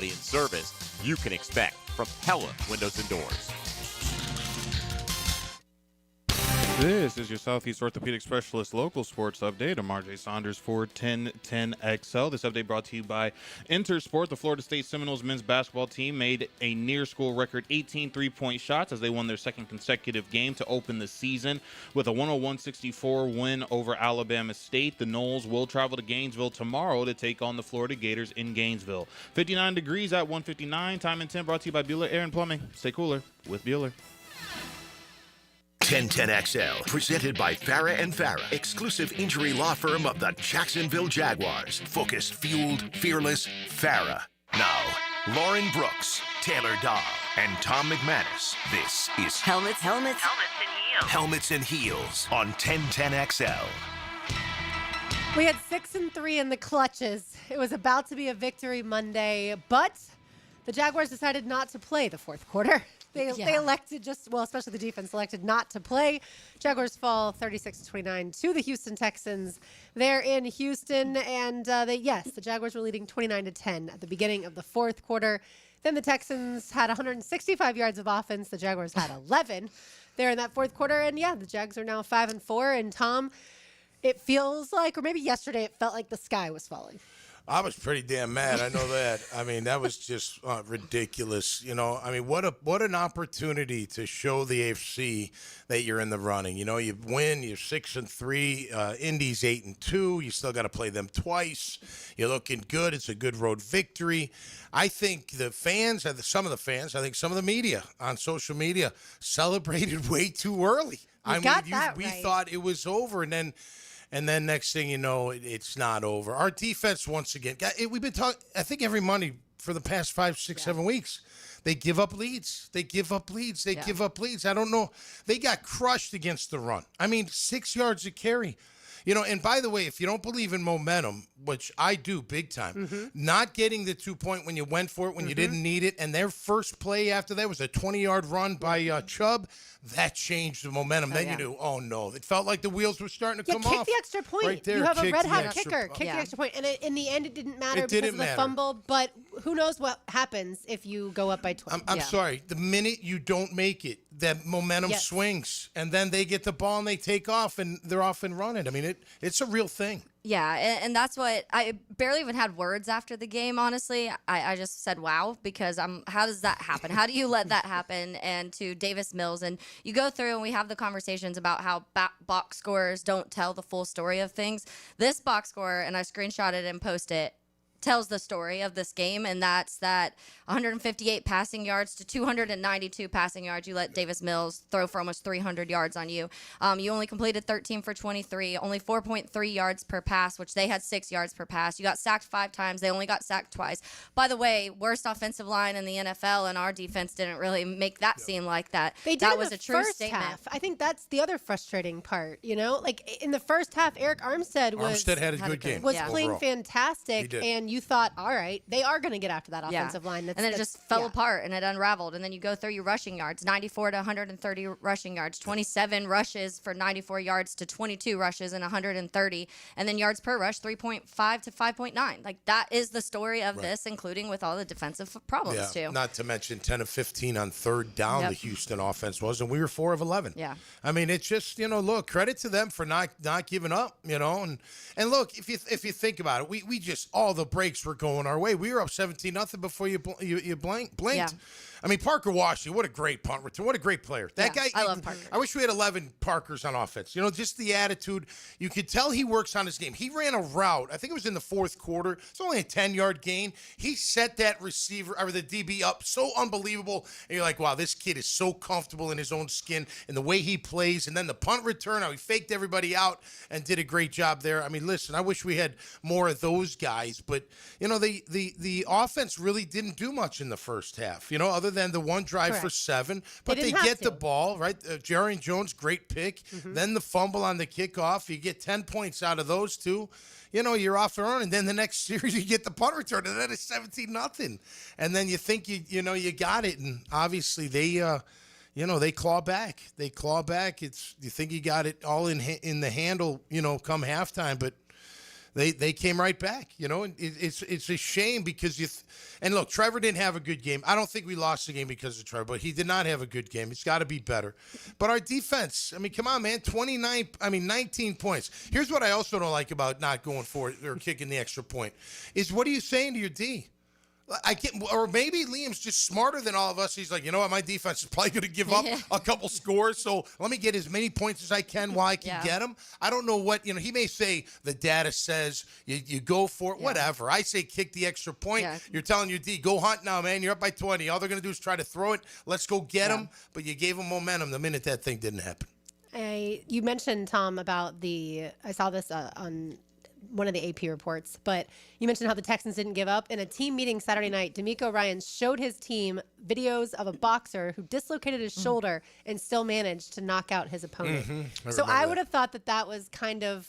quality and service you can expect from Pella Windows and Doors. This is your Southeast Orthopedic Specialist local sports update. I'm RJ Saunders for 1010XL. This update brought to you by Intersport. The Florida State Seminoles men's basketball team made a near-school record 18 three-point shots as they won their second consecutive game to open the season with a 101-64 win over Alabama State. The Noles will travel to Gainesville tomorrow to take on the Florida Gators in Gainesville. 59 degrees at 1:59. Time and 10 brought to you by Bueller Air and Plumbing. Stay cooler with Bueller. 1010XL, presented by Farah and Farah, exclusive injury law firm of the Jacksonville Jaguars. Focused, fueled, fearless, Farah. Now, Lauren Brooks, Taylor Dahl, and Tom McManus. This is Helmets and Heels. Helmets and Heels on 1010XL. We had 6 and 3 in the clutches. It was about to be a victory Monday, but the Jaguars decided not to play the fourth quarter. They elected especially the defense elected not to play. Jaguars fall 36-29 to the Houston Texans. They're in Houston, and the Jaguars were leading 29-10 at the beginning of the fourth quarter. Then the Texans had 165 yards of offense. The Jaguars had 11 there in that fourth quarter, and the Jags are now 5-4. And Tom, it feels like, or maybe yesterday, it felt like the sky was falling. I was pretty damn mad. I know that. I mean, that was just ridiculous. You know, I mean, what an opportunity to show the AFC that you're in the running. You know, you win. You're 6-3. Indy's 8-2. You still got to play them twice. You're looking good. It's a good road victory. I think the fans, some of the media on social media celebrated way too early. We thought it was over, and then next thing you know, it's not over. Our defense, once again, we've been talking, I think every Monday for the past 5, 6, 7 weeks, they give up leads. They give up leads. I don't know. They got crushed against the run. I mean, 6 yards a carry. You know, and by the way, if you don't believe in momentum, which I do big time, not getting the 2-point when you went for it, when you didn't need it, and their first play after that was a 20-yard run by Chubb, that changed the momentum. You knew, oh, no. It felt like the wheels were starting to come kick off. the extra point. Right there, you have a red-hot kicker. Kick the extra point. And in the end, it didn't matter because of the fumble. But who knows what happens if you go up by 20. I'm sorry. The minute you don't make it, that momentum swings. And then they get the ball and they take off, and they're off and running. I mean, it's a real thing. Yeah, and that's what I barely even had words after the game, honestly. I just said, wow, because how does that happen? How do you let that happen? And to Davis Mills, and you go through and we have the conversations about how box scores don't tell the full story of things. This box score, and I screenshot it and post it, tells the story of this game, and that's that 158 passing yards to 292 passing yards. You let Davis Mills throw for almost 300 yards on you. You only completed 13 for 23, only 4.3 yards per pass, which they had 6 yards per pass. You got sacked 5 times. They only got sacked twice. By the way, worst offensive line in the NFL, and our defense didn't really make that seem like that. They did that in was the a true first statement. half. I think that's the other frustrating part, you know? Like, in the first half, Eric Armstead had a good game. Was playing overall. Fantastic, and you thought, all right, they are going to get after that offensive line. And then it just fell apart and it unraveled. And then you go through your rushing yards, 94 to 130 rushing yards, 27 rushes for 94 yards to 22 rushes and 130. And then yards per rush, 3.5 to 5.9. Like, that is the story of this, including with all the defensive problems, too. Not to mention 10 of 15 on third down the Houston offense was, and we were 4 of 11. Yeah. I mean, it's just, look, credit to them for not giving up, And look, if you think about it, we just, all the breaks were going our way. We were up 17-0 before you blinked. Yeah. I mean, Parker Washington, what a great punt return. What a great player. That guy. I love Parker. I wish we had 11 Parkers on offense. Just the attitude. You could tell he works on his game. He ran a route. I think it was in the fourth quarter. It's only a 10-yard gain. He set that receiver, or the DB up so unbelievable. And you're like, wow, this kid is so comfortable in his own skin and the way he plays. And then the punt return, how he faked everybody out and did a great job there. I mean, listen, I wish we had more of those guys. But, the offense really didn't do much in the first half, other than the one drive for 7. But they get the ball, right? Jerry Jones, great pick. Then the fumble on the kickoff. You get 10 points out of those two. You're off and on. And then the next series, you get the punt return, and then it's 17-0. And then you think you got it. And obviously they claw back. They claw back. You think you got it all in the handle, come halftime, but they came right back, and it's a shame because and look, Trevor didn't have a good game. I don't think we lost the game because of Trevor, but he did not have a good game. He's got to be better. But our defense, I mean, come on, man, 19 points. Here's what I also don't like about not going for it or kicking the extra point is what are you saying to your D? Or maybe Liam's just smarter than all of us. He's like, you know what, my defense is probably going to give up a couple scores, so let me get as many points as I can while I can get them. I don't know what, he may say the data says you go for it, whatever. I say kick the extra point. Yeah. You're telling your D, go hunt now, man. You're up by 20. All they're going to do is try to throw it. Let's go get them. But you gave them momentum the minute that thing didn't happen. You mentioned, Tom, about I saw this on one of the AP reports, but you mentioned how the Texans didn't give up. In a team meeting Saturday night, D'Amico Ryans showed his team videos of a boxer who dislocated his shoulder and still managed to knock out his opponent. I would have thought that was kind of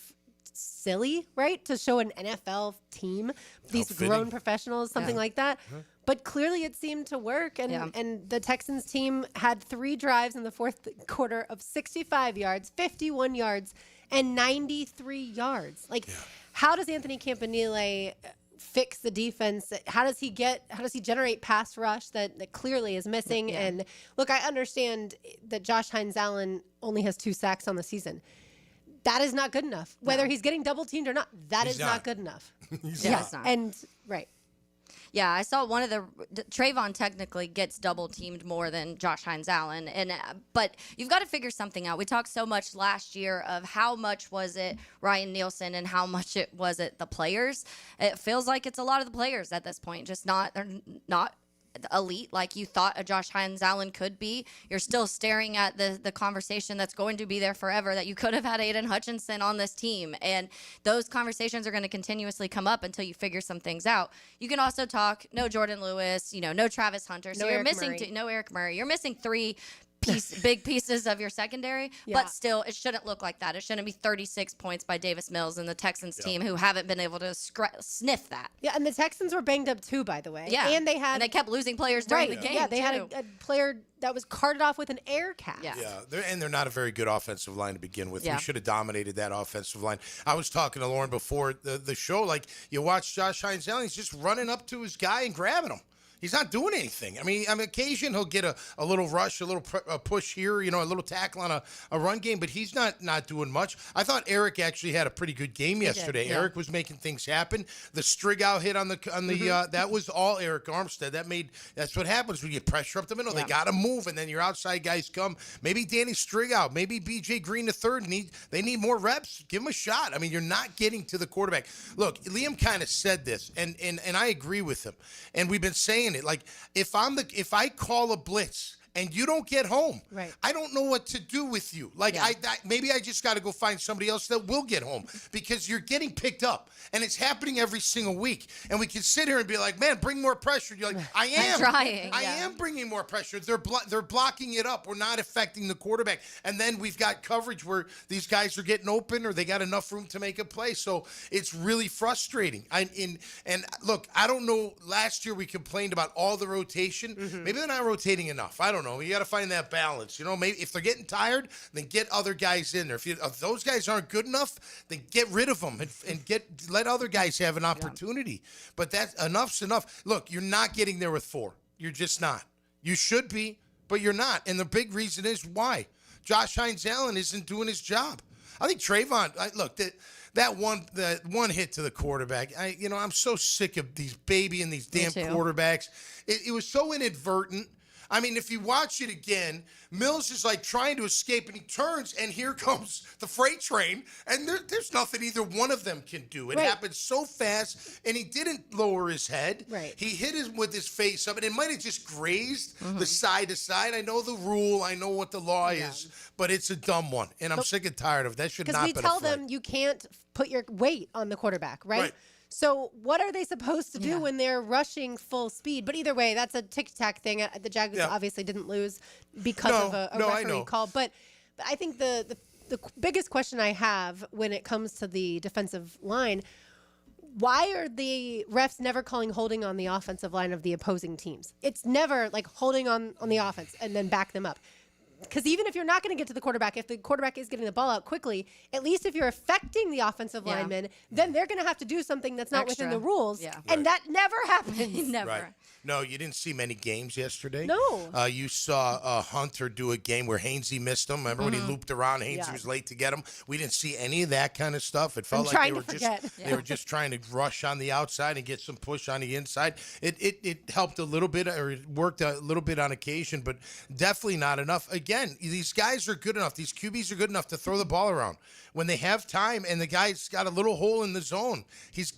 silly, right? To show an NFL team, these grown professionals, something like that. But clearly it seemed to work, and the Texans team had 3 drives in the fourth quarter of 65 yards, 51 yards, and 93 yards. How does Anthony Campanile fix the defense? How does he generate pass rush that clearly is missing? And look, I understand that Josh Hines-Allen only has 2 sacks on the season. That is not good enough. Whether he's getting double teamed or not, that is not good enough. He's not. And right. Yeah, I saw one of Trayvon technically gets double teamed more than Josh Hines-Allen, but you've got to figure something out. We talked so much last year of how much was it Ryan Nielsen and how much was it the players. It feels like it's a lot of the players at this point, they're not elite like you thought a Josh Hines-Allen could be. You're still staring at the conversation that's going to be there forever that you could have had Aiden Hutchinson on this team, and those conversations are going to continuously come up until you figure some things out. You can also talk no Jordan Lewis, no Travis Hunter, so you're missing no Eric Murray. You're missing 3 big pieces of your secondary, but still, it shouldn't look like that. It shouldn't be 36 points by Davis Mills and the Texans team who haven't been able to sniff that. Yeah, and the Texans were banged up too, by the way. Yeah, and they kept losing players during the game. Yeah, they had a player that was carted off with an air cast. Yeah, they're not a very good offensive line to begin with. We should have dominated that offensive line. I was talking to Lauren before the show. You watch Josh Hines-Allen, he's just running up to his guy and grabbing him. He's not doing anything. I mean, on occasion he'll get a little rush, a little push here, a little tackle on a run game, but he's not doing much. I thought Eric actually had a pretty good game yesterday. Eric was making things happen. The Strigow hit on the that was all Eric Armstead. That's what happens when you pressure up the middle. They got to move, and then your outside guys come. Maybe Danny Strigow, maybe B.J. Green III. They need more reps. Give them a shot. I mean, you're not getting to the quarterback. Look, Liam kind of said this, and I agree with him. And we've been saying it. If I call a blitz and you don't get home, I don't know what to do with you. Maybe I just got to go find somebody else that will get home because you're getting picked up, and it's happening every single week. And we can sit here and be like, man, bring more pressure. You're like, I am. I'm trying. I am bringing more pressure. They're blocking it up. We're not affecting the quarterback. And then we've got coverage where these guys are getting open or they got enough room to make a play. So it's really frustrating. And look, I don't know. Last year we complained about all the rotation. Maybe they're not rotating enough. I don't know. You got to find that balance. Maybe if they're getting tired, then get other guys in there. If those guys aren't good enough, then get rid of them and let other guys have an opportunity. But enough's enough. Look, you're not getting there with 4. You're just not. You should be, but you're not. And the big reason is why. Josh Hines-Allen isn't doing his job. I think Trayvon, that one hit to the quarterback, I'm so sick of these these damn quarterbacks. It was so inadvertent. I mean, if you watch it again, Mills is trying to escape, and he turns, and here comes the freight train, and there's nothing either one of them can do. It happened so fast, and he didn't lower his head. He hit him with his face up, and it might have just grazed the side to side. I know the rule. I know what the law is, but it's a dumb one, and I'm sick and tired of it. That should not be a flag. Because we tell them you can't put your weight on the quarterback, right? So what are they supposed to do when they're rushing full speed? But either way, that's a tic-tac thing. The Jaguars obviously didn't lose because of a referee call. But I think the biggest question I have when it comes to the defensive line, why are the refs never calling holding on the offensive line of the opposing teams? It's never holding on the offense and then back them up. Because even if you're not going to get to the quarterback, if the quarterback is getting the ball out quickly, at least if you're affecting the offensive lineman, then they're going to have to do something that's not within the rules. Yeah. And that never happens. Never. Right. No, you didn't see many games yesterday. No. You saw Hunter do a game where Hainsey missed him. Remember when he looped around? Hainsey was late to get him. We didn't see any of that kind of stuff. It felt like they were just trying to rush on the outside and get some push on the inside. It helped a little bit, or it worked a little bit on occasion, but definitely not enough. Again, these guys are good enough. These QBs are good enough to throw the ball around when they have time, and the guy's got a little hole in the zone.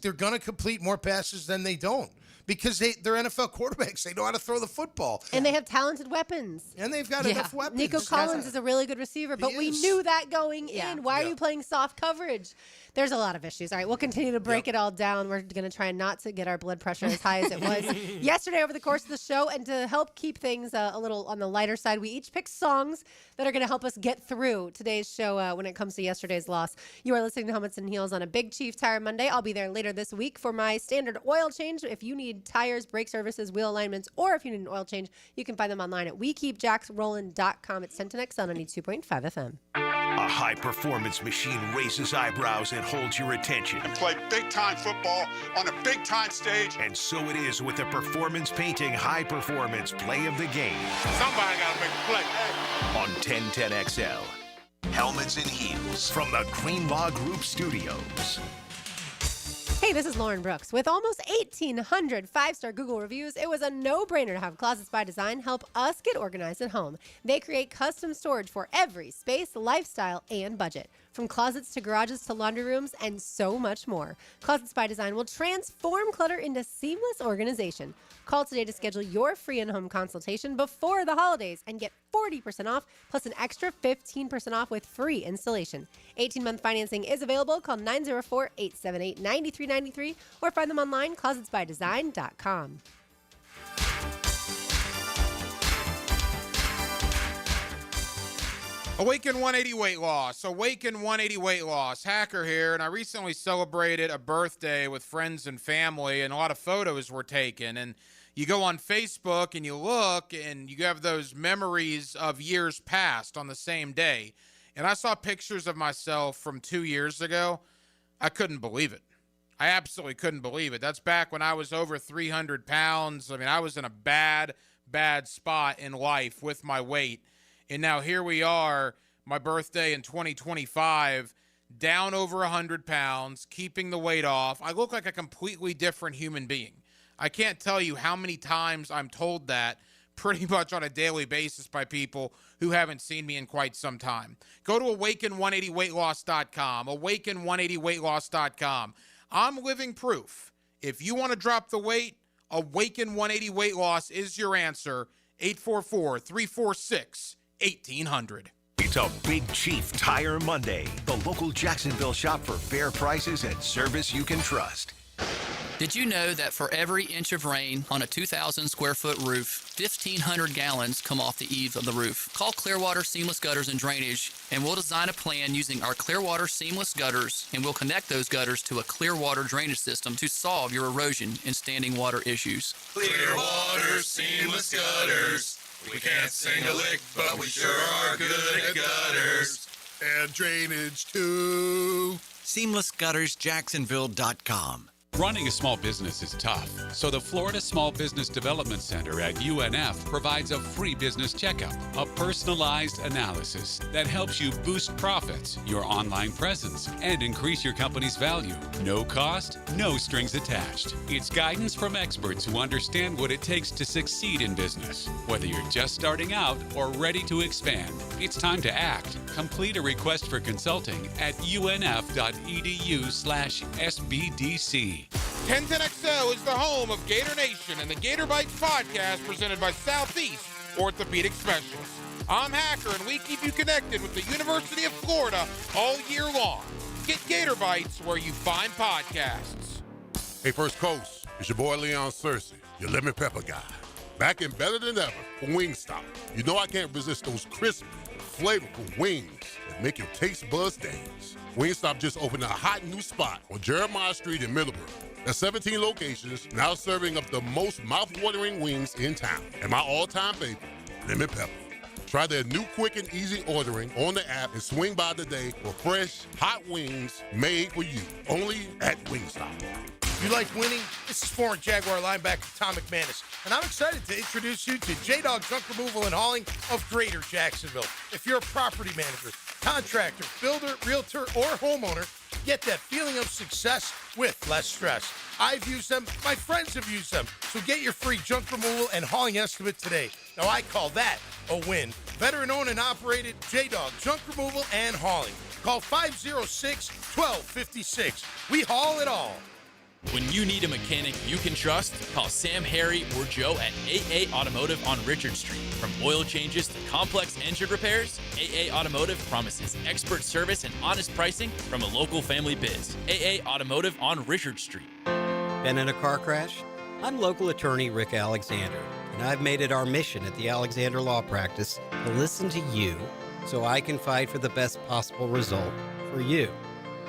They're going to complete more passes than they don't. Because they're NFL quarterbacks. They know how to throw the football. And they have talented weapons. And they've got enough weapons. Nico Collins is a really good receiver, but we knew that going in. Why are you playing soft coverage? There's a lot of issues. All right, we'll continue to break it all down. We're going to try not to get our blood pressure as high as it was yesterday over the course of the show. And to help keep things a little on the lighter side, we each picked songs that are going to help us get through today's show when it comes to yesterday's loss. You are listening to Helmets and Heels on a Big Chief Tire Monday. I'll be there later this week for my standard oil change. If you need tires, brake services, wheel alignments, or if you need an oil change, you can find them online at WeKeepJacksRollin.com. It's 1010X on 92.5 FM. A high-performance machine raises eyebrows and holds your attention. And play big-time football on a big-time stage. And so it is with the Performance Painting high-performance play of the game. Somebody got to make a play. On 1010XL. Helmets and Heels from the Greenlaw Group Studios. Hey, this is Lauren Brooks. With almost 1,800 five-star Google reviews, it was a no-brainer to have Closets by Design help us get organized at home. They create custom storage for every space, lifestyle, and budget. From closets to garages to laundry rooms and so much more. Closets by Design will transform clutter into seamless organization. Call today to schedule your free in-home consultation before the holidays and get 40% off plus an extra 15% off with free installation. 18-month financing is available. Call 904-878-9393 or find them online, closetsbydesign.com. Awaken 180 weight loss. Awaken 180 weight loss. Hacker here, and I recently celebrated a birthday with friends and family, and a lot of photos were taken. And you go on Facebook and you look, and you have those memories of years past on the same day. And I saw pictures of myself from 2 years ago. I couldn't believe it. I absolutely couldn't believe it. That's back when I was over 300 pounds. I mean, I was in a bad spot in life with my weight. And now here we are, my birthday in 2025, down over 100 pounds, keeping the weight off. I look like a completely different human being. I can't tell you how many times I'm told that pretty much on a daily basis by people who haven't seen me in quite some time. Go to awaken180weightloss.com, awaken180weightloss.com. I'm living proof. If you want to drop the weight, Awaken 180 Weight Loss is your answer. 844-346-1800. It's a Big Chief Tire Monday. The local Jacksonville shop for fair prices and service you can trust. Did you know that for every inch of rain on a 2,000 square foot roof, 1,500 gallons come off the eaves of the roof? Call Clearwater Seamless Gutters and Drainage, and we'll design a plan using our Clearwater Seamless Gutters, and we'll connect those gutters to a Clearwater drainage system to solve your erosion and standing water issues. Clearwater Seamless Gutters. We can't sing a lick, but we sure are good at gutters. And drainage, too. SeamlessGuttersJacksonville.com. Running a small business is tough, so the Florida Small Business Development Center at UNF provides a free business checkup, a personalized analysis that helps you boost profits, your online presence, and increase your company's value. No cost, no strings attached. It's guidance from experts who understand what it takes to succeed in business. Whether you're just starting out or ready to expand, it's time to act. Complete a request for consulting at unf.edu/SBDC. 1010XL is the home of Gator Nation and the Gator Bites podcast presented by Southeast Orthopedic Specialists. I'm Hacker, and we keep you connected with the University of Florida all year long. Get Gator Bites where you find podcasts. Hey, First Coast, it's your boy Leon Searcy, your lemon pepper guy. Back and better than ever for Wingstop. You know I can't resist those crisp, flavorful wings that make your taste buds dance. Wingstop just opened a hot new spot on Jeremiah Street in Middleborough. There's 17 locations, now serving up the most mouth-watering wings in town. And my all-time favorite, lemon pepper. Try their new quick and easy ordering on the app and swing by today for fresh, hot wings made for you. Only at Wingstop. You like winning? This is former Jaguar linebacker Tom McManus, and I'm excited to introduce you to J-Dog Junk Removal and Hauling of Greater Jacksonville. If you're a property manager, contractor, builder, realtor, or homeowner, get that feeling of success with less stress. I've used them. My friends have used them. So get your free junk removal and hauling estimate today. Now, I call that a win. Veteran-owned and operated J-Dog Junk Removal and Hauling. Call 506-1256. We haul it all. When you need a mechanic you can trust, call Sam, Harry, or Joe at AA Automotive on Richard Street. From oil changes to complex engine repairs, AA Automotive promises expert service and honest pricing from a local family biz. AA Automotive on Richard Street. Been in a car crash? I'm local attorney Rick Alexander, and I've made it our mission at the Alexander Law Practice to listen to you so I can fight for the best possible result for you.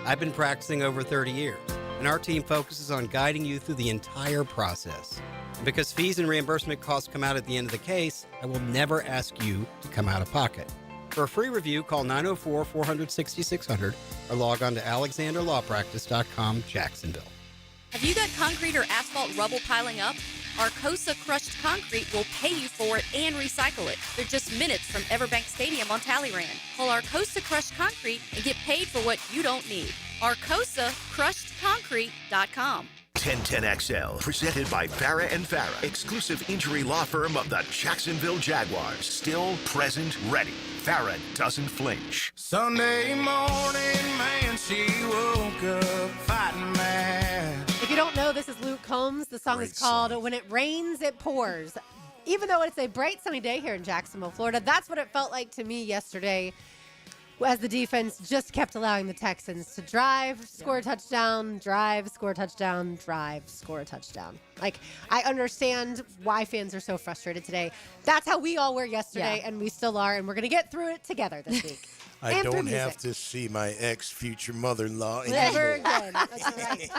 I've been practicing over 30 years. And our team focuses on guiding you through the entire process. And because fees and reimbursement costs come out at the end of the case, I will never ask you to come out of pocket. For a free review, call 904-400-6600 or log on to alexanderlawpractice.com, Jacksonville. Have you got concrete or asphalt rubble piling up? Arcosa Crushed Concrete will pay you for it and recycle it. They're just minutes from Everbank Stadium on Talleyrand. Call Arcosa Crushed Concrete and get paid for what you don't need. ArcosaCrushedConcrete.com. 1010XL, presented by Farah and Farah, exclusive injury law firm of the Jacksonville Jaguars. Still present, ready. Farah doesn't flinch. Sunday morning, man, she woke up fighting mad. If you don't know, this is Luke Combs. The song is called When It Rains, It Pours. Even though it's a bright sunny day here in Jacksonville, Florida, that's what it felt like to me yesterday as the defense just kept allowing the Texans to drive, score a touchdown, drive, score a touchdown, drive, score a touchdown. Like, I understand why fans are so frustrated today. That's how we all were yesterday, and we still are, and we're going to get through it together this week. I don't have to see my ex-future mother-in-law anymore. Never again. That's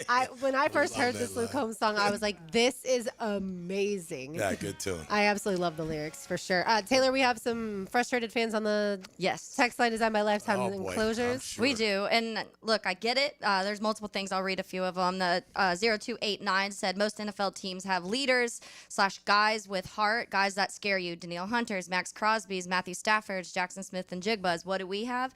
right. When I first heard this Luke Combs song, I was like, this is amazing. Yeah, good tune. I absolutely love the lyrics, for sure. Taylor, we have some frustrated fans on the text line designed by Lifetime Enclosures. Sure. We do. And look, I get it. There's multiple things. I'll read a few of them. The 0289 said, most NFL teams have leaders / guys with heart, guys that scare you. Danielle Hunters, Max Crosby's, Matthew Stafford's, Jackson Smith, and Jigbas. What do we have?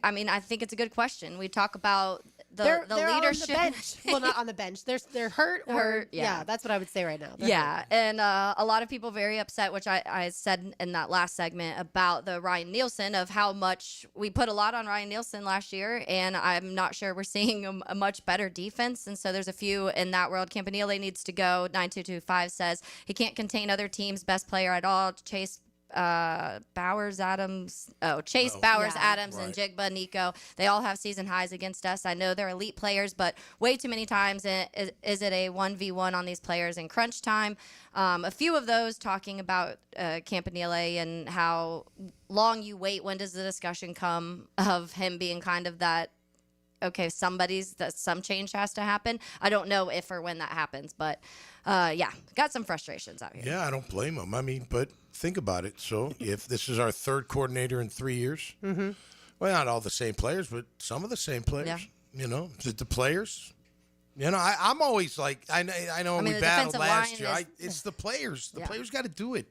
I think it's a good question. We talk about the leadership. On the bench. Well, not on the bench. They're hurt. Yeah, that's what I would say right now. They're hurt. And a lot of people very upset, which I said in that last segment about the Ryan Nielsen, of how much we put a lot on Ryan Nielsen last year, and I'm not sure we're seeing a much better defense. And so there's a few in that world. Campanile needs to go. 9225 says he can't contain other teams' best player at all. Chase Bowers, Adams, and Jigba, Nico, they all have season highs against us. I know they're elite players, but way too many times is it a 1v1 on these players in crunch time. A few of those talking about Campanile and how long you wait. When does the discussion come of him being kind of that, okay, some change has to happen. I don't know if or when that happens, but got some frustrations out here. Yeah, I don't blame him. I mean, but think about it. So if this is our third coordinator in 3 years, well, not all the same players, but some of the same players. Yeah. You know, the players. You know, I'm always like, I know we battled last year. It's the players. The players got to do it.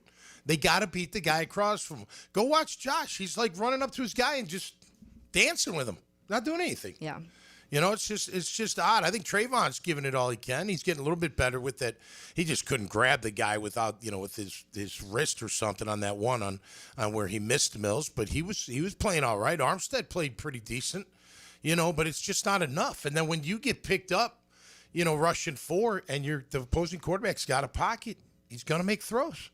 They got to beat the guy across from them. Go watch Josh. He's like running up to his guy and just dancing with him. Not doing anything. Yeah. You know, it's just odd. I think Trayvon's giving it all he can. He's getting a little bit better with that. He just couldn't grab the guy without, with his wrist or something on that one on where he missed Mills. But he was playing all right. Armstead played pretty decent, but it's just not enough. And then when you get picked up, rushing 4 and the opposing quarterback's got a pocket, he's going to make throws,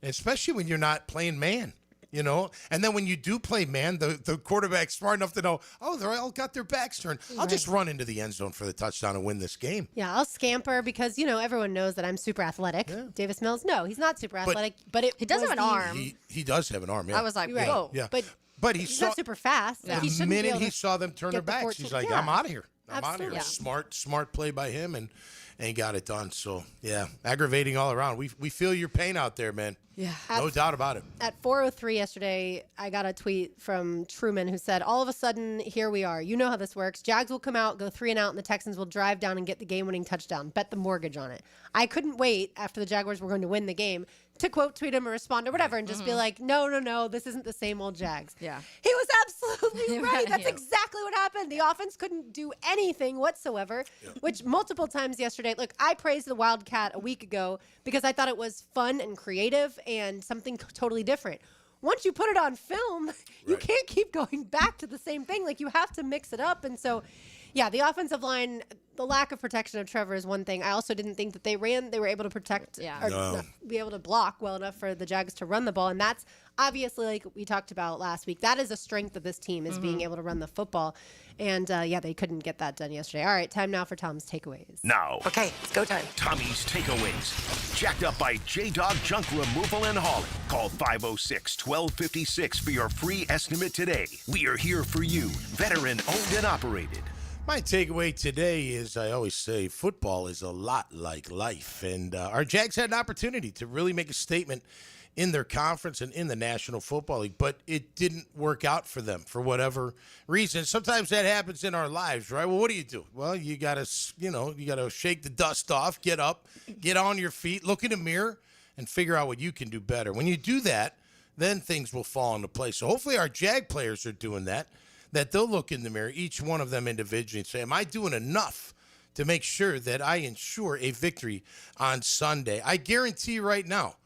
and especially when you're not playing man. And then when you do play man, the quarterback's smart enough to know, they all got their backs turned. I'll just run into the end zone for the touchdown and win this game. Yeah, I'll scamper because, everyone knows that I'm super athletic. Yeah. Davis Mills, no, he's not super athletic, but he does have an arm. He does have an arm, yeah. I was like, whoa. Yeah. But he's not super fast. Yeah. The minute he saw them turn their backs, he's like, I'm out of here. I'm out of here. Smart play by him. and got it done. So, yeah, aggravating all around. We feel your pain out there, man. Yeah. No doubt about it. At 4:03 yesterday, I got a tweet from Truman who said, all of a sudden, here we are. You know how this works. Jags will come out, go 3 and out, and the Texans will drive down and get the game-winning touchdown. Bet the mortgage on it. I couldn't wait after the Jaguars were going to win the game to quote tweet him or respond or whatever and just be like, no, this isn't the same old Jags. Yeah. He was absolutely right. That's Yeah. exactly what happened. The offense couldn't do anything whatsoever, which multiple times yesterday, look, I praised the Wildcat a week ago because I thought it was fun and creative and something totally different. Once you put it on film, you can't keep going back to the same thing. Like, you have to mix it up. And so, yeah, the offensive line, the lack of protection of Trevor is one thing. I also didn't think that they were able to protect or not be able to block well enough for the Jags to run the ball. And that's obviously, like we talked about last week, that is a strength of this team, is being able to run the football. And, they couldn't get that done yesterday. All right, time now for Tom's takeaways. Now. Okay, it's go time. Tommy's takeaways. Jacked up by J-Dog Junk Removal and Hauling. Call 506-1256 for your free estimate today. We are here for you. Veteran owned and operated. My takeaway today is, I always say, football is a lot like life. And our Jags had an opportunity to really make a statement in their conference and in the National Football League, but it didn't work out for them for whatever reason. Sometimes that happens in our lives, right? Well, what do? Well, you got to shake the dust off, get up, get on your feet, look in the mirror, and figure out what you can do better. When you do that, then things will fall into place. So hopefully our Jag players are doing that they'll look in the mirror, each one of them individually, and say, am I doing enough to make sure that I ensure a victory on Sunday? I guarantee right now,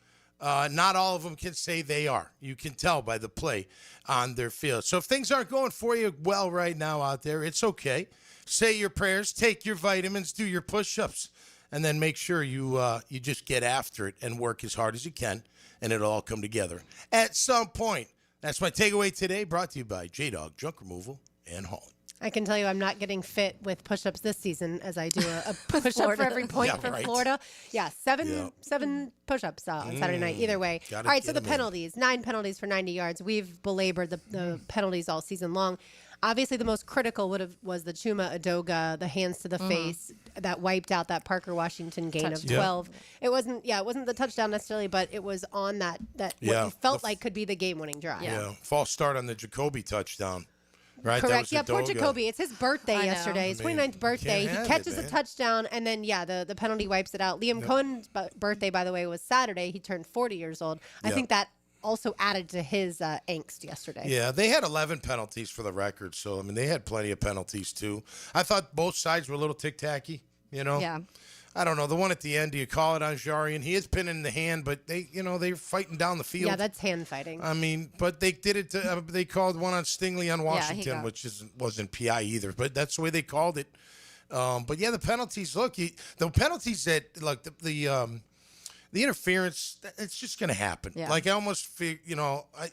not all of them can say they are. You can tell by the play on their field. So if things aren't going for you well right now out there, it's okay. Say your prayers, take your vitamins, do your push-ups, and then make sure you just get after it and work as hard as you can, and it'll all come together at some point. That's my takeaway today, brought to you by J-Dog Junk Removal and Hauling. I can tell you I'm not getting fit with push-ups this season as I do a push-up for every point for Florida. Yeah, seven push-ups on Saturday night. Either way. All right, so the penalties. 9 penalties for 90 yards. We've belabored the penalties all season long. Obviously, the most critical was the Chuma Edoga, the hands to the face that wiped out that Parker Washington gain of 12. It wasn't the touchdown necessarily, but it was on that what you felt like could be the game-winning drive. Yeah, false start on the Jacoby touchdown. Right, correct. Yeah, poor Jacoby. It's his birthday yesterday. His 29th birthday. He catches a touchdown, and then, the penalty wipes it out. Liam Coen's birthday, by the way, was Saturday. He turned 40 years old. I think that also added to his angst yesterday. Yeah, they had 11 penalties for the record, so, they had plenty of penalties, too. I thought both sides were a little tic-tacky, Yeah. I don't know. The one at the end, do you call it on Jarian? He is pinning the hand, but they're fighting down the field. Yeah, that's hand fighting. But they did it. They called one on Stingley on Washington, which wasn't PI either. But that's the way they called it. But yeah, the penalties. Look, the penalties that the interference. It's just going to happen. Yeah. Like I almost feel,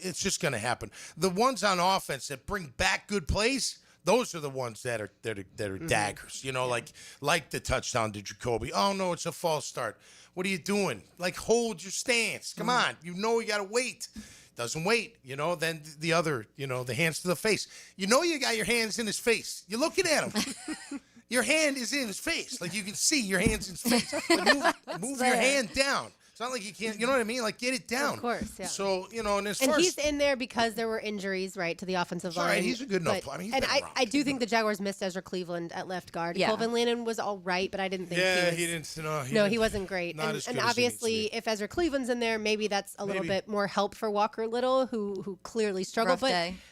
it's just going to happen. The ones on offense that bring back good plays. Those are the ones that are daggers, like the touchdown to Jacoby. Oh no, it's a false start. What are you doing? Like hold your stance. Come on, you got to wait. Doesn't wait, Then the other, the hands to the face. You got your hands in his face. You're looking at him. Your hand is in his face, like you can see your hands in his face. Move your hand down. It's not like you can't, you know what I mean? Like, get it down. Of course, yeah. So, and he's in there because there were injuries, right, to the offensive line. Right, he's a good enough player. I do think the Jaguars missed Ezra Cleveland at left guard. Yeah. Colvin Lannon was all right, but I didn't think he wasn't great. And obviously, if Ezra Cleveland's in there, maybe that's a little bit more help for Walker Little, who clearly struggled.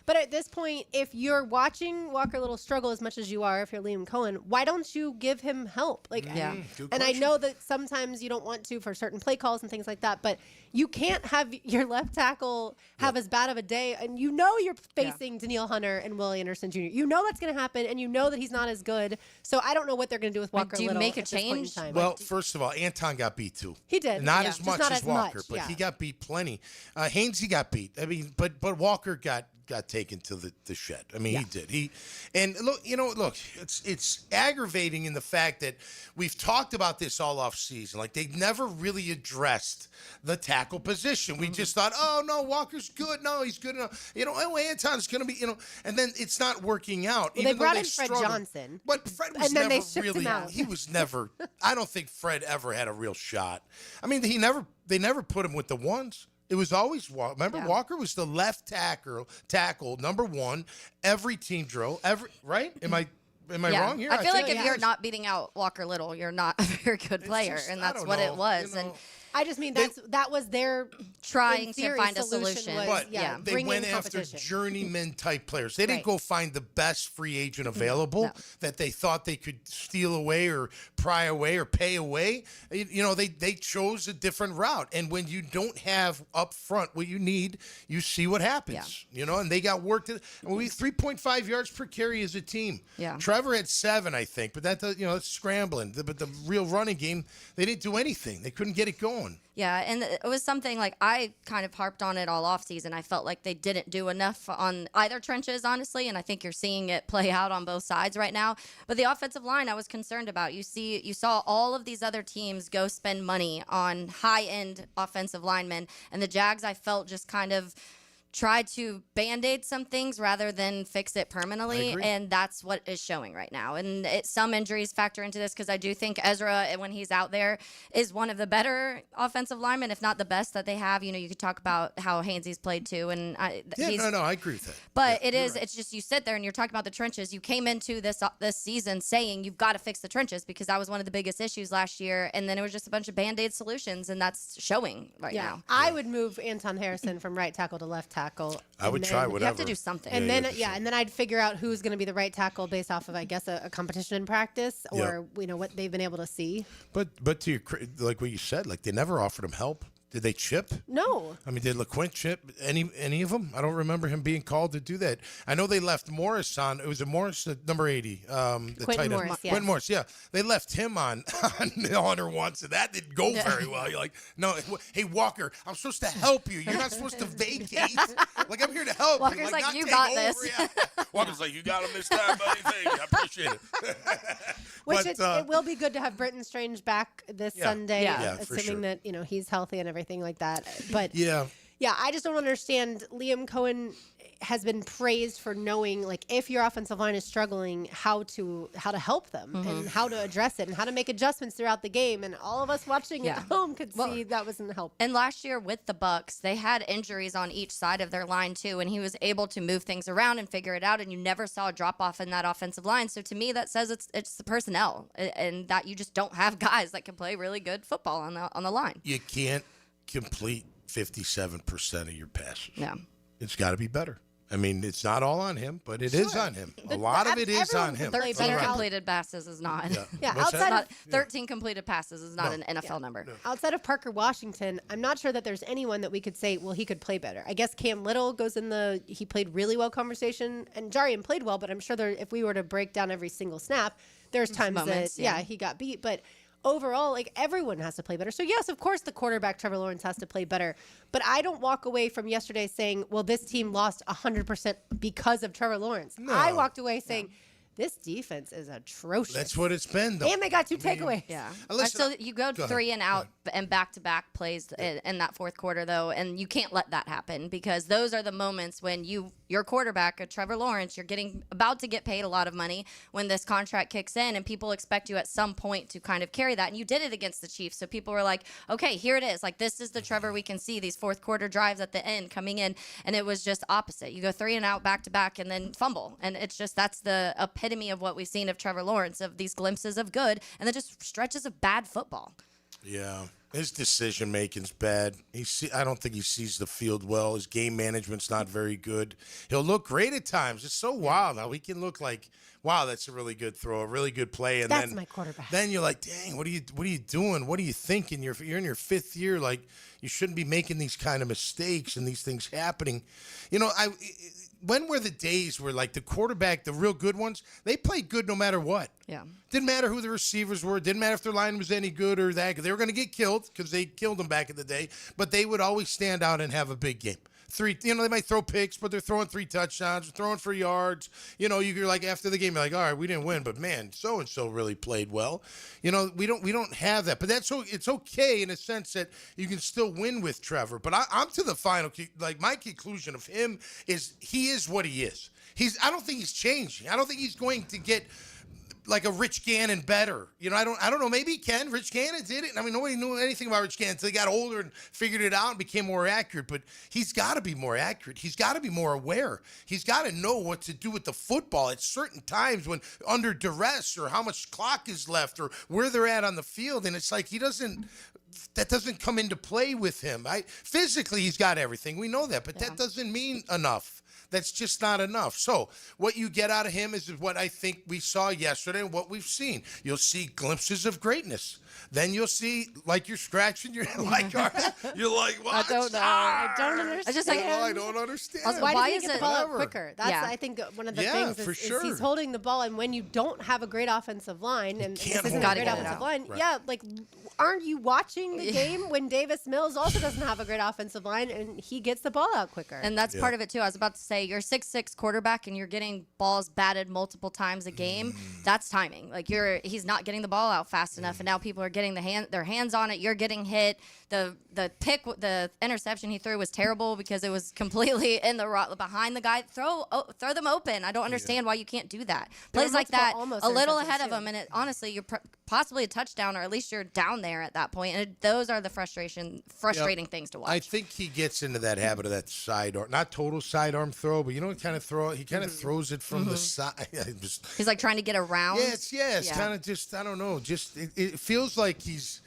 But at this point, if you're watching Walker Little struggle as much as you are, if you're Liam Coen, why don't you give him help? And I know that sometimes you don't want to for certain play calls and things like that, but you can't have your left tackle have as bad of a day, and you're facing Danielle Hunter and Will Anderson Jr. You know that's going to happen, and you know that he's not as good. So I don't know what they're going to do with Walker Little. Do you make a change? Well, first of all, Anton got beat too. He did. Not as much as Walker, but he got beat plenty. Hainsey got beat. But Walker got got taken to the shed. I mean, he did. And look, it's aggravating in the fact that we've talked about this all off season. Like, they never really addressed the tackle position. We just thought, oh no, Walker's good. No, he's good enough. Oh, Anton's going to be. And then it's not working out. Well, they brought in Fred Johnson, but Fred was never really. He was never. I don't think Fred ever had a real shot. I mean, they never put him with the ones. It was always Walker. Remember, Walker was the left tackle number one, every team drill. Right? Am I wrong here? I feel like if you're not beating out Walker Little, you're not a very good player, and that's what it was. And I just mean that was their trying to find a solution. But they went after journeyman type players. They didn't go find the best free agent available that they thought they could steal away or pry away or pay away. They chose a different route. And when you don't have up front what you need, you see what happens. And they got worked. And we 3.5 yards per carry as a team. Yeah. Trevor had 7, I think, but it's scrambling. But the real running game, they didn't do anything. They couldn't get it going. Yeah, and it was something like I kind of harped on it all off season. I felt like they didn't do enough on either trenches, honestly, and I think you're seeing it play out on both sides right now. But the offensive line, I was concerned about. You saw all of these other teams go spend money on high-end offensive linemen, and the Jags, I felt, just kind of try to Band-Aid some things rather than fix it permanently, and that's what is showing right now. And some injuries factor into this because I do think Ezra, when he's out there, is one of the better offensive linemen, if not the best that they have. You could talk about how Hainsey's played too, and I agree with that. But it's just you sit there and you're talking about the trenches. You came into this season saying you've got to fix the trenches because that was one of the biggest issues last year, and then it was just a bunch of Band-Aid solutions, and that's showing right now. I would move Anton Harrison from right tackle to left tackle. I would try whatever. You have to do something. And then I'd figure out who's going to be the right tackle based off of, I guess, a competition in practice or what they've been able to see. But to your, like what you said, like they never offered him help. Did they chip? No. I mean, did LeQuint chip any of them? I don't remember him being called to do that. I know they left Morris on. It was a Morris, number 80, the tight end. Morris, Quentin Morris, yeah. They left him on Hunter once, and that didn't go very well. You're like, no, hey, Walker, I'm supposed to help you. You're not supposed to vacate. Like, I'm here to help. Walker's like, you got this. Yeah. Walker's like, you got him this time, buddy. Thank you. I appreciate it. It will be good to have Britton Strange back this Sunday, assuming that he's healthy and everything like that. But I just don't understand. Liam Coen has been praised for knowing, like, if your offensive line is struggling, how to help them and how to address it and how to make adjustments throughout the game. And all of us watching at home could see that wasn't help. And last year with the Bucks, they had injuries on each side of their line too, and he was able to move things around and figure it out. And you never saw a drop off in that offensive line. So to me, that says it's the personnel and that you just don't have guys that can play really good football on the line. You can't complete 57% of your passes. Yeah, it's got to be better. I mean, it's not all on him, but it is on him. A lot of it is on him. 13 completed passes is not. Outside of 13 completed passes is not an NFL number. No. Outside of Parker Washington, I'm not sure that there's anyone that we could say, well, he could play better. I guess Cam Little goes in he played really well conversation, and Jarian played well, but I'm sure if we were to break down every single snap, there's times moments, that he got beat, but overall, like, everyone has to play better. So yes, of course the quarterback Trevor Lawrence has to play better, but I don't walk away from yesterday saying, well, this team lost 100% because of Trevor Lawrence. No. I walked away saying, this defense is atrocious. That's what it's been, though. And they got 2 takeaways. Yeah. So you go 3 and out and back-to-back plays in that fourth quarter, though, and you can't let that happen because those are the moments when your quarterback, Trevor Lawrence, you're about to get paid a lot of money when this contract kicks in, and people expect you at some point to kind of carry that. And you did it against the Chiefs, so people were like, okay, here it is. Like, this is the Trevor we can see, these fourth quarter drives at the end coming in, and it was just opposite. You go 3 and out back-to-back and then fumble, and it's just that's the epitome of what we've seen of Trevor Lawrence, of these glimpses of good and then just stretches of bad football. Yeah. His decision making's bad. I don't think he sees the field well. His game management's not very good. He'll look great at times. It's so wild how he can look like, wow, that's a really good throw, a really good play, and that's my quarterback. Then you're like, dang, what are you doing? What are you thinking? You're in your 5th year. Like, you shouldn't be making these kind of mistakes and these things happening. When were the days where, like, the quarterback, the real good ones, they played good no matter what? Yeah. Didn't matter who the receivers were. Didn't matter if their line was any good or that. They were going to get killed because they killed them back in the day. But they would always stand out and have a big game. three. They might throw picks, but they're throwing 3 touchdowns, they're throwing for yards. You're like after the game, you're like, all right, we didn't win, but man, so and so really played well. We don't have that, but it's okay in a sense that you can still win with Trevor. But I'm to the final. Like my conclusion of him is he is what he is. I don't think he's changing. I don't think he's going to get like a Rich Gannon better. I don't know. Maybe he can. Rich Gannon did it. I mean, nobody knew anything about Rich Gannon until he got older and figured it out and became more accurate. But he's got to be more accurate. He's got to be more aware. He's got to know what to do with the football at certain times when under duress or how much clock is left or where they're at on the field. And it's like that doesn't come into play with him. Physically, he's got everything. We know that. But that doesn't mean enough. That's just not enough. So what you get out of him is what I think we saw yesterday and what we've seen. You'll see glimpses of greatness. Then you'll see, like you're scratching your like, you're like, what? I don't know. I don't understand. I don't understand. Why doesn't he get the ball out quicker? That's, I think, one of the things for is sure. he's holding the ball, and when you don't have a great offensive line, and this isn't a great offensive line, aren't you watching the game when Davis Mills also doesn't have a great offensive line, and he gets the ball out quicker? And that's part of it, too. I was about to say, you're 6'6" quarterback, and you're getting balls batted multiple times a game. That's timing. Like, he's not getting the ball out fast enough, and now people are getting their hands on it. You're getting hit. The interception he threw was terrible because it was completely in the behind the guy. Throw them open. I don't understand why you can't do that. Plays like that, a little ahead of him, and honestly, you're possibly a touchdown, or at least you're down there at that point. And those are the frustrating things to watch. I think he gets into that habit of that sidearm, not total sidearm throw, but kind of throw. He kind of throws it from the side. He's like trying to get around. It's kind of just, I don't know. Just it feels like he's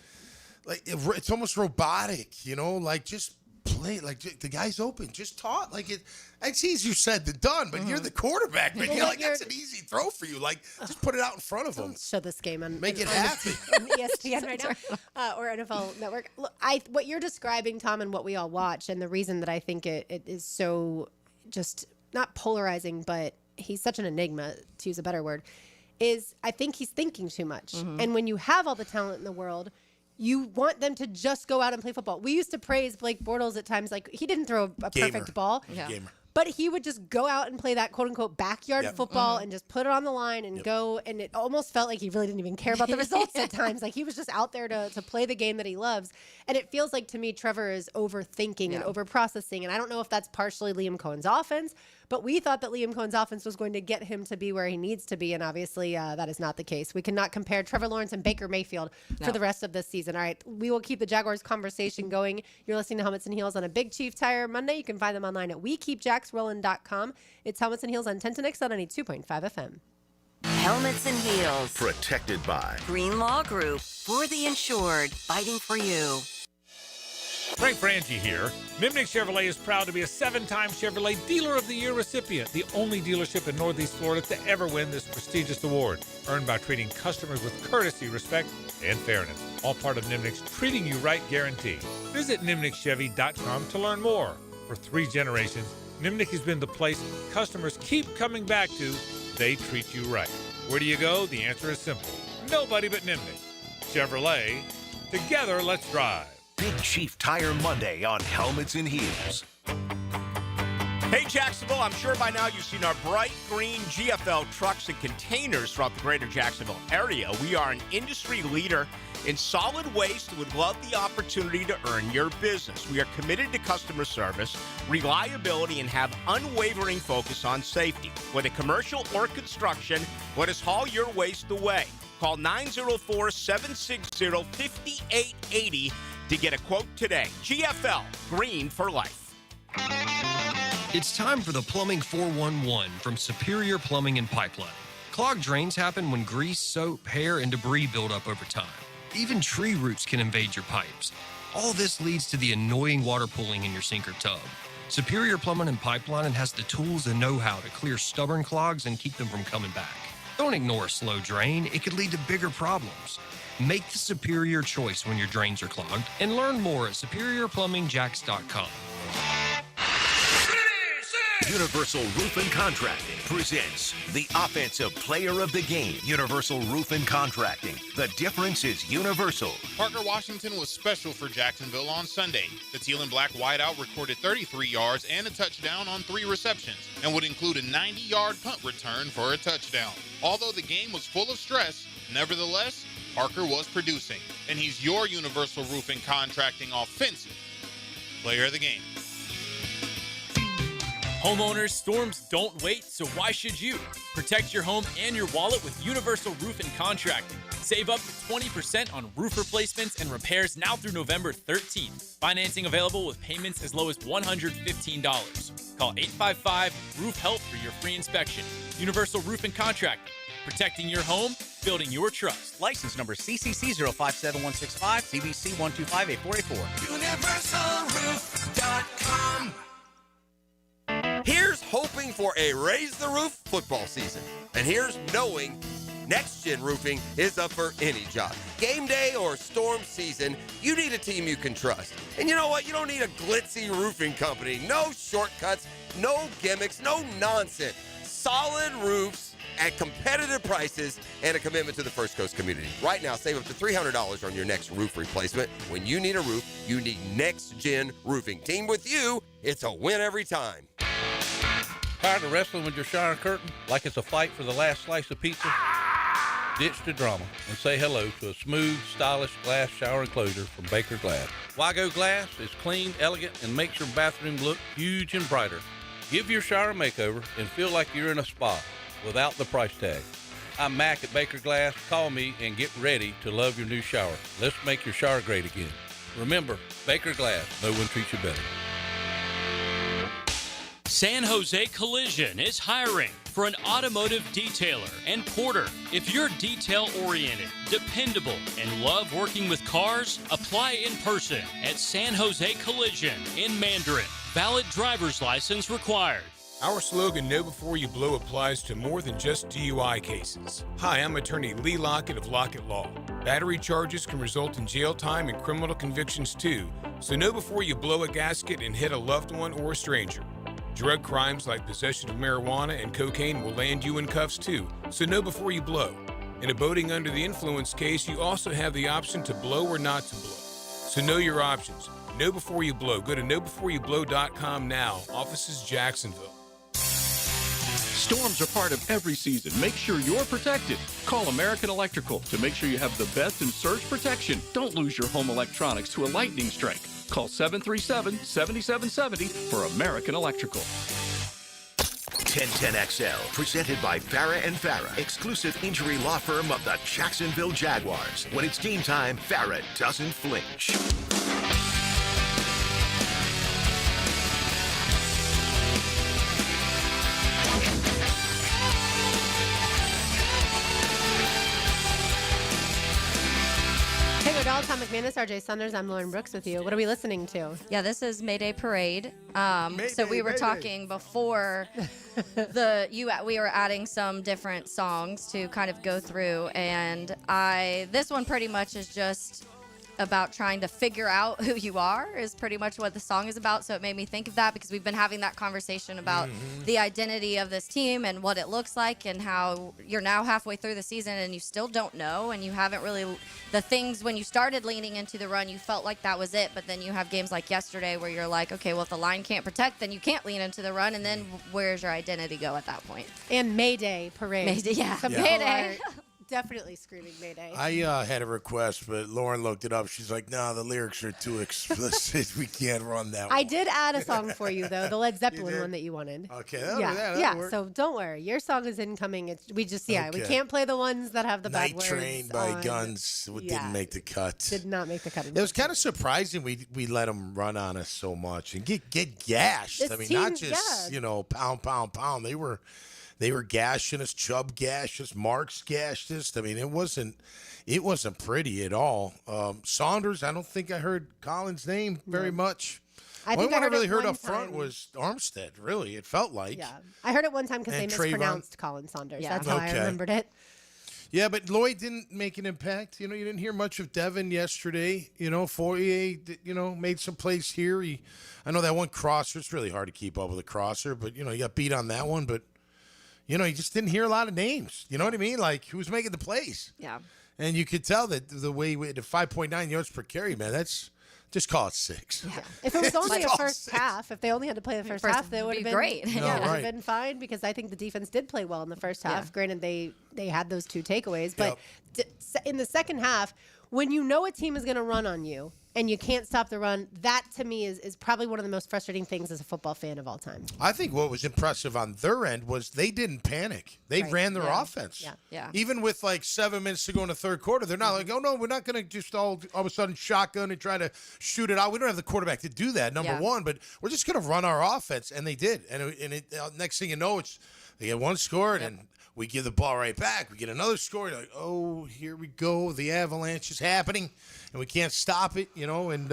like it's almost robotic, like just play, like the guy's open, just talk. Like it's easier said than done, but you're the quarterback, man. You're like, that's an easy throw for you. Like, just put it out in front of him. Don't show this game on Make it happen. On ESPN right now, or NFL Network. Look, what you're describing, Tom, and what we all watch, and the reason that I think it is so just not polarizing, but he's such an enigma, to use a better word, is I think he's thinking too much. And when you have all the talent in the world, you want them to just go out and play football. We used to praise Blake Bortles at times, like he didn't throw a perfect ball. Gamer. But he would just go out and play that quote-unquote backyard football and just put it on the line and go. And it almost felt like he really didn't even care about the results at times. Like he was just out there to play the game that he loves. And it feels like to me Trevor is overthinking and overprocessing. And I don't know if that's partially Liam Coen's offense, but we thought that Liam Coen's offense was going to get him to be where he needs to be. And obviously that is not the case. We cannot compare Trevor Lawrence and Baker Mayfield for the rest of this season. All right, we will keep the Jaguars conversation going. You're listening to Helmets and Heels on a Big Chief Tire Monday. You can find them online at WeKeepJacksRollin.com. It's Helmets and Heels on 1010X on 92.5 FM. Helmets and Heels. Protected by Green Law Group. For the insured. Fighting for you. Frank Frangie here. Nimnick Chevrolet is proud to be a 7-time Chevrolet Dealer of the Year recipient, the only dealership in Northeast Florida to ever win this prestigious award, earned by treating customers with courtesy, respect, and fairness. All part of Nimnick's Treating You Right guarantee. Visit NimnickChevy.com to learn more. For 3 generations, Nimnick has been the place customers keep coming back to. They treat you right. Where do you go? The answer is simple. Nobody but Nimnick. Chevrolet. Together, let's drive. Big Chief Tire Monday on Helmets and Heels. Hey, Jacksonville, I'm sure by now you've seen our bright green GFL trucks and containers throughout the greater Jacksonville area. We are an industry leader in solid waste and would love the opportunity to earn your business. We are committed to customer service, reliability, and have unwavering focus on safety. Whether commercial or construction, let us haul your waste away. Call 904-760-5880 to get a quote today. GFL, green for life. It's time for the Plumbing 411 from Superior Plumbing and Pipelining. Clogged drains happen when grease, soap, hair, and debris build up over time. Even tree roots can invade your pipes. All this leads to the annoying water pooling in your sink or tub. Superior Plumbing and Pipelining has the tools and know-how to clear stubborn clogs and keep them from coming back. Don't ignore a slow drain. It could lead to bigger problems. Make the superior choice when your drains are clogged and learn more at SuperiorPlumbingJacks.com. Universal Roof and Contracting presents the Offensive Player of the Game. Universal Roof and Contracting. The difference is universal. Parker Washington was special for Jacksonville on Sunday. The teal and black wideout recorded 33 yards and a touchdown on 3 receptions, and would include a 90-yard punt return for a touchdown. Although the game was full of stress, nevertheless, Parker was producing, and he's your Universal Roof and Contracting Offensive Player of the Game. Homeowners, storms don't wait, so why should you? Protect your home and your wallet with Universal Roof and Contracting. Save up to 20% on roof replacements and repairs now through November 13th. Financing available with payments as low as $115. Call 855-ROOF-HELP for your free inspection. Universal Roof and Contracting. Protecting your home, building your trust. License number CCC 057165, CBC 1258484. UniversalRoof.com. Here's hoping for a Raise the Roof football season. And here's knowing Next Gen Roofing is up for any job. Game day or storm season, you need a team you can trust. And you know what? You don't need a glitzy roofing company. No shortcuts, no gimmicks, no nonsense. Solid roofs at competitive prices and a commitment to the First Coast community. Right now, save up to $300 on your next roof replacement. When you need a roof, you need Next Gen Roofing. Team with you, it's a win every time. Tired of wrestling with your shower curtain like it's a fight for the last slice of pizza? Ditch the drama and say hello to a smooth, stylish glass shower enclosure from Baker Glass. Wago Glass is clean, elegant, and makes your bathroom look huge and brighter. Give your shower a makeover and feel like you're in a spa without the price tag. I'm Mac at Baker Glass. Call me and get ready to love your new shower. Let's make your shower great again. Remember, Baker Glass, no one treats you better. San Jose Collision is hiring for an automotive detailer and porter. If you're detail-oriented, dependable, and love working with cars, apply in person at San Jose Collision in Mandarin. Valid driver's license required. Our slogan, Know Before You Blow, applies to more than just DUI cases. Hi, I'm attorney Lee Lockett of Lockett Law. Battery charges can result in jail time and criminal convictions too, so know before you blow a gasket and hit a loved one or a stranger. Drug crimes like possession of marijuana and cocaine will land you in cuffs too, so know before you blow. In a boating under the influence case, you also have the option to blow or not to blow. So know your options. Know before you blow. Go to knowbeforeyouBlow.com now. Offices Jacksonville. Storms are part of every season. Make sure you're protected. Call American Electrical to make sure you have the best in surge protection. Don't lose your home electronics to a lightning strike. Call 737-7770 for American Electrical. 1010XL, presented by Farah and Farah, exclusive injury law firm of the Jacksonville Jaguars. When it's game time, Farah doesn't flinch. Tom McManus, RJ Saunders. I'm Lauren Brooks with you. What are we listening to? Yeah, this is Mayday Parade. So we were talking before we were adding some different songs to kind of go through, and this one pretty much is just about trying to figure out who you are is pretty much what the song is about. So it made me think of that because we've been having that conversation about the identity of this team and what it looks like and how you're now halfway through the season and you still don't know and you haven't really the things when you started leaning into the run, you felt like that was it. But then you have games like yesterday where you're like, okay, well, if the line can't protect, then you can't lean into the run. And then where's your identity go at that point? And Mayday Parade. Mayday, yeah. Mayday. Definitely screaming Mayday. I had a request, but Lauren looked it up. She's like, no, the lyrics are too explicit. We can't run that one. I did add a song for you, though, the Led Zeppelin one that you wanted. Okay. Yeah. So don't worry. Your song is incoming. We can't play the ones that have the bad Night words. Train by Guns didn't make the cut. Did not make the cut. It was kind of surprising we let them run on us so much and get gashed. This I mean, team, not just, pound, pound, pound. They were gashing us. Chubb gashed us. Marks gashed us. I mean, it wasn't pretty at all. Saunders, I don't think I heard Colin's name very much. I think one I heard really it heard one up front time. was Armstead, really. It felt like. Yeah. I heard it one time because they And Trayvon. mispronounced Colin Saunders. Yeah. That's how I remembered it. Yeah, but Lloyd didn't make an impact. You didn't hear much of Devin yesterday. Fourier, made some plays here. I know that one crosser. It's really hard to keep up with a crosser, but, he got beat on that one. But, you just didn't hear a lot of names. You know what I mean? Like, who's making the plays? Yeah. And you could tell that the way the 5.9 yards per carry, man, that's just call it 6. Yeah. If it was only a first half, if they only had to play the first half, that would have been great. Yeah, it would have been fine because I think the defense did play well in the first half. Granted, they had those 2 takeaways, but in the second half, when you know a team is going to run on you and you can't stop the run, that to me is probably one of the most frustrating things as a football fan of all time. I think what was impressive on their end was they didn't panic. They ran their offense. Yeah. Even with 7 minutes to go in the third quarter, they're not like, oh, no, we're not going to just all of a sudden shotgun and try to shoot it out. We don't have the quarterback to do that, number one, but we're just going to run our offense. And they did. And next thing you know, they get one score, and we give the ball right back. We get another score. You're like, oh, here we go. The avalanche is happening, and we can't stop it, and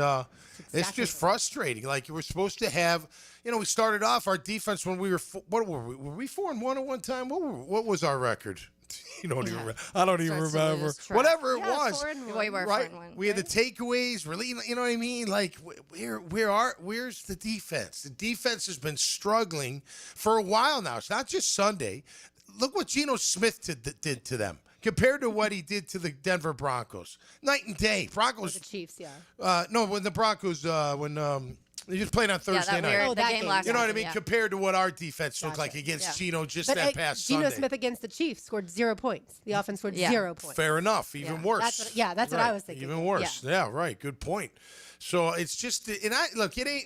it's just frustrating. Like, we're supposed to have, we started off our defense when we were, what were we? Were we 4-1 at one time? What was our record? I don't even remember. Whatever it was. Right? We had the takeaways. Really, you know what I mean? Like, where's the defense? The defense has been struggling for a while now. It's not just Sunday. Look what Geno Smith did to them compared to what he did to the Denver Broncos. Night and day. Broncos. The Chiefs, yeah. No, when the Broncos, they just played on Thursday night. That game last you know what I night, mean? Compared to what our defense looked like against Geno that past Sunday. Geno Smith against the Chiefs scored 0 points. The offense scored 0 points. Fair enough. Even worse. That's what I was thinking. Even worse. Yeah, right. Good point. So it's just, it ain't,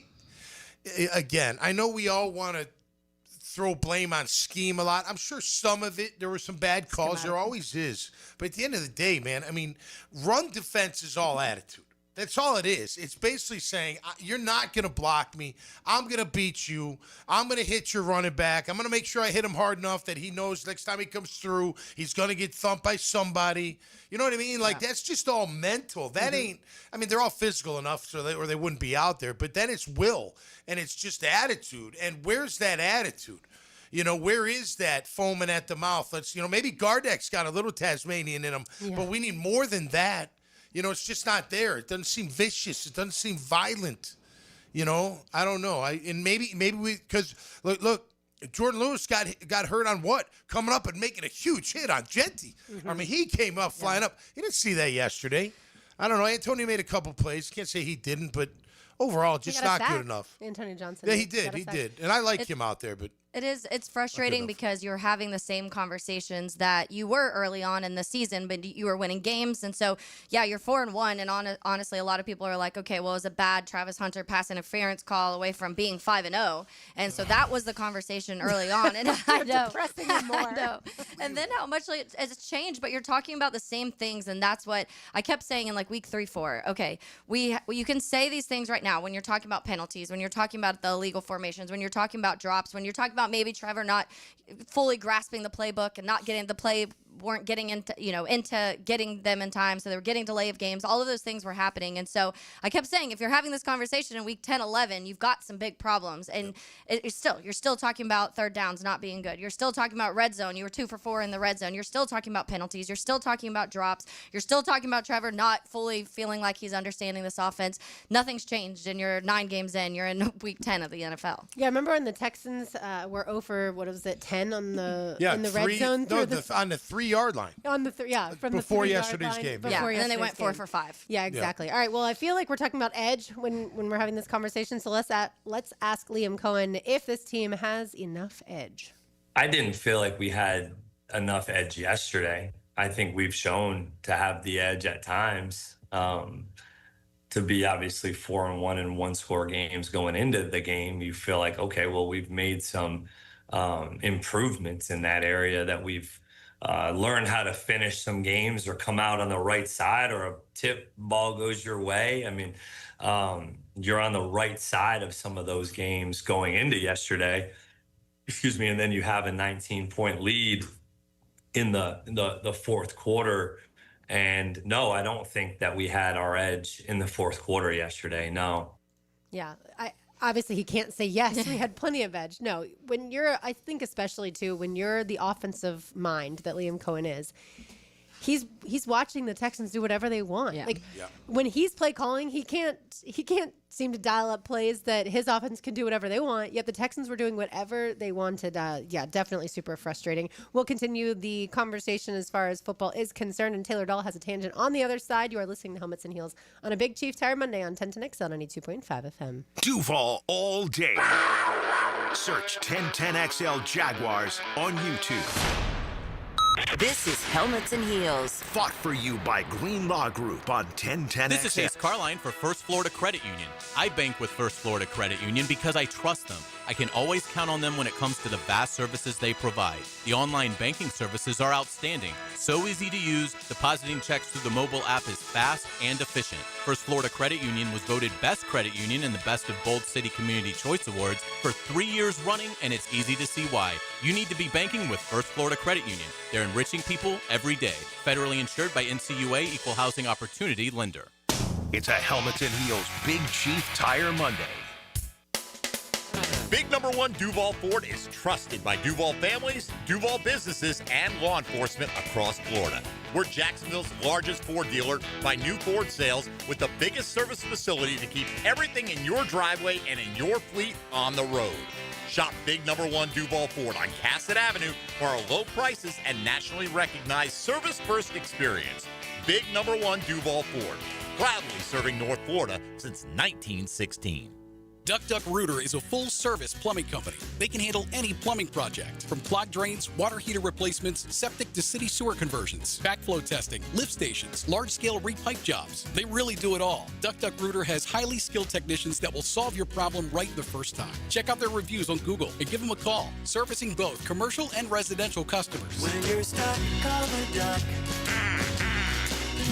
again, I know we all want to throw blame on scheme a lot. I'm sure some of it, there were some bad calls. There always is. But at the end of the day, man, run defense is all attitude. That's all it is. It's basically saying, you're not going to block me. I'm going to beat you. I'm going to hit your running back. I'm going to make sure I hit him hard enough that he knows next time he comes through, he's going to get thumped by somebody. You know what I mean? Like, that's just all mental. That ain't, they're all physical enough or they wouldn't be out there. But then it's will, and it's just attitude. And where's that attitude? Where is that foaming at the mouth? Let's, maybe Gardeck's got a little Tasmanian in him, but we need more than that. It's just not there. It doesn't seem vicious. It doesn't seem violent. I don't know. Maybe we, because look, Jordan Lewis got hurt on what? Coming up and making a huge hit on Genty. He came up flying up. You didn't see that yesterday. I don't know. Antonio made a couple plays. Can't say he didn't, but overall, just not good enough. Antonio Johnson. Yeah, he did. And I like him out there, but. It's frustrating because you're having the same conversations that you were early on in the season, but you were winning games. And so, you're 4-1. And honestly, a lot of people are like, okay, well, it was a bad Travis Hunter pass interference call away from being 5-0. And so that was the conversation early on. And I know. Depressing him more. I know. And then how much it's changed, but you're talking about the same things. And that's what I kept saying in week 3-4. Okay, you can say these things right now when you're talking about penalties, when you're talking about the illegal formations, when you're talking about drops, when you're talking about maybe Trevor not fully grasping the playbook and not getting the play, weren't getting into getting them in time, so they were getting delay of games. All of those things were happening, and so I kept saying, if you're having this conversation in week 10, 11, you've got some big problems, and you're still talking about third downs not being good. You're still talking about red zone. You were 2 for 4 in the red zone. You're still talking about penalties. You're still talking about drops. You're still talking about Trevor not fully feeling like he's understanding this offense. Nothing's changed, and you're 9 games in. You're in week 10 of the NFL. Yeah, remember when the Texans were 0 for, what was it, 10 on the in the red zone? No, on the 3-yard line. On the from before the yesterday's game. And then they went 4 for 5. Yeah, exactly. All right. Well, I feel like we're talking about edge when we're having this conversation. So let's ask Liam Coen if this team has enough edge. I didn't feel like we had enough edge yesterday. I think we've shown to have the edge at times. To be obviously 4-1 in one-score games going into the game, you feel like, okay, well, we've made some improvements in that area, that we've learned how to finish some games or come out on the right side, or a tip ball goes your way. You're on the right side of some of those games going into yesterday, and then you have a 19-point lead in the fourth quarter. And no, I don't think that we had our edge in the fourth quarter yesterday. No. Yeah. Obviously, he can't say yes. We had plenty of edge. No, I think especially too, when you're the offensive mind that Liam Coen is, he's watching the Texans do whatever they want. Like when he's play calling, he can't seem to dial up plays that his offense can do whatever they want. Yet the Texans were doing whatever they wanted. Definitely super frustrating. We'll continue the conversation as far as football is concerned, and Taylor Dahl has a tangent on the other side. You are listening to Helmets and Heels on a Big Chief Tire Monday on 1010XL 92.5 FM. Duval all day. Search 1010XL Jaguars on YouTube. This is Helmets and Heels. Fought for you by Green Law Group on 1010XL. This is Ace Carline for First Florida Credit Union. I bank with First Florida Credit Union because I trust them. I can always count on them when it comes to the vast services they provide. The online banking services are outstanding. So easy to use, depositing checks through the mobile app is fast and efficient. First Florida Credit Union was voted Best Credit Union in the Best of Bold City Community Choice Awards for 3 years running, and it's easy to see why. You need to be banking with First Florida Credit Union. They're enriching people every day. Federally insured by NCUA, Equal Housing Opportunity Lender. It's a Helmets and Heels Big Chief Tire Monday. Big number one Duval Ford is trusted by Duval families, Duval businesses, and law enforcement across Florida. We're Jacksonville's largest Ford dealer by new Ford sales with the biggest service facility to keep everything in your driveway and in your fleet on the road. Shop Big number one Duval Ford on Cassett Avenue for our low prices and nationally recognized service-first experience. Big number one Duval Ford, proudly serving North Florida since 1916. Duck Duck Rooter is a full-service plumbing company. They can handle any plumbing project, from clogged drains, water heater replacements, septic to city sewer conversions, backflow testing, lift stations, large-scale repipe jobs. They really do it all. Duck Duck Rooter has highly skilled technicians that will solve your problem right the first time. Check out their reviews on Google and give them a call. Servicing both commercial and residential customers. When you're stuck, call the Duck.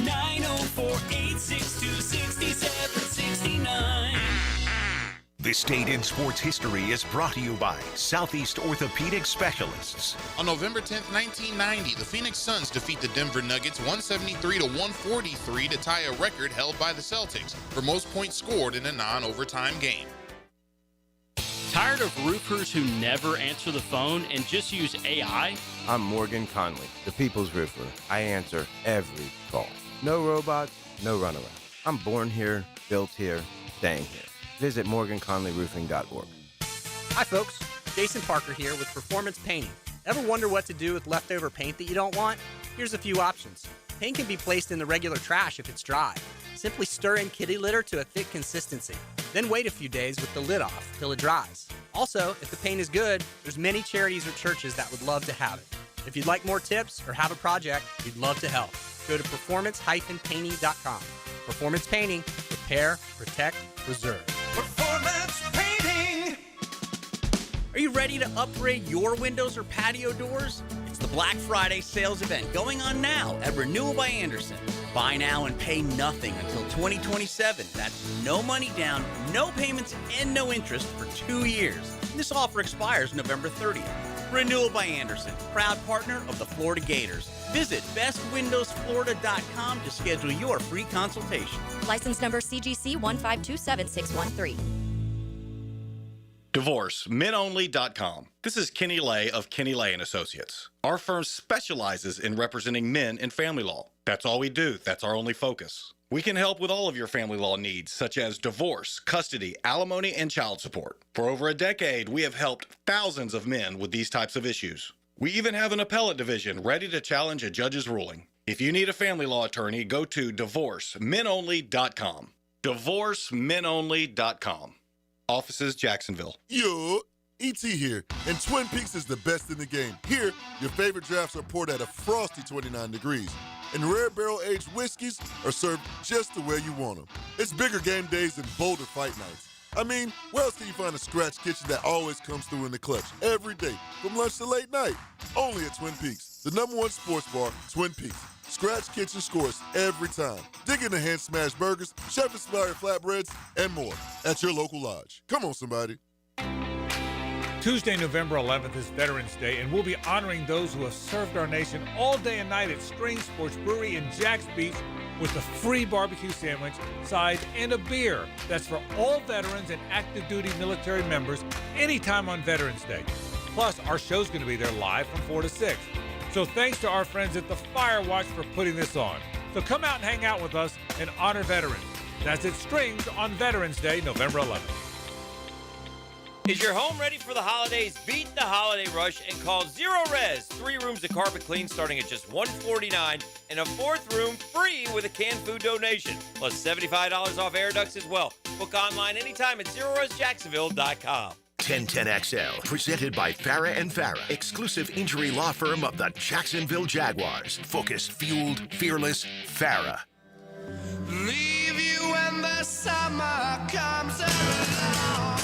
904-862-6769. This date in sports history is brought to you by Southeast Orthopedic Specialists. On November 10th, 1990, the Phoenix Suns defeat the Denver Nuggets 173-143 to tie a record held by the Celtics for most points scored in a non-overtime game. Tired of roofers who never answer the phone and just use AI? I'm Morgan Conley, the People's Roofer. I answer every call. No robots, no runaround. I'm born here, built here, staying here. Visit MorganConleyRoofing.org. Hi, folks. Jason Parker here with Performance Painting. Ever wonder what to do with leftover paint that you don't want? Here's a few options. Paint can be placed in the regular trash if it's dry. Simply stir in kitty litter to a thick consistency. Then wait a few days with the lid off till it dries. Also, if the paint is good, there's many charities or churches that would love to have it. If you'd like more tips or have a project, we'd love to help. Go to performance-painting.com. Performance Painting. Repair, protect, preserve. Performance Painting. Are you ready to upgrade your windows or patio doors? It's the Black Friday sales event going on now at Renewal by Anderson. Buy now and pay nothing until 2027. That's no money down, no payments, and no interest for 2 years. This offer expires November 30th. Renewal by Anderson, proud partner of the Florida Gators. Visit bestwindowsflorida.com to schedule your free consultation. License number CGC 1527613. DivorceMenOnly.com. This is Kenny Lay of Kenny Lay & Associates. Our firm specializes in representing men in family law. That's all we do. That's our only focus. We can help with all of your family law needs, such as divorce, custody, alimony, and child support. For over a decade, we have helped thousands of men with these types of issues. We even have an appellate division ready to challenge a judge's ruling. If you need a family law attorney, go to DivorceMenOnly.com. DivorceMenOnly.com. Offices, Jacksonville. Yo, E.T. here, and Twin Peaks is the best in the game. Here, your favorite drafts are poured at a frosty 29 degrees, and rare barrel-aged whiskeys are served just the way you want them. It's bigger game days and bolder fight nights. I mean, where else can you find a scratch kitchen that always comes through in the clutch every day, from lunch to late night? Only at Twin Peaks, the #1 sports bar, Twin Peaks. Scratch Kitchen scores every time. Dig into hand-smashed burgers, chef-inspired flatbreads, and more at your local lodge. Come on, somebody. Tuesday, November 11th is Veterans Day, and we'll be honoring those who have served our nation all day and night at Strange Sports Brewery in Jax Beach with a free barbecue sandwich, side, and a beer. That's for all veterans and active duty military members anytime on Veterans Day. Plus, our show's going to be there live from 4 to 6. So thanks to our friends at the Fire Watch for putting this on. So come out and hang out with us and honor veterans. That's at Strings on Veterans Day, November 11th. Is your home ready for the holidays? Beat the holiday rush and call Zero Res. 3 rooms of carpet clean starting at just $149 and a 4th room free with a canned food donation. Plus $75 off air ducts as well. Book online anytime at ZeroResJacksonville.com. 1010XL, presented by Farah and Farah, exclusive injury law firm of the Jacksonville Jaguars. Focused, fueled, fearless, Farah. Leave you when the summer comes along.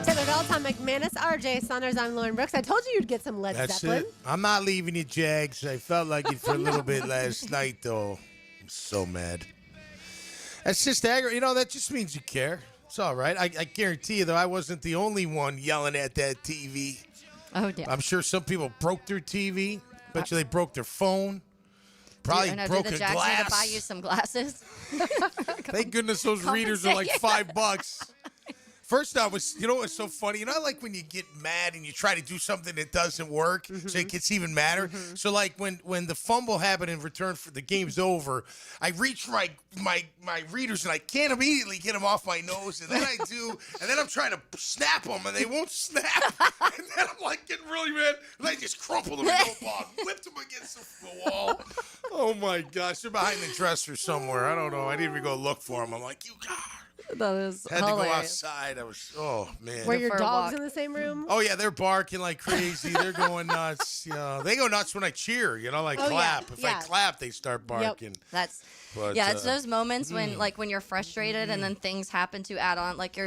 Taylor Bell, Tom McManus, RJ Saunders, I'm Lauren Brooks. I told you you'd get some Led That's Zeppelin. it. I'm not leaving you, Jags. I felt like it for a little bit last night, though. I'm so mad. That's just aggravating. That just means you care. It's all right. I guarantee you, though, I wasn't the only one yelling at that TV. Oh, yeah. I'm sure some people broke their TV. Bet you they broke their phone. Probably broke a Jags glass. need to buy you some glasses? Thank goodness those readers are like $5. First off, what's so funny? Like when you get mad and you try to do something that doesn't work, so it gets even madder. So like when the fumble happened in return for the game's over, I reach for my readers and I can't immediately get them off my nose, and then I do, and then I'm trying to snap them and they won't snap, and then I'm like getting really mad, and I just crumpled them into a ball, whipped them against the wall. Oh my gosh, they're behind the dresser somewhere. I don't know. I didn't even go look for them. I'm like, you God. That is Had hilarious. to go outside. Oh, man. Were your dogs in the same room? Oh, yeah, they're barking like crazy. They're going nuts. They go nuts when I cheer, like Oh, yeah, clap. If yeah. I clap, they start barking. That's But, it's those moments when you're frustrated and then things happen to add on, like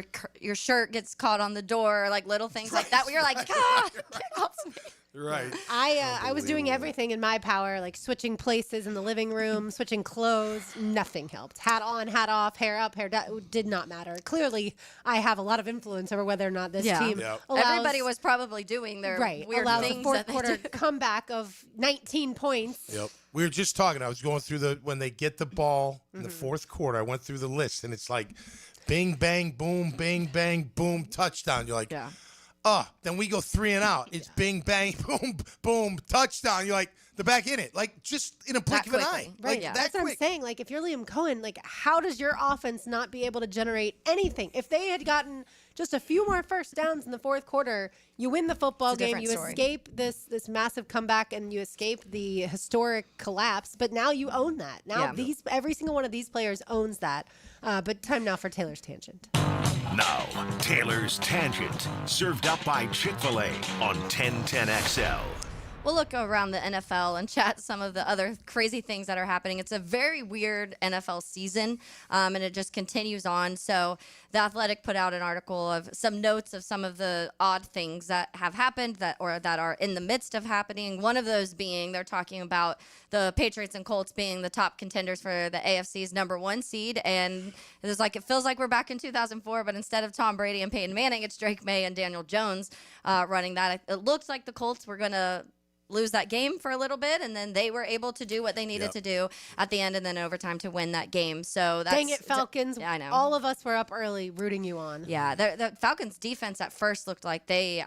your shirt gets caught on the door, or like little things like that where you're like, God, get off me. Right. I was doing everything in my power, like switching places in the living room, switching clothes. Nothing helped. Hat on, hat off, hair up, hair down. Did not matter. Clearly, I have a lot of influence over whether or not this team allows, Everybody was probably doing their weird allows things. a fourth that they quarter do. comeback of 19 points. Yep. We were just talking. I was going through when they get the ball in the fourth quarter. I went through the list, and it's like bing, bang, boom, bing, bang, boom, touchdown. You're like, then we go 3 and out. It's bing, bang, boom, boom, touchdown. You're like, they're back in it. Like, just in a blink of an eye. Right. Like, That's what I'm saying. Like, if you're Liam Coen, like, how does your offense not be able to generate anything? If they had gotten just a few more first downs in the fourth quarter, you win the football It's a game, different you story. escape this massive comeback, and you escape the historic collapse. But now you own that. Now every single one of these players owns that. But time now for Taylor's Tangent. Now, Taylor's Tangent, served up by Chick-fil-A on 1010XL. We'll look around the NFL and chat some of the other crazy things that are happening. It's a very weird NFL season, and it just continues on. So The Athletic put out an article of some notes of some of the odd things that have happened that are in the midst of happening. One of those being they're talking about the Patriots and Colts being the top contenders for the AFC's #1 seed. And it feels like we're back in 2004, but instead of Tom Brady and Peyton Manning, it's Drake May and Daniel Jones running that. It looks like the Colts were going to lose that game for a little bit, and then they were able to do what they needed to do at the end and then overtime to win that game. So that's Dang it, Falcons. Yeah, I know. All of us were up early rooting you on. Yeah, the Falcons defense at first looked like they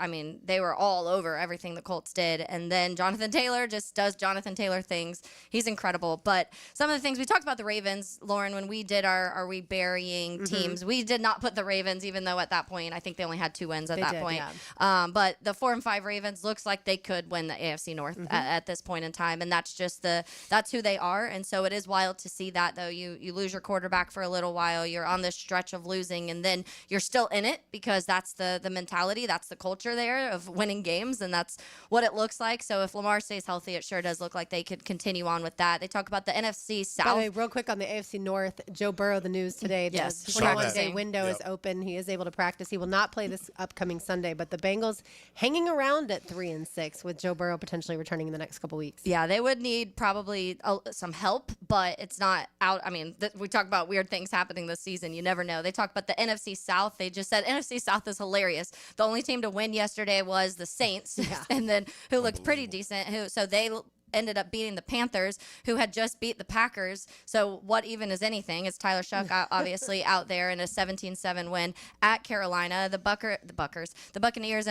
were all over everything the Colts did. And then Jonathan Taylor just does Jonathan Taylor things. He's incredible. But some of the things we talked about the Ravens, Lauren, when we did our Are We Burying teams, we did not put the Ravens, even though at that point, I think they only had 2 wins at They that did, point. yeah. But the 4-5 Ravens looks like they could win the AFC North at this point in time. And that's just that's who they are. And so it is wild to see that, though. You lose your quarterback for a little while. You're on this stretch of losing, and then you're still in it because that's the mentality. That's the culture there of winning games, and that's what it looks like. So if Lamar stays healthy, it sure does look like they could continue on with that. They talk about the NFC South. By the way, real quick on the AFC North, Joe Burrow, the news today. The Yes, 21-day window is open. He is able to practice. He will not play this upcoming Sunday, but the Bengals hanging around at 3-6 with Joe Burrow potentially returning in the next couple weeks. Yeah, they would need probably some help, but it's not out. I mean, we talk about weird things happening this season. You never know. They talk about the NFC South. They just said NFC South is hilarious. The only team to win yesterday was the Saints, and then who looked pretty decent. So they ended up beating the Panthers, who had just beat the Packers. So what even is anything? It's Tyler Shuck obviously out there in a 17-7 win at Carolina. The Buccaneers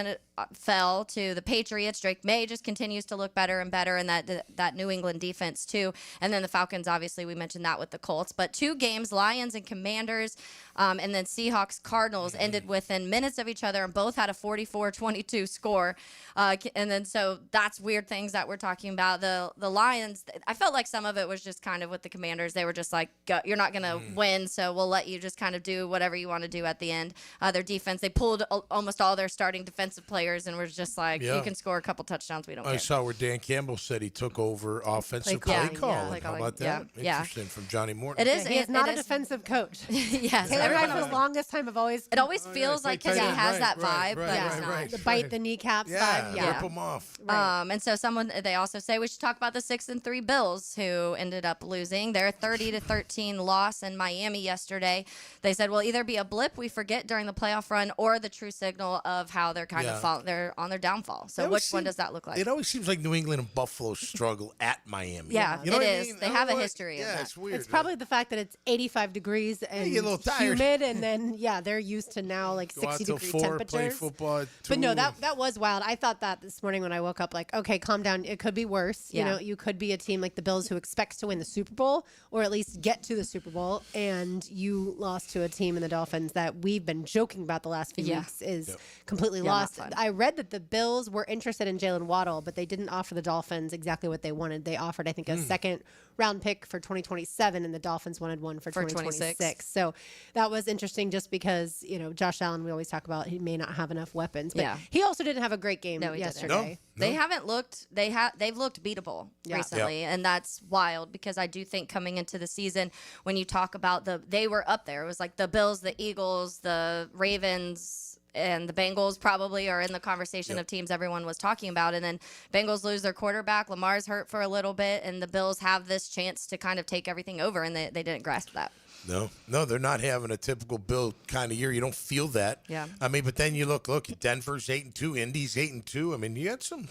fell to the Patriots. Drake May just continues to look better and better, and that New England defense too. And then the Falcons, obviously, we mentioned that with the Colts. But 2 games, Lions and Commanders, and then Seahawks Cardinals ended within minutes of each other, and both had a 44-22 score. And then so that's weird things that we're talking about. The Lions, I felt like some of it was just kind of with the Commanders. They were just like, you're not going to win, so we'll let you just kind of do whatever you want to do at the end. Their defense, they pulled almost all their starting defensive players and were just like, you can score a couple touchdowns, we don't care. I saw where Dan Campbell said he took over offensive play calling. How about that? Interesting from Johnny Morton. It is. He is not a defensive coach. Yes. Taylor and I for the longest time have always. It always feels like because he has that vibe, but it's not. The bite the kneecaps vibe. Rip them off. And so they also say we should talk about the 6-3 Bills, who ended up losing their 30-13 loss in Miami yesterday. They said will either be a blip we forget during the playoff run, or the true signal of how they're kind of they're on their downfall. So which one does that look like? It always seems like New England and Buffalo struggle at Miami. Yeah, you know it what is. I mean? They have a history of that. It's weird. It's probably the fact that it's 85 degrees and you get a little tired. humid, and then they're used to now like 60-degree temperatures. Play football at 2. But no, that was wild. I thought that this morning when I woke up, like, okay, calm down. It could be worse. You know, you could be a team like the Bills who expects to win the Super Bowl or at least get to the Super Bowl, and you lost to a team in the Dolphins that we've been joking about the last few weeks is completely lost. I read that the Bills were interested in Jalen Waddle, but they didn't offer the Dolphins exactly what they wanted. They offered, I think, a second-round pick for 2027, and the Dolphins wanted one for 2026. So that was interesting just because, Josh Allen, we always talk about, he may not have enough weapons. But he also didn't have a great game yesterday. No. They haven't looked – they've looked beatable recently, and that's wild because I do think coming into the season when you talk about they were up there. It was like the Bills, the Eagles, the Ravens – and the Bengals probably are in the conversation of teams everyone was talking about. And then Bengals lose their quarterback. Lamar's hurt for a little bit, and the Bills have this chance to kind of take everything over, and they didn't grasp that. No, they're not having a typical Bill kind of year. You don't feel that. Yeah. I mean, but then you look, Denver's 8-2, Indy's 8-2. I mean, you got some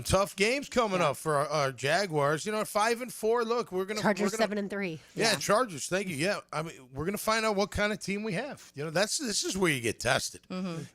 tough games coming up for our Jaguars. At 5-4. Look, Chargers 7-3. Yeah, Chargers. Thank you. Yeah, I mean, we're gonna find out what kind of team we have. This is where you get tested.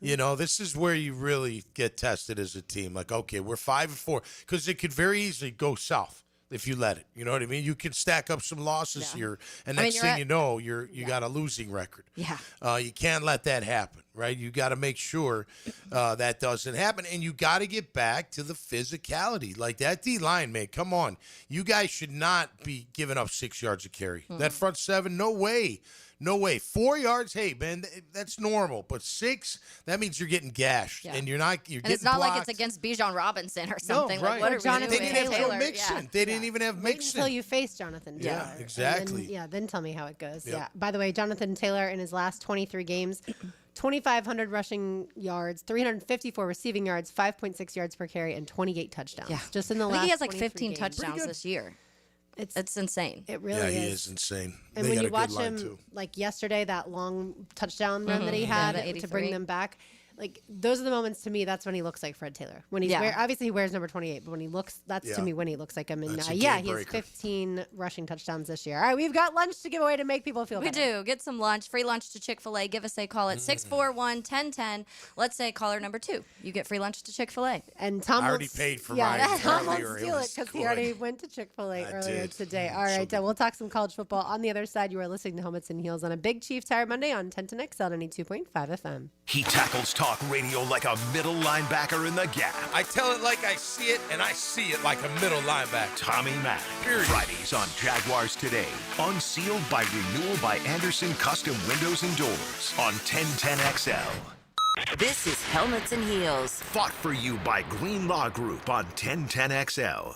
This is where you really get tested as a team. Like, okay, we're 5-4 because it could very easily go south if you let it. You know what I mean? You can stack up some losses here, and next thing you know, you got a losing record. Yeah. You can't let that happen, right? You got to make sure that doesn't happen, and you got to get back to the physicality. Like that D-line, man, come on. You guys should not be giving up 6 yards of carry. That front 7, no way. No way. 4 yards, hey, man, that's normal. But 6, that means you're getting gashed. And you're not, you're and getting it's not blocked. like it's against Bijan Robinson or something. No, right. Like, what are Jonathan we doing? They didn't have Taylor. Joe Mixon. They didn't even have Mixon. Until you face Jonathan Taylor. Yeah, exactly. Then tell me how it goes. Yeah. By the way, Jonathan Taylor in his last 23 games, 2,500 rushing yards, 354 receiving yards, 5.6 yards per carry, and 28 touchdowns. Yeah. Just in the I last think he has like 23 15 games. touchdowns this year. It's insane. It really Yeah, is. he is insane. And They when got you a good watch line, him, too. like yesterday, that long touchdown run that he had the to 83. bring them back, like those are the moments to me. That's when he looks like Fred Taylor. When he's obviously he wears number 28, but when he looks, that's to me when he looks like him. And That's a he game has breaker. 15 rushing touchdowns this year. All right, we've got lunch to give away to make people feel We better. do. Get some lunch. Free lunch to Chick-fil-A. Give us a call at 641-1010. Let's say caller number 2. You get free lunch to Chick-fil-A. And Tom I will already paid for yeah, mine Tom earlier. won't It steal it was because he good. already went to Chick-fil-A I earlier did. today. All right, we'll talk some college football. On the other side, you are listening to Helmets and Heels on a Big Chief Tire Monday on 1010XL 92.5 FM. He tackles talk radio like a middle linebacker in the gap. I tell it like I see it, and I see it like a middle linebacker. Tommy Mack. Fridays on Jaguars Today. Unsealed by Renewal by Anderson Custom Windows and Doors on 1010XL. This is Helmets and Heels. Fought for you by Green Law Group on 1010XL.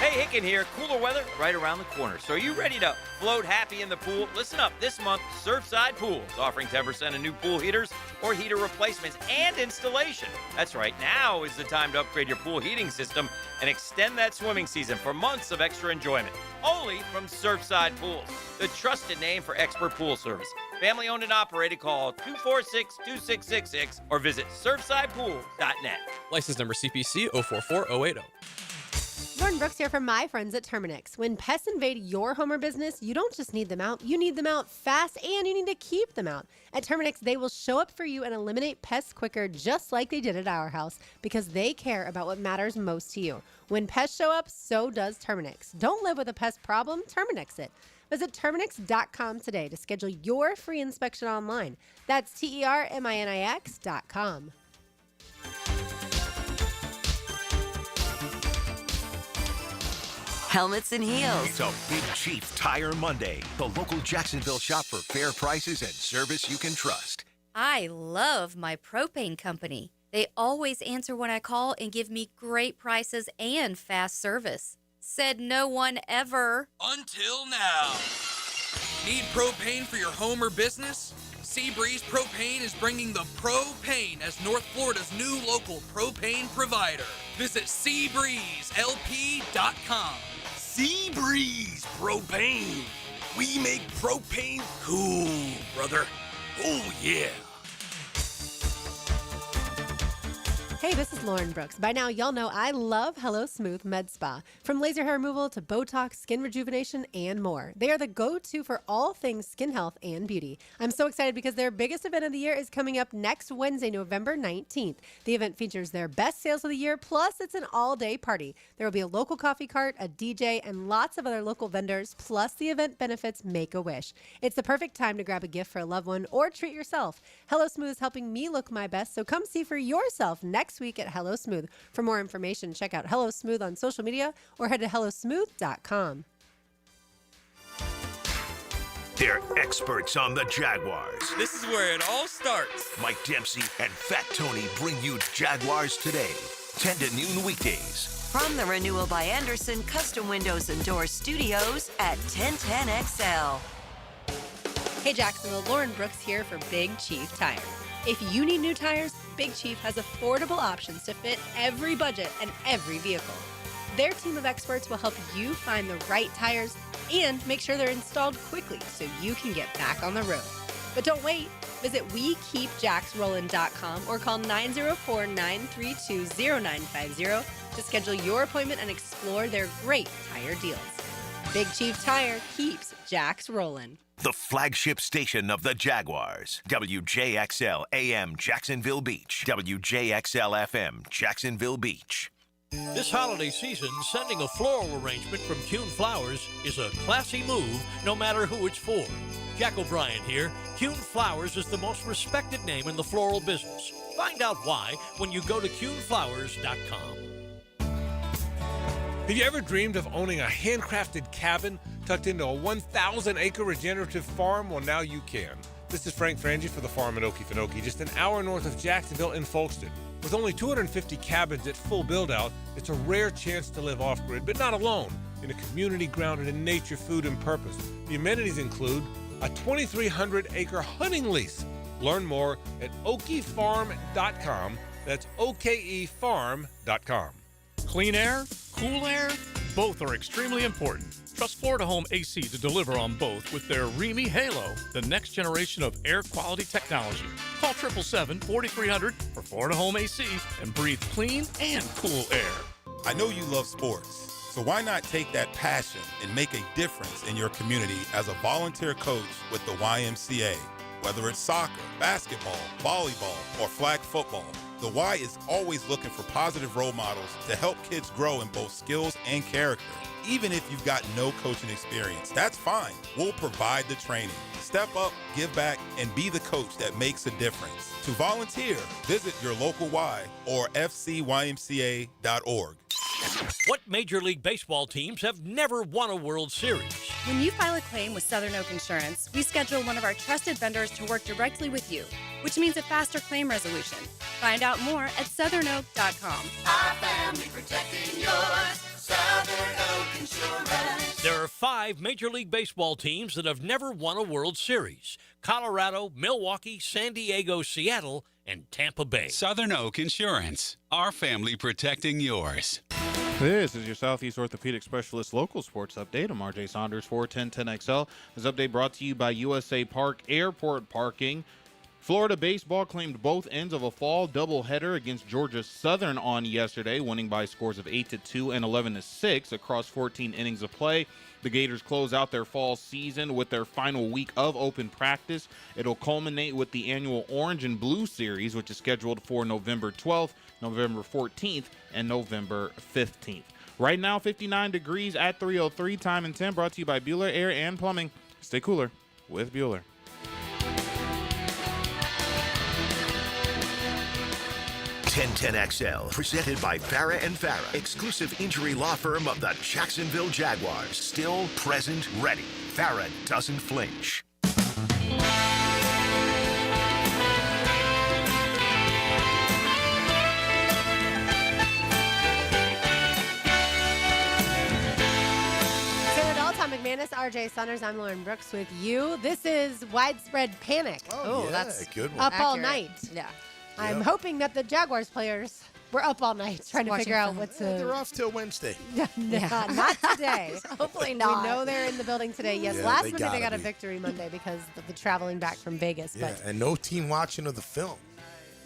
Hey, Hicken here. Cooler weather right around the corner. So are you ready to float happy in the pool? Listen up. This month, Surfside Pools offering 10% on new pool heaters or heater replacements and installation. That's right. Now is the time to upgrade your pool heating system and extend that swimming season for months of extra enjoyment. Only from Surfside Pools, the trusted name for expert pool service. Family owned and operated. Call 246-2666 or visit surfsidepool.net. License number CPC 044080. Lauren Brooks here from my friends at Terminix. When pests invade your home or business, you don't just need them out, you need them out fast and you need to keep them out. At Terminix, they will show up for you and eliminate pests quicker, just like they did at our house, because they care about what matters most to you. When pests show up, so does Terminix. Don't live with a pest problem, Terminix it. Visit Terminix.com today to schedule your free inspection online. That's TERMINIX.com. Helmets and heels. It's a Big Chief Tire Monday. The local Jacksonville shop for fair prices and service you can trust. I love my propane company. They always answer when I call and give me great prices and fast service. Said no one ever. Until now. Need propane for your home or business? Seabreeze Propane is bringing the propane as North Florida's new local propane provider. Visit SeabreezeLP.com. Seabreeze Propane. We make propane cool, brother. Oh, yeah. Hey, this is Lauren Brooks. By now, y'all know I love Hello Smooth Med Spa. From laser hair removal to Botox, skin rejuvenation, and more. They are the go-to for all things skin health and beauty. I'm so excited because their biggest event of the year is coming up next Wednesday, November 19th. The event features their best sales of the year, plus it's an all-day party. There will be a local coffee cart, a DJ, and lots of other local vendors, plus the event benefits Make-A-Wish. It's the perfect time to grab a gift for a loved one or treat yourself. Hello Smooth is helping me look my best, so come see for yourself next week at Hello Smooth. For more information, check out Hello Smooth on social media or head to hellosmooth.com. They're experts on the Jaguars. This is where it all starts. Mike Dempsey and Fat Tony bring you Jaguars Today, 10 to noon weekdays. From the Renewal by Anderson Custom Windows and Doors Studios at 1010XL. Hey Jacksonville, Lauren Brooks here for Big Chief Tire. If you need new tires, Big Chief has affordable options to fit every budget and every vehicle. Their team of experts will help you find the right tires and make sure they're installed quickly so you can get back on the road. But don't wait. Visit WeKeepJacksRollin.com or call 904-932-0950 to schedule your appointment and explore their great tire deals. Big Chief Tire keeps Jacks rollin'. The flagship station of the Jaguars. WJXL AM Jacksonville Beach. WJXL FM Jacksonville Beach. This holiday season, sending a floral arrangement from Coen Flowers is a classy move, no matter who it's for. Jack O'Brien here. Coen Flowers is the most respected name in the floral business. Find out why when you go to CoenFlowers.com. Have you ever dreamed of owning a handcrafted cabin tucked into a 1,000-acre regenerative farm? Well, now you can. This is Frank Frangie for the farm at Okefenokee, just an hour north of Jacksonville in Folkston. With only 250 cabins at full build-out, it's a rare chance to live off-grid, but not alone, in a community grounded in nature, food, and purpose. The amenities include a 2,300-acre hunting lease. Learn more at okefarm.com. That's okefarm.com. Clean air, cool air, both are extremely important. Trust Florida Home AC to deliver on both with their Remy Halo, the next generation of air quality technology. Call 777-4300 for Florida Home AC and breathe clean and cool air. I know you love sports, so why not take that passion and make a difference in your community as a volunteer coach with the YMCA? Whether it's soccer, basketball, volleyball, or flag football, the Y is always looking for positive role models to help kids grow in both skills and character. Even if you've got no coaching experience, that's fine. We'll provide the training. Step up, give back, and be the coach that makes a difference. To volunteer, visit your local Y or fcymca.org. What Major League Baseball teams have never won a World Series? When you file a claim with Southern Oak Insurance, we schedule one of our trusted vendors to work directly with you, which means a faster claim resolution. Find out more at southernoak.com. Our family protecting yours. Southern Oak Insurance. There are 5 Major League Baseball teams that have never won a World Series: Colorado, Milwaukee, San Diego, Seattle, and Tampa Bay. Southern Oak Insurance. Our family protecting yours. This is your Southeast Orthopedic Specialist local sports update. I'm RJ Saunders for 1010XL. This update brought to you by USA Park Airport Parking. Florida baseball claimed both ends of a fall doubleheader against Georgia Southern on yesterday, winning by scores of 8-2 and 11-6 across 14 innings of play. The Gators close out their fall season with their final week of open practice. It'll culminate with the annual Orange and Blue Series, which is scheduled for November 12th, November 14th, and November 15th. Right now, 59 degrees at 3:03. Time and 10 brought to you by Bueller Air and Plumbing. Stay cooler with Bueller. XL, presented by Farah and Farah, exclusive injury law firm of the Jacksonville Jaguars. Still, present, ready. Farah doesn't flinch. McManus, RJ Saunders, I'm Lauren Brooks with you. This is Widespread Panic. Oh, yeah, that's good one. Up all Accurate. night. Yeah. I'm hoping that the Jaguars players were up all night trying to Watching figure out film. what to. They're off till Wednesday. Not today. Hopefully not. We know they're in the building today. Yes, Yeah, last they Monday they gotta got a be. victory Monday because of the traveling back from Vegas. Yeah, But and no team watching of the film.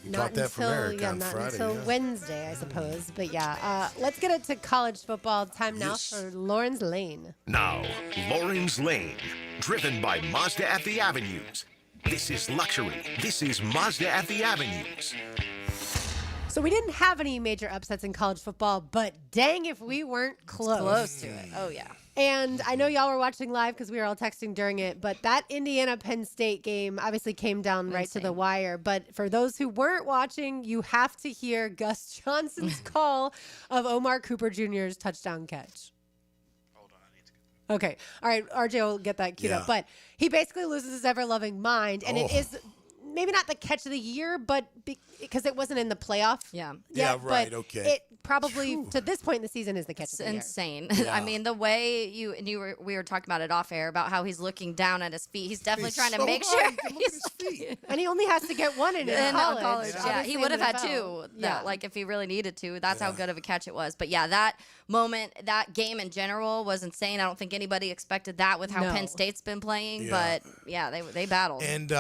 You not caught that from until Eric on not Friday. until yeah. Wednesday, I suppose. But yeah, let's get it to college football. Time now Yes. for Lawrence Lane. Now, Lawrence Lane, driven by Mazda at the Avenues. This is luxury. This is Mazda at the Avenues. So we didn't have any major upsets in college football, but dang if we weren't close. Close to it. Oh, yeah. And I know y'all were watching live because we were all texting during it, but that Indiana-Penn State game obviously came down right to the wire. But for those who weren't watching, you have to hear Gus Johnson's call of Omar Cooper Jr.'s touchdown catch. Okay. All right. RJ will get that queued Yeah. up. But he basically loses his ever-loving mind, and it Oh. is maybe not the catch of the year, but because it wasn't in the playoff. Yeah. Yeah, right, But okay. it probably, to this point in the season, is the catch It's of the year. insane. Yeah. I mean, the way we were talking about it off air about how he's looking down at his feet. He's definitely trying to so make high, sure you can look at he's his feet. And he only has to get one in college. Yeah, Obviously he in would have the had NFL. two. Like if he really needed to. That's how good of a catch it was. But yeah, that moment, that game in general was insane. I don't think anybody expected that with how No. Penn State's been playing. Yeah. But yeah, they battled. And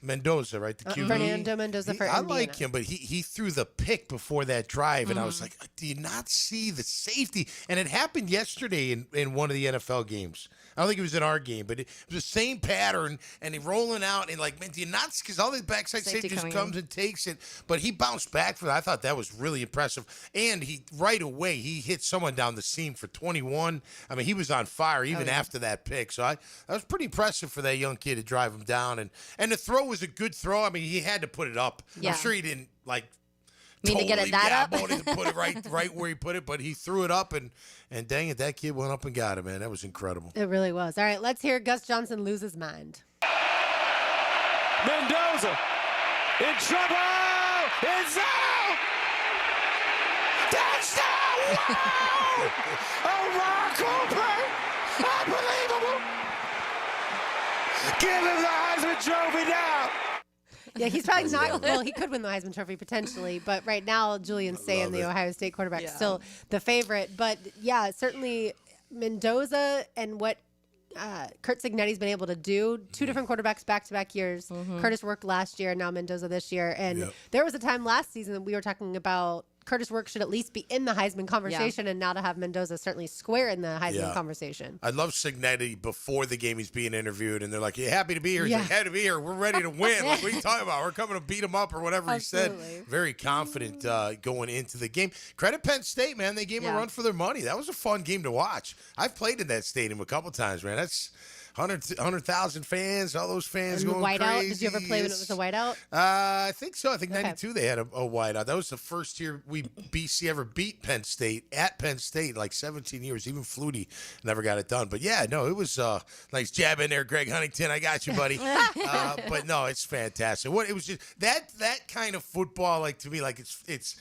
Mendoza, right? The QB. Fernando Mendoza for I Indiana. like him, but he threw the pick before that drive, and I Mm-hmm. was like, do you not see the safety? And it happened yesterday in one of the NFL games. I don't think it was in our game, but it was the same pattern, and he rolling out, and like, man, do you not? Because all the backside Safety safety just coming comes and takes it, but he bounced back for that. I thought that was really impressive, and he right away he hit someone down the seam for 21. I mean, he was on fire even after that pick. So that was pretty impressive for that young kid to drive him down, and the throw was a good throw. I mean, he had to put it up. Yeah. I'm sure he didn't like. Mean to get it that up? Wanted to put it right where he put it, but he threw it up, and dang it, that kid went up and got it, man. That was incredible. It really was. All right, let's hear Gus Johnson lose his mind. Mendoza in trouble. It's out. Touchdown! Wow! Omar Cooper! Unbelievable! Give him the Heisman Trophy now. Yeah, he's probably not. Well, he could win the Heisman Trophy potentially, but right now, Julian Sayin, the Ohio State quarterback, is still the favorite. But yeah, certainly Mendoza and what Kurt Cignetti's been able to do. Two different quarterbacks back-to-back years. Curtis worked last year, now Mendoza this year. And there was a time last season that we were talking about Curtis Work should at least be in the Heisman conversation, and now to have Mendoza certainly square in the Heisman conversation. I love Cignetti before the game he's being interviewed, and they're like, "You happy to be here?" He's like, "Happy to be here. We're ready to win." Like, what are you talking about? We're coming to beat him up or whatever he said. Very confident going into the game. Credit Penn State, man. They gave him a run for their money. That was a fun game to watch. I've played in that stadium a couple times, man. That's 100,000 fans, all those fans And the going whiteout, crazy. did you ever play when it was a whiteout? I think so. I think 92 they had a whiteout. That was the first year BC ever beat Penn State at Penn State, like 17 years. Even Flutie never got it done. But yeah, no, it was nice jab in there, Greg Huntington. I got you, buddy. But no, it's fantastic. It was just that kind of football, like to me, like it's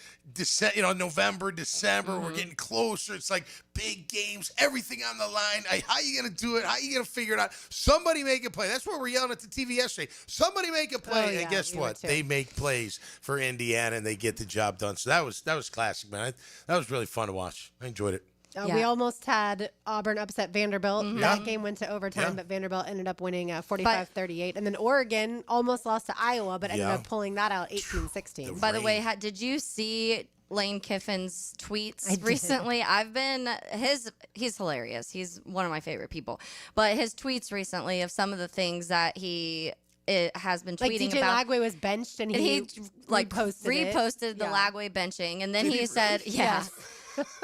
November, December. We're getting closer. It's like big games, everything on the line. How you going to do it? How you going to figure it out? Somebody make a play. That's what we're yelling at the TV yesterday. Somebody make a play. Oh, yeah, and guess what? They make plays for Indiana, and they get the job done. So that was classic, man. That was really fun to watch. I enjoyed it. We almost had Auburn upset Vanderbilt. That game went to overtime, but Vanderbilt ended up winning 45-38. And then Oregon almost lost to Iowa, but ended up pulling that out 18-16. By the way, did you see Lane Kiffin's tweets recently? He's hilarious. He's one of my favorite people. But his tweets recently of some of the things that he has been tweeting about. DJ Lagway was benched, and he reposted the Lagway benching, and then he said,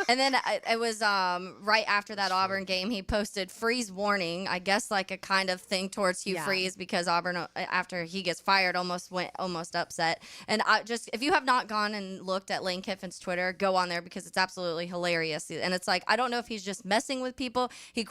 and then it was right after that Auburn game, he posted freeze warning, I guess like a kind of thing towards Hugh Freeze, because Auburn, after he gets fired, almost upset. And if you have not gone and looked at Lane Kiffin's Twitter, go on there because it's absolutely hilarious. And it's like, I don't know if he's just messing with people. He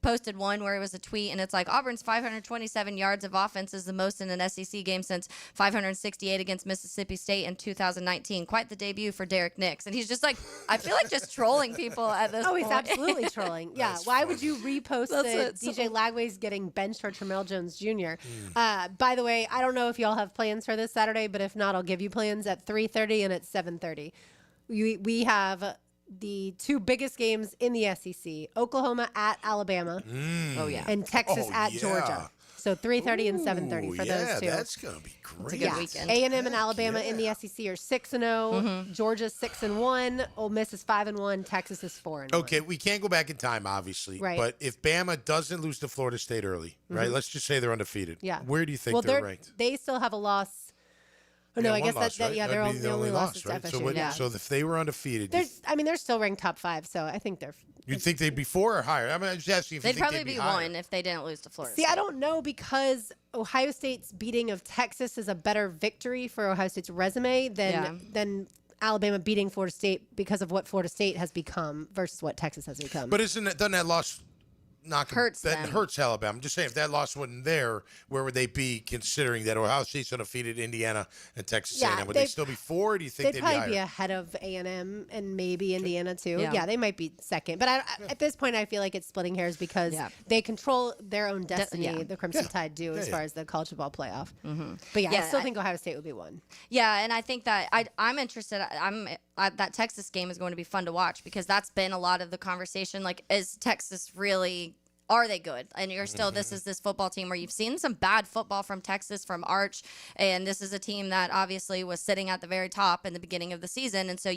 posted one where it was a tweet, and it's like, Auburn's 527 yards of offense is the most in an SEC game since 568 against Mississippi State in 2019. Quite the debut for Derek Nix. And he's just like, I feel like just trolling people at this point. He's absolutely trolling. Yeah. Why would you repost DJ Lagway's getting benched for Tramel Jones Jr.? By the way, I don't know if y'all have plans for this Saturday, but if not, I'll give you plans at 3:30 and at 7:30. We have the two biggest games in the SEC: Oklahoma at Alabama, and Texas at Georgia. So 3:30 and 7:30 for those two. Yeah, that's gonna be great. It's a good weekend. A&M and Alabama in the SEC are 6-0. Georgia's 6-1. Ole Miss is 5-1. Texas is 4-1. Okay, we can't go back in time, obviously. Right. But if Bama doesn't lose to Florida State early, right? Let's just say they're undefeated. Yeah. Where do you think they're ranked? They still have a loss. Oh, no, I guess loss, right? they're That'd be the only loss, right? FSU. So if they were undefeated, they're still ranked top 5, so I think they're. You'd think they'd be 4 or higher. I mean, I'm just asking if you They'd think probably they'd be higher. 1 if they didn't lose to Florida See, State. I don't know, because Ohio State's beating of Texas is a better victory for Ohio State's resume than Alabama beating Florida State because of what Florida State has become versus what Texas has become. But doesn't that loss hurts Alabama? I'm just saying, if that loss wasn't there, where would they be, considering that Ohio State's undefeated, Indiana and Texas A&M? Would they still be 4, or do you think they'd be higher? They'd probably be ahead of A&M and maybe Indiana too. Yeah. Yeah, they might be second. But at this point, I feel like it's splitting hairs because they control their own destiny. The Crimson Tide do as far as the college football playoff. But I still think Ohio State would be 1. Yeah, and I think that I'm interested. That Texas game is going to be fun to watch because that's been a lot of the conversation. Like, is Texas really? Are they good? And you're still, this is this football team where you've seen some bad football from Texas, from Arch, and this is a team that obviously was sitting at the very top in the beginning of the season, and so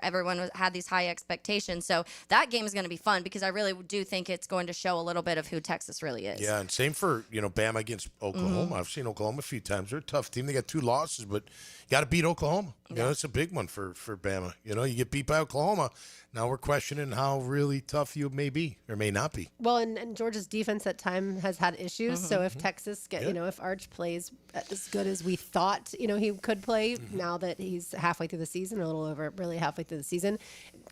everyone had these high expectations. So that game is going to be fun because I really do think it's going to show a little bit of who Texas really is. Yeah, and same for Bama against Oklahoma. I've seen Oklahoma a few times. They're a tough team. They got 2 losses, but you got to beat Oklahoma. It's a big one for Bama. You get beat by Oklahoma. Now we're questioning how really tough you may be or may not be. Well, and Georgia's defense at time has had issues. So if Texas if Arch plays as good as we thought, he could play now that he's halfway through the season, or a little over, really halfway through the season,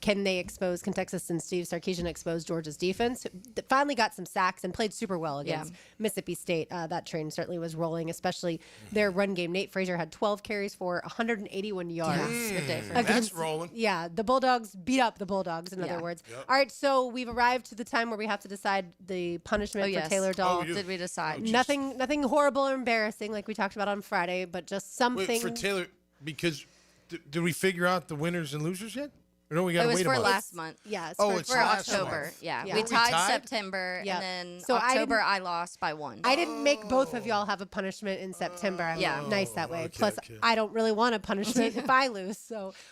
can Texas and Steve Sarkisian expose Georgia's defense? Finally got some sacks and played super well against Mississippi State. That train certainly was rolling, especially their run game. Nate Frazier had 12 carries for 181 yards. Good day for that's rolling. Yeah, the Bulldogs beat up the Bulldogs, in other words. Yep. All right, so we've arrived to the time where we have to decide the punishment for Taylor Dahl. Did we decide? Nothing horrible or embarrassing like we talked about on Friday, but just something. Wait, for Taylor, because did we figure out the winners and losers yet? Or no, we got to wait a month. It was for last month. Yeah, it's for last October. month. Yeah. Yeah. We We tied September, and then October I lost by 1. I didn't make both of y'all have a punishment in September. I'm nice that way. Plus, I don't really want a punishment if I lose,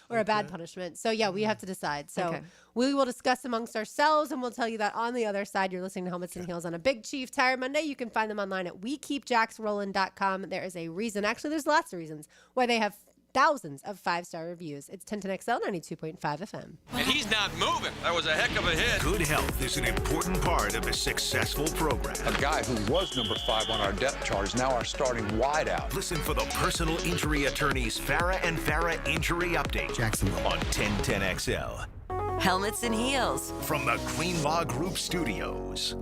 or a bad punishment. So we have to decide. So we will discuss amongst ourselves, and we'll tell you that on the other side. You're listening to Helmets and Heels on a Big Chief Tire Monday. You can find them online at WeKeepJacksRollin.com. There is a reason. Actually, there's lots of reasons why they have thousands of 5-star reviews. It's 1010XL 92.5 FM. And he's not moving. That was a heck of a hit. Good health is an important part of a successful program. A guy who was number 5 on our depth chart is now our starting wideout. Listen for the personal injury attorney's Farah and Farah Injury Update. Jacksonville on 1010XL. Helmets and Heels From the Greenlaw Group Studios.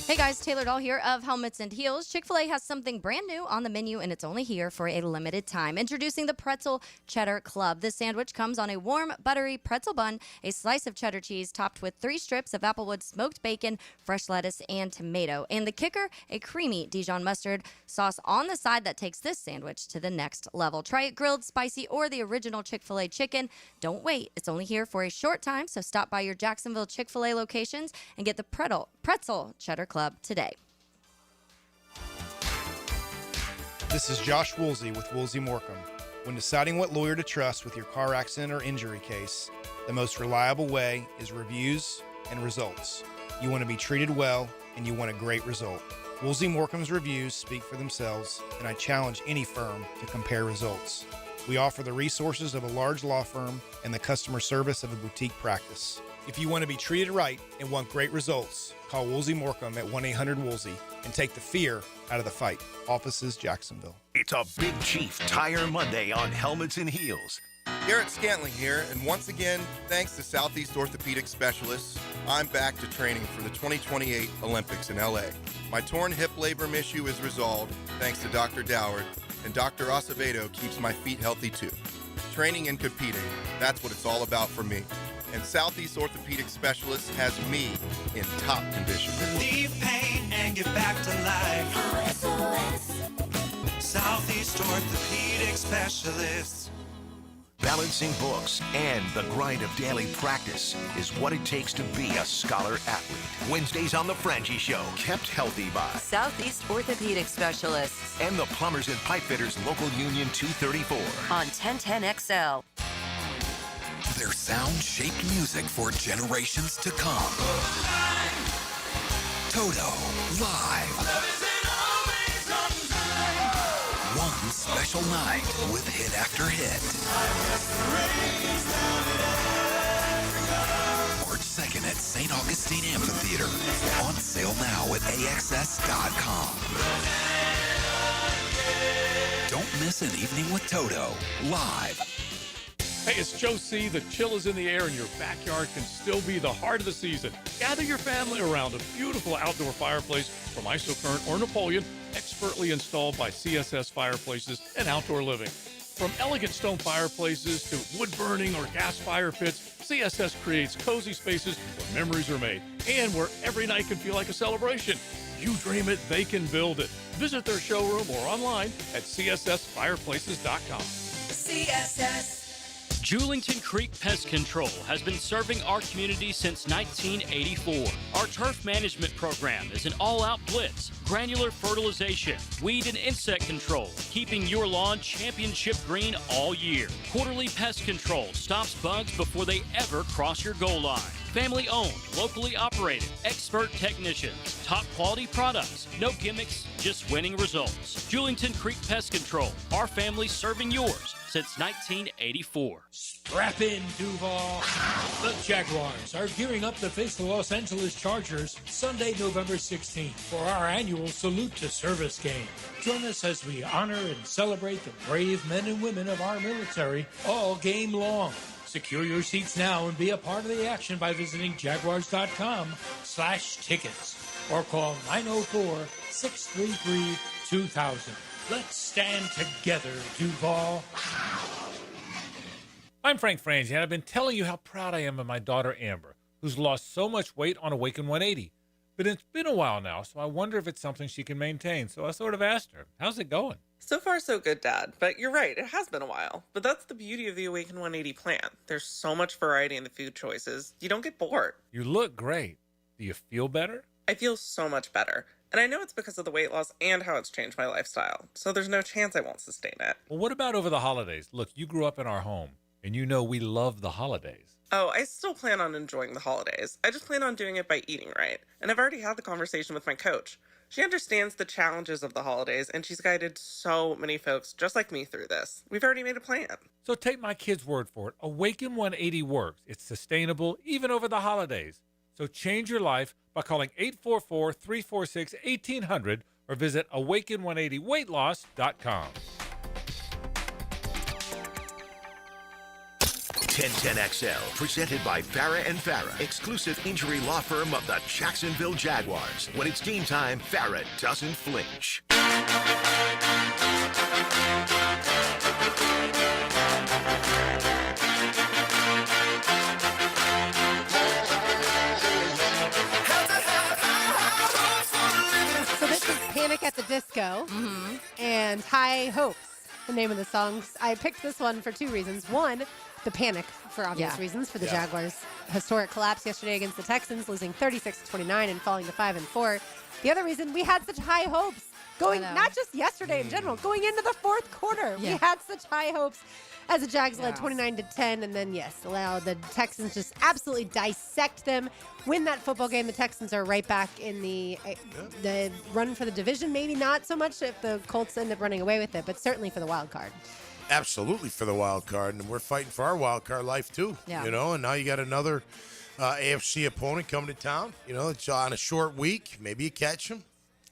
Hey guys, Taylor Doll here of Helmets and Heels. Chick-fil-A has something brand new on the menu, and it's only here for a limited time. Introducing the Pretzel Cheddar Club. This sandwich comes on a warm, buttery pretzel bun, a slice of cheddar cheese topped with 3 strips of Applewood smoked bacon, fresh lettuce, and tomato. And the kicker, a creamy Dijon mustard sauce on the side that takes this sandwich to the next level. Try it grilled, spicy, or the original Chick-fil-A chicken. Don't wait. It's only here for a short time, so stop by your Jacksonville Chick-fil-A locations and get the Pretzel Cheddar Club today. This is Josh Woolsey with Woolsey Morecambe. When deciding what lawyer to trust with your car accident or injury case, the most reliable way is reviews and results. You want to be treated well, and you want a great result. Woolsey Morecambe's reviews speak for themselves, and I challenge any firm to compare results. We offer the resources of a large law firm and the customer service of a boutique practice. If you want to be treated right and want great results, call Woolsey Morecambe at 1-800-WOOLSEY and take the fear out of the fight. Offices, Jacksonville. It's a Big Chief Tire Monday on Helmets and Heels. Garrett Scantling here, and once again, thanks to Southeast Orthopedic Specialists, I'm back to training for the 2028 Olympics in LA. My torn hip labrum issue is resolved thanks to Dr. Doward, and Dr. Acevedo keeps my feet healthy too. Training and competing, that's what it's all about for me. And Southeast Orthopedic Specialists has me in top condition. Relieve pain and get back to life. Southeast Orthopedic Specialists. Balancing books and the grind of daily practice is what it takes to be a scholar athlete. Wednesdays on The Frangie Show, kept healthy by Southeast Orthopedic Specialists and the Plumbers and Pipefitters Local Union 234 on 1010XL. Their sound-shaped music for generations to come. Toto, live. One special night with hit after hit. March 2nd at St. Augustine Amphitheater. On sale now at AXS.com. Don't miss an evening with Toto, live. Hey, it's Joe C. The chill is in the air and your backyard can still be the heart of the season. Gather your family around a beautiful outdoor fireplace from Isocurrent or Napoleon, expertly installed by CSS Fireplaces and Outdoor Living. From elegant stone fireplaces to wood burning or gas fire pits, CSS creates cozy spaces where memories are made and where every night can feel like a celebration. You dream it, they can build it. Visit their showroom or online at cssfireplaces.com. CSS. Julington Creek Pest Control has been serving our community since 1984. Our turf management program is an all-out blitz, granular fertilization, weed and insect control, keeping your lawn championship green all year. Quarterly pest control stops bugs before they ever cross your goal line. Family owned, locally operated, expert technicians, top quality products, no gimmicks, just winning results. Julington Creek Pest Control, our family serving yours since 1984. Strap in, Duval. The Jaguars are gearing up to face the Los Angeles Chargers Sunday, November 16th for our annual Salute to Service game. Join us as we honor and celebrate the brave men and women of our military all game long. Secure your seats now and be a part of the action by visiting jaguars.com/tickets or call 904-633-2000. Let's stand together, Duval. I'm Frank Frangie, and I've been telling you how proud I am of my daughter Amber, who's lost so much weight on Awaken 180. But it's been a while now, so I wonder if it's something she can maintain. So I sort of asked her, how's it going? So far, so good, Dad. But you're right, it has been a while. But that's the beauty of the Awaken 180 plan. There's so much variety in the food choices, you don't get bored. You look great. Do you feel better? I feel so much better. And I know it's because of the weight loss and how it's changed my lifestyle. So there's no chance I won't sustain it. Well, what about over the holidays? Look, you grew up in our home, and you know we love the holidays. Oh, I still plan on enjoying the holidays. I just plan on doing it by eating right. And I've already had the conversation with my coach. She understands the challenges of the holidays, and she's guided so many folks just like me through this. We've already made a plan. So take my kid's word for it. Awaken 180 works. It's sustainable, even over the holidays. So change your life by calling 844-346-1800 or visit awaken180weightloss.com. 1010XL, presented by Farah and Farah, exclusive injury law firm of the Jacksonville Jaguars. When it's game time, Farah doesn't flinch. So this is Panic at the Disco and High Hopes, the name of the songs. I picked this one for two reasons. One, the panic, for obvious reasons, for the Jaguars' historic collapse yesterday against the Texans, losing 36-29 and falling to 5-4. The other reason, we had such high hopes going, not just yesterday in general, going into the fourth quarter. We had such high hopes as the Jags led 29-10, and then, allowed the Texans just absolutely dissect them, win that football game. The Texans are right back in the run for the division. Maybe not so much if the Colts end up running away with it, but certainly for the wild card. Absolutely for the wild card, and we're fighting for our wild card life too. Yeah. And now you got another AFC opponent coming to town. It's on a short week. Maybe you catch him.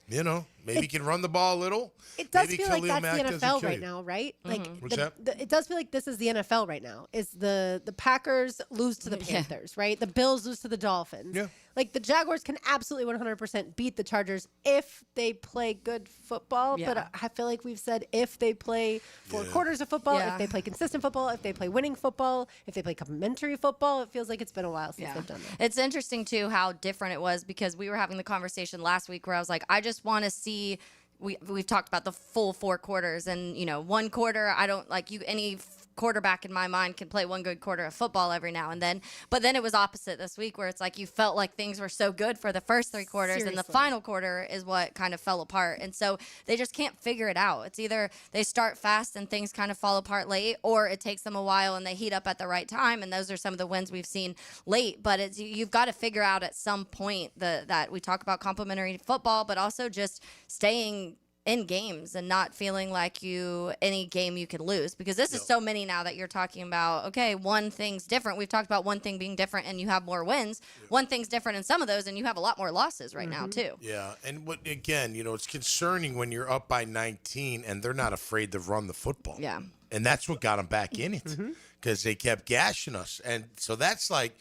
Maybe you can run the ball a little. It does Maybe feel like Khalil that's Mack the doesn't NFL kill right you. now, right? Like What's that? It does feel like this is the NFL right now. Is the Packers lose to the Panthers, right? The Bills lose to the Dolphins. Yeah. Like the Jaguars can absolutely 100% beat the Chargers if they play good football. Yeah. But I feel like we've said if they play four quarters of football, if they play consistent football, if they play winning football, if they play complementary football, it feels like it's been a while since they've done that. It's interesting, too, how different it was because we were having the conversation last week where I was like, I just want to see. We've talked about the full four quarters, and one quarter. I don't like you. Any quarterback in my mind can play one good quarter of football every now and then. But then it was opposite this week, where it's like you felt like things were so good for the first three quarters, and the final quarter is what kind of fell apart. And so they just can't figure it out. It's either they start fast and things kind of fall apart late, or it takes them a while and they heat up at the right time. And those are some of the wins we've seen late. But you've got to figure out at some point that we talk about complementary football, but also just staying in games and not feeling like any game you can lose, because this is so many now that you're talking about, okay, one thing's different. We've talked about one thing being different and you have more wins. One thing's different in some of those and you have a lot more losses right now too. Yeah, and it's concerning when you're up by 19 and they're not afraid to run the football. Yeah. And that's what got them back in it, because they kept gashing us. And so that's like,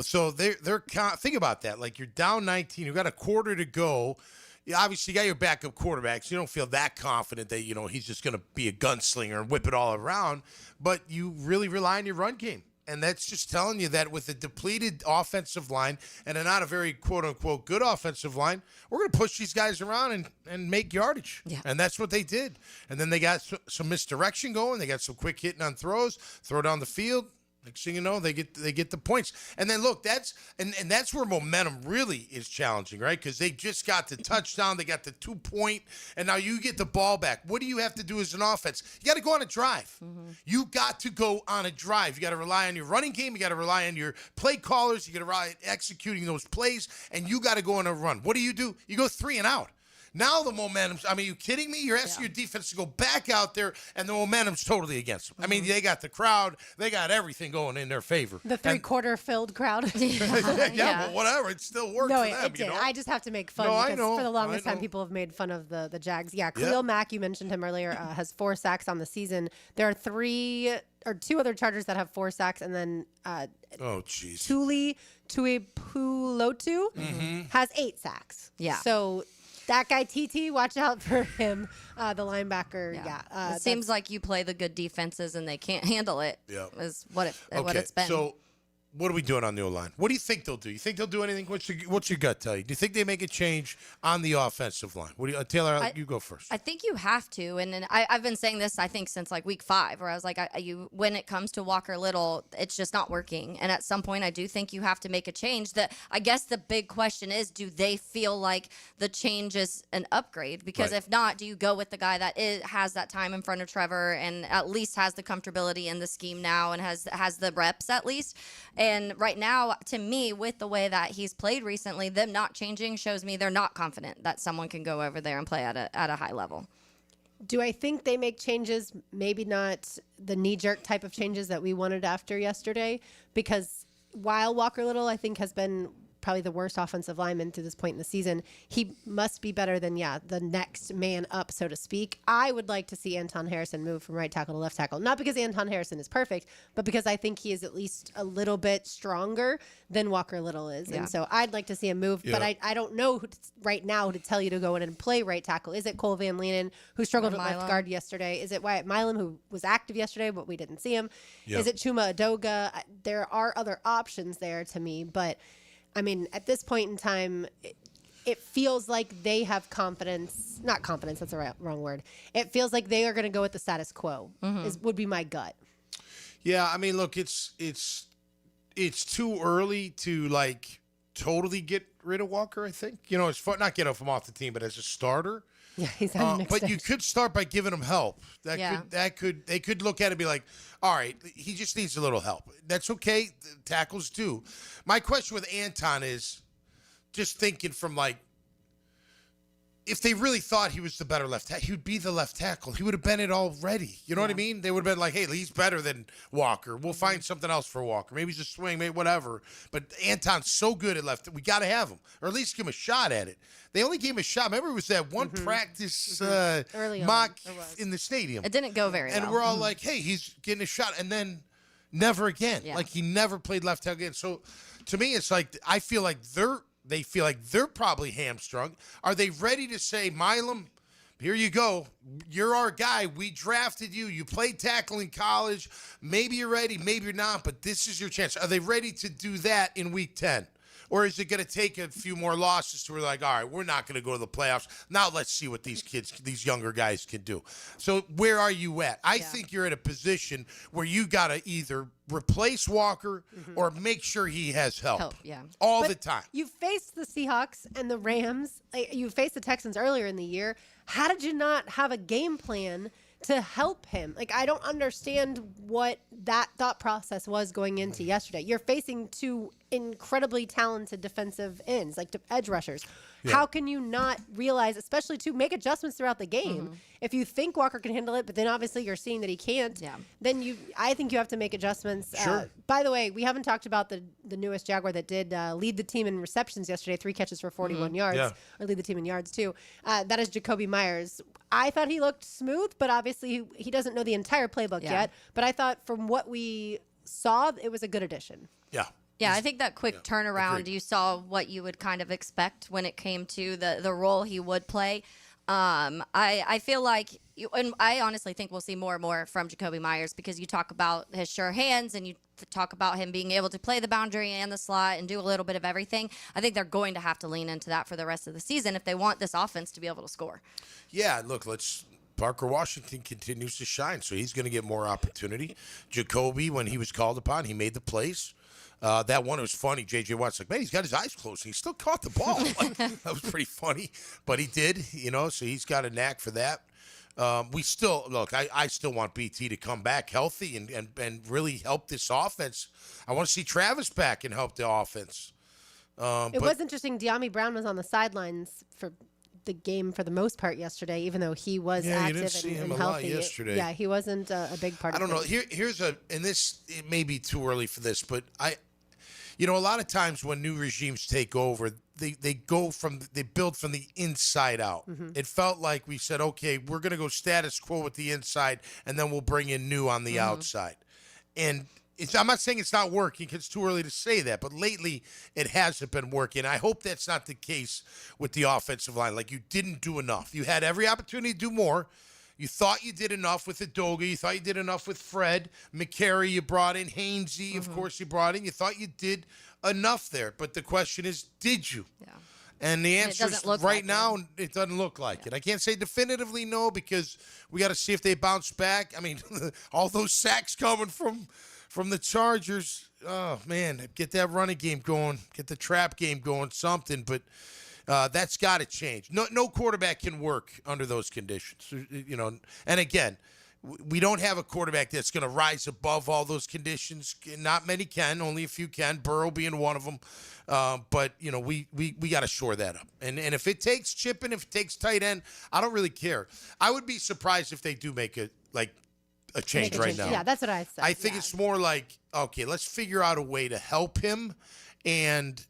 so they're think about that. Like, you're down 19, you've got a quarter to go. You obviously got your backup quarterback, so you don't feel that confident that, he's just going to be a gunslinger and whip it all around. But you really rely on your run game. And that's just telling you that with a depleted offensive line and not a very quote-unquote good offensive line, we're going to push these guys around and make yardage. Yeah. And that's what they did. And then they got some misdirection going. They got some quick hitting on throws, throw down the field. Next thing you know, they get the points. And then look, that's where momentum really is challenging, right? Because they just got the touchdown, they got the 2-point, and now you get the ball back. What do you have to do as an offense? You got to go on a drive. You got to go on a drive. You got to rely on your running game. You got to rely on your play callers. You got to rely on executing those plays, and you got to go on a run. What do? You go 3 and out. Now the momentum's, are you kidding me? You're asking your defense to go back out there, and the momentum's totally against them. They got the crowd. They got everything going in their favor. The three-quarter filled crowd. But whatever. It still worked for them. It did. I just have to make fun because for the longest time, people have made fun of the Jags. Yeah, Khalil Mack, you mentioned him earlier, has 4 sacks on the season. There are 2 other Chargers that have 4 sacks, and then Tuli Tuipulotu has 8 sacks. Yeah. So that guy, TT, watch out for him, the linebacker. It seems like you play the good defenses and they can't handle it, is what it's been. So what are we doing on the O-line? What do you think they'll do? You think they'll do anything? What's your gut tell you? Do you think they make a change on the offensive line? Taylor, you go first. I think you have to. And I've been saying this, I think, since like week 5, where I was like, when it comes to Walker Little, it's just not working. And at some point, I do think you have to make a change. I guess the big question is, do they feel like the change is an upgrade? Because if not, do you go with the guy that has that time in front of Trevor and at least has the comfortability in the scheme now and has the reps at least? And right now, to me, with the way that he's played recently, them not changing shows me they're not confident that someone can go over there and play at a high level. Do I think they make changes? Maybe not the knee-jerk type of changes that we wanted after yesterday, because while Walker Little, I think, has been probably the worst offensive lineman to this point in the season. He must be better than, the next man up, so to speak. I would like to see Anton Harrison move from right tackle to left tackle. Not because Anton Harrison is perfect, but because I think he is at least a little bit stronger than Walker Little is. Yeah. And so I'd like to see him move, but I don't know right now who to tell you to go in and play right tackle. Is it Cole Van Leenen, who struggled at left guard yesterday? Is it Wyatt Milam, who was active yesterday, but we didn't see him? Yep. Is it Chuma Adoga? There are other options there to me, but I mean, at this point in time, it feels like they have confidence. Not confidence, that's the wrong word. It feels like they are going to go with the status quo, would be my gut. Yeah, I mean, look, it's too early to, like, totally get rid of Walker, I think. It's fun, not get him off the team, but as a starter. Yeah, he's had an but you could start by giving him help. They could look at it and be like, all right, he just needs a little help. That's okay. Tackles do. My question with Anton is just thinking from, like, if they really thought he was the better left tackle, he would be the left tackle. He would have been it already. You know what I mean? They would have been like, hey, he's better than Walker. We'll find something else for Walker. Maybe he's a swing, maybe whatever. But Anton's so good at left. We got to have him, or at least give him a shot at it. They only gave him a shot. Remember, it was that one practice mock in the stadium. It didn't go very well. And we're all like, hey, he's getting a shot. And then never again. Yeah. Like, he never played left tackle again. So, to me, it's like, I feel like they feel like they're probably hamstrung. Are they ready to say, Milam, here you go. You're our guy. We drafted you. You played tackle in college. Maybe you're ready, maybe you're not, but this is your chance. Are they ready to do that in week 10? Or is it going to take a few more losses to where like, all right, we're not going to go to the playoffs. Now let's see what these younger guys can do. So where are you at? I think you're in a position where you got to either replace Walker or make sure he has help. All the time. You faced the Seahawks and the Rams. You faced the Texans earlier in the year. How did you not have a game plan to help him? Like, I don't understand what that thought process was going into yesterday. You're facing two incredibly talented defensive ends, like edge rushers. Yeah. How can you not realize, especially to make adjustments throughout the game? If you think Walker can handle it, but then obviously you're seeing that he can't, then I think you have to make adjustments. Sure. By the way, we haven't talked about the newest Jaguar that did lead the team in receptions yesterday, 3 catches for 41 yards, or lead the team in yards too. That is Jacoby Myers. I thought he looked smooth, but obviously he doesn't know the entire playbook yet. But I thought from what we saw, it was a good addition. Yeah. Yeah, I think that quick turnaround, you saw what you would kind of expect when it came to the role he would play. I feel like, and I honestly think we'll see more and more from Jacoby Myers because you talk about his sure hands and you talk about him being able to play the boundary and the slot and do a little bit of everything. I think they're going to have to lean into that for the rest of the season if they want this offense to be able to score. Yeah, look, Parker Washington continues to shine, so he's going to get more opportunity. Jacoby, when he was called upon, he made the plays. That one was funny. J.J. Watt's like, man, he's got his eyes closed. And he still caught the ball. That was pretty funny. But he did, so he's got a knack for that. I still want BT to come back healthy and really help this offense. I want to see Travis back and help the offense. It was interesting. De'Ami Brown was on the sidelines for the game for the most part yesterday, even though he was active you didn't see him and a healthy. lot yesterday. Yeah, he wasn't a big part of it. I don't know. It may be too early for this, but a lot of times when new regimes take over, they build from the inside out. It felt like we said, okay, we're going to go status quo with the inside, and then we'll bring in new on the outside. And I'm not saying it's not working because it's too early to say that, but lately it hasn't been working. I hope that's not the case with the offensive line. Like, you didn't do enough. You had every opportunity to do more. You thought you did enough with Adoga. You thought you did enough with Fred. McCary you brought in. Hainsey, of course, you brought in. You thought you did enough there. But the question is, did you? Yeah. And the answer is right now, it doesn't look like it. I can't say definitively no because we got to see if they bounce back. I mean, all those sacks coming from the Chargers. Oh, man, get that running game going. Get the trap game going, something. But that's got to change. No quarterback can work under those conditions. And again, we don't have a quarterback that's going to rise above all those conditions. Not many can. Only a few can. Burrow being one of them. But we got to shore that up. And if it takes chipping, if it takes tight end, I don't really care. I would be surprised if they do make a change right now. Yeah, that's what I said. I think it's more like, okay, let's figure out a way to help him And,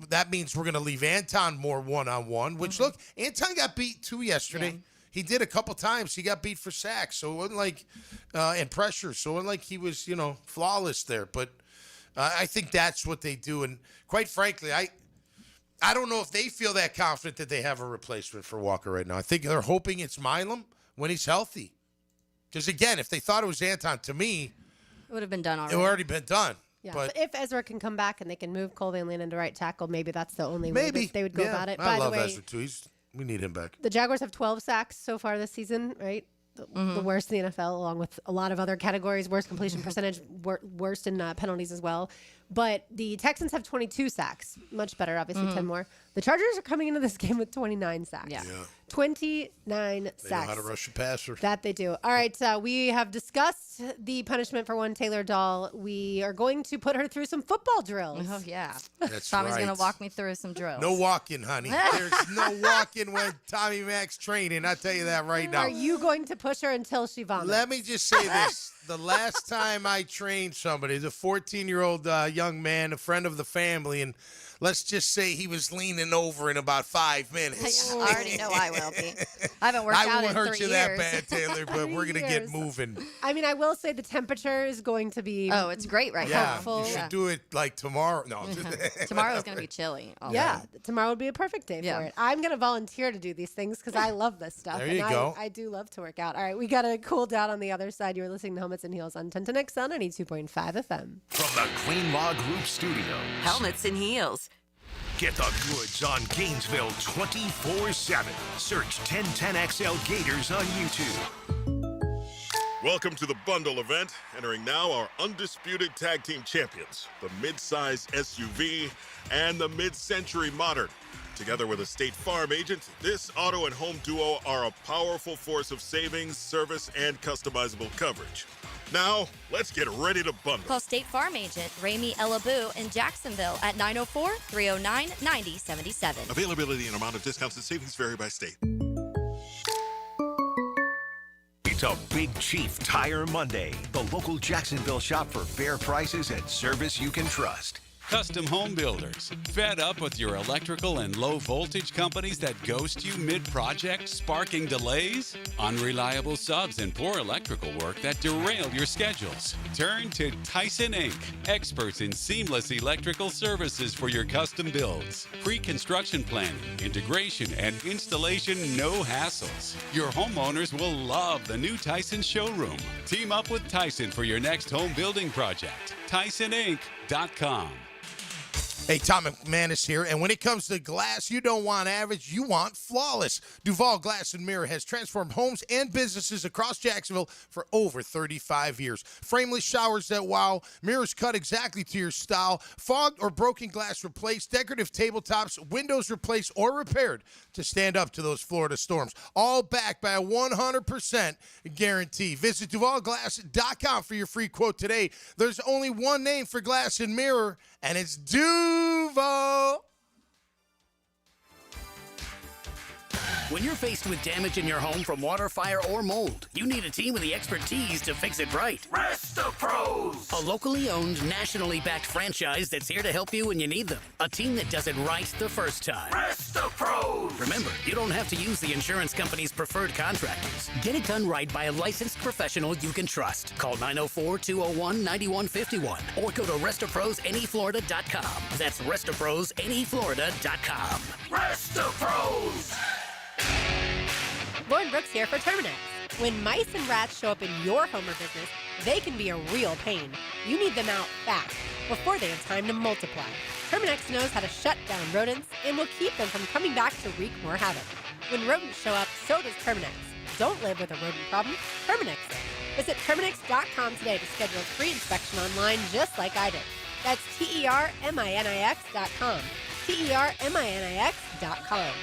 that means we're going to leave Anton more one-on-one, which, look, Anton got beat, too, yesterday. Yeah. He did a couple times. He got beat for sacks, so it wasn't like and pressure. So it wasn't like he was, flawless there. But I think that's what they do. And quite frankly, I don't know if they feel that confident that they have a replacement for Walker right now. I think they're hoping it's Milam when he's healthy. Because, again, if they thought it was Anton, to me, it would have been done already. It would already been done. Yeah, but if Ezra can come back and they can move Cole Van Landen into right tackle, maybe that's the only way that they would go about it. I love Ezra, too. We need him back. The Jaguars have 12 sacks so far this season, right? The worst in the NFL, along with a lot of other categories. Worst completion percentage, worst in penalties as well. But the Texans have 22 sacks. Much better, obviously, 10 more. The Chargers are coming into this game with 29 sacks. Yeah. 29 sacks. They know how to rush a passer. That they do. All right, we have discussed the punishment for one Taylor Dahl. We are going to put her through some football drills. Oh, yeah. That's Tommy's right. going to walk me through some drills. No walking, honey. There's no walking when Tommy Mac's training. I'll tell you that right now. Are you going to push her until she vomits? Let me just say this. The last time I trained somebody, the 14-year-old young man, a friend of the family, and let's just say he was leaning over in about 5 minutes. I already know I will be. I haven't worked out in 3 years. I won't hurt you that bad, Taylor, but we're going to get moving. I mean, I will say the temperature is going to be... Oh, it's great right now. Yeah, you should do it like tomorrow. No. Tomorrow's going to be chilly. Yeah, tomorrow would be a perfect day for it. I'm going to volunteer to do these things because I love this stuff. There you go. I do love to work out. All right, we got to cool down on the other side. You're listening to Helmets and Heels on 1010XL 92.5 FM. From the Queen Law Group Studios. Helmets and Heels. Get the goods on Gainesville 24/7. Search 1010XL Gators on YouTube. Welcome to the bundle event. Entering now our undisputed tag team champions, the mid-size SUV and the mid-century modern. Together with a State Farm agent, this auto and home duo are a powerful force of savings, service, and customizable coverage. Now, let's get ready to bundle. Call State Farm agent Ramey Elabu in Jacksonville at 904-309-9077. Availability and amount of discounts and savings vary by state. It's a Big Chief Tire Monday. The local Jacksonville shop for fair prices and service you can trust. Custom home builders. Fed up with your electrical and low voltage companies that ghost you mid-project, sparking delays? Unreliable subs and poor electrical work that derail your schedules? Turn to Tyson Inc., experts in seamless electrical services for your custom builds. Pre-construction planning, integration, and installation, no hassles. Your homeowners will love the new Tyson showroom. Team up with Tyson for your next home building project. TysonInc.com. Hey, Tom McManus here, and when it comes to glass, you don't want average, you want flawless. Duval Glass and Mirror has transformed homes and businesses across Jacksonville for over 35 years. Frameless showers that wow, mirrors cut exactly to your style, fogged or broken glass replaced, decorative tabletops, windows replaced or repaired to stand up to those Florida storms. All backed by a 100% guarantee. Visit DuvalGlass.com for your free quote today. There's only one name for glass and mirror, and it's Duval. When you're faced with damage in your home from water, fire, or mold, you need a team with the expertise to fix it right. Rest-A-Pros! A locally owned, nationally backed franchise that's here to help you when you need them. A team that does it right the first time. Rest-A-Pros! Remember, you don't have to use the insurance company's preferred contractors. Get it done right by a licensed professional you can trust. Call 904-201-9151 or go to RestaProsNEFlorida.com. That's RestaProsNEFlorida.com. Rest-A-Pros! Lauren Brooks here for Terminix. When mice and rats show up in your home or business, they can be a real pain. You need them out fast, before they have time to multiply. Terminix knows how to shut down rodents and will keep them from coming back to wreak more havoc. When rodents show up, so does Terminix. Don't live with a rodent problem, Terminix it. Visit Terminix.com today to schedule a free inspection online just like I did. That's TERMINIX.com. TERMINIX.com.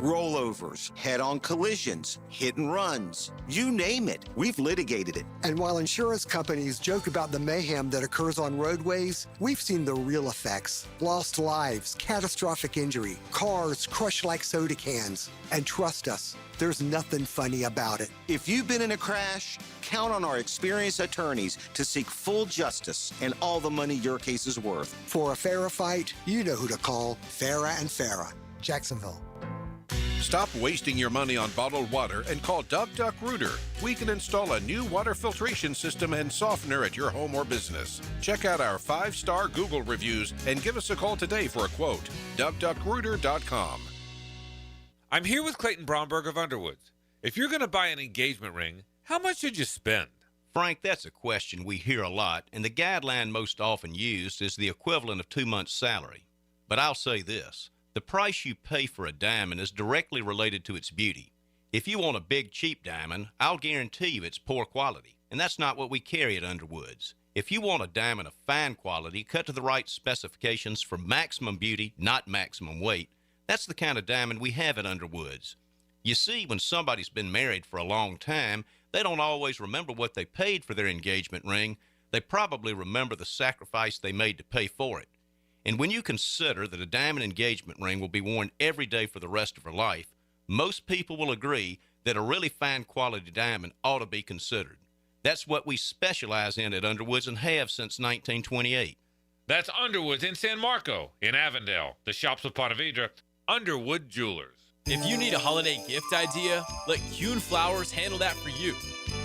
Rollovers, head-on collisions, hit and runs, you name it, we've litigated it. And while insurance companies joke about the mayhem that occurs on roadways, we've seen the real effects. Lost lives, catastrophic injury, cars crushed like soda cans. And trust us, there's nothing funny about it. If you've been in a crash, count on our experienced attorneys to seek full justice and all the money your case is worth. For a fairer fight, you know who to call. Farah and Farah, Jacksonville. Stop wasting your money on bottled water and call Duck Duck Rooter. We can install a new water filtration system and softener at your home or business. Check out our 5-star Google reviews and give us a call today for a quote. DuckDuckRooter.com. I'm here with Clayton Bromberg of Underwoods. If you're going to buy an engagement ring, how much should you spend? Frank, that's a question we hear a lot, and the guideline most often used is the equivalent of 2 months' salary. But I'll say this. The price you pay for a diamond is directly related to its beauty. If you want a big, cheap diamond, I'll guarantee you it's poor quality, and that's not what we carry at Underwoods. If you want a diamond of fine quality, cut to the right specifications for maximum beauty, not maximum weight, that's the kind of diamond we have at Underwoods. You see, when somebody's been married for a long time, they don't always remember what they paid for their engagement ring. They probably remember the sacrifice they made to pay for it. And when you consider that a diamond engagement ring will be worn every day for the rest of her life, most people will agree that a really fine quality diamond ought to be considered. That's what we specialize in at Underwoods and have since 1928. That's Underwoods in San Marco, in Avondale, the shops of Ponte Vedra, Underwood Jewelers. If you need a holiday gift idea, let Coen Flowers handle that for you.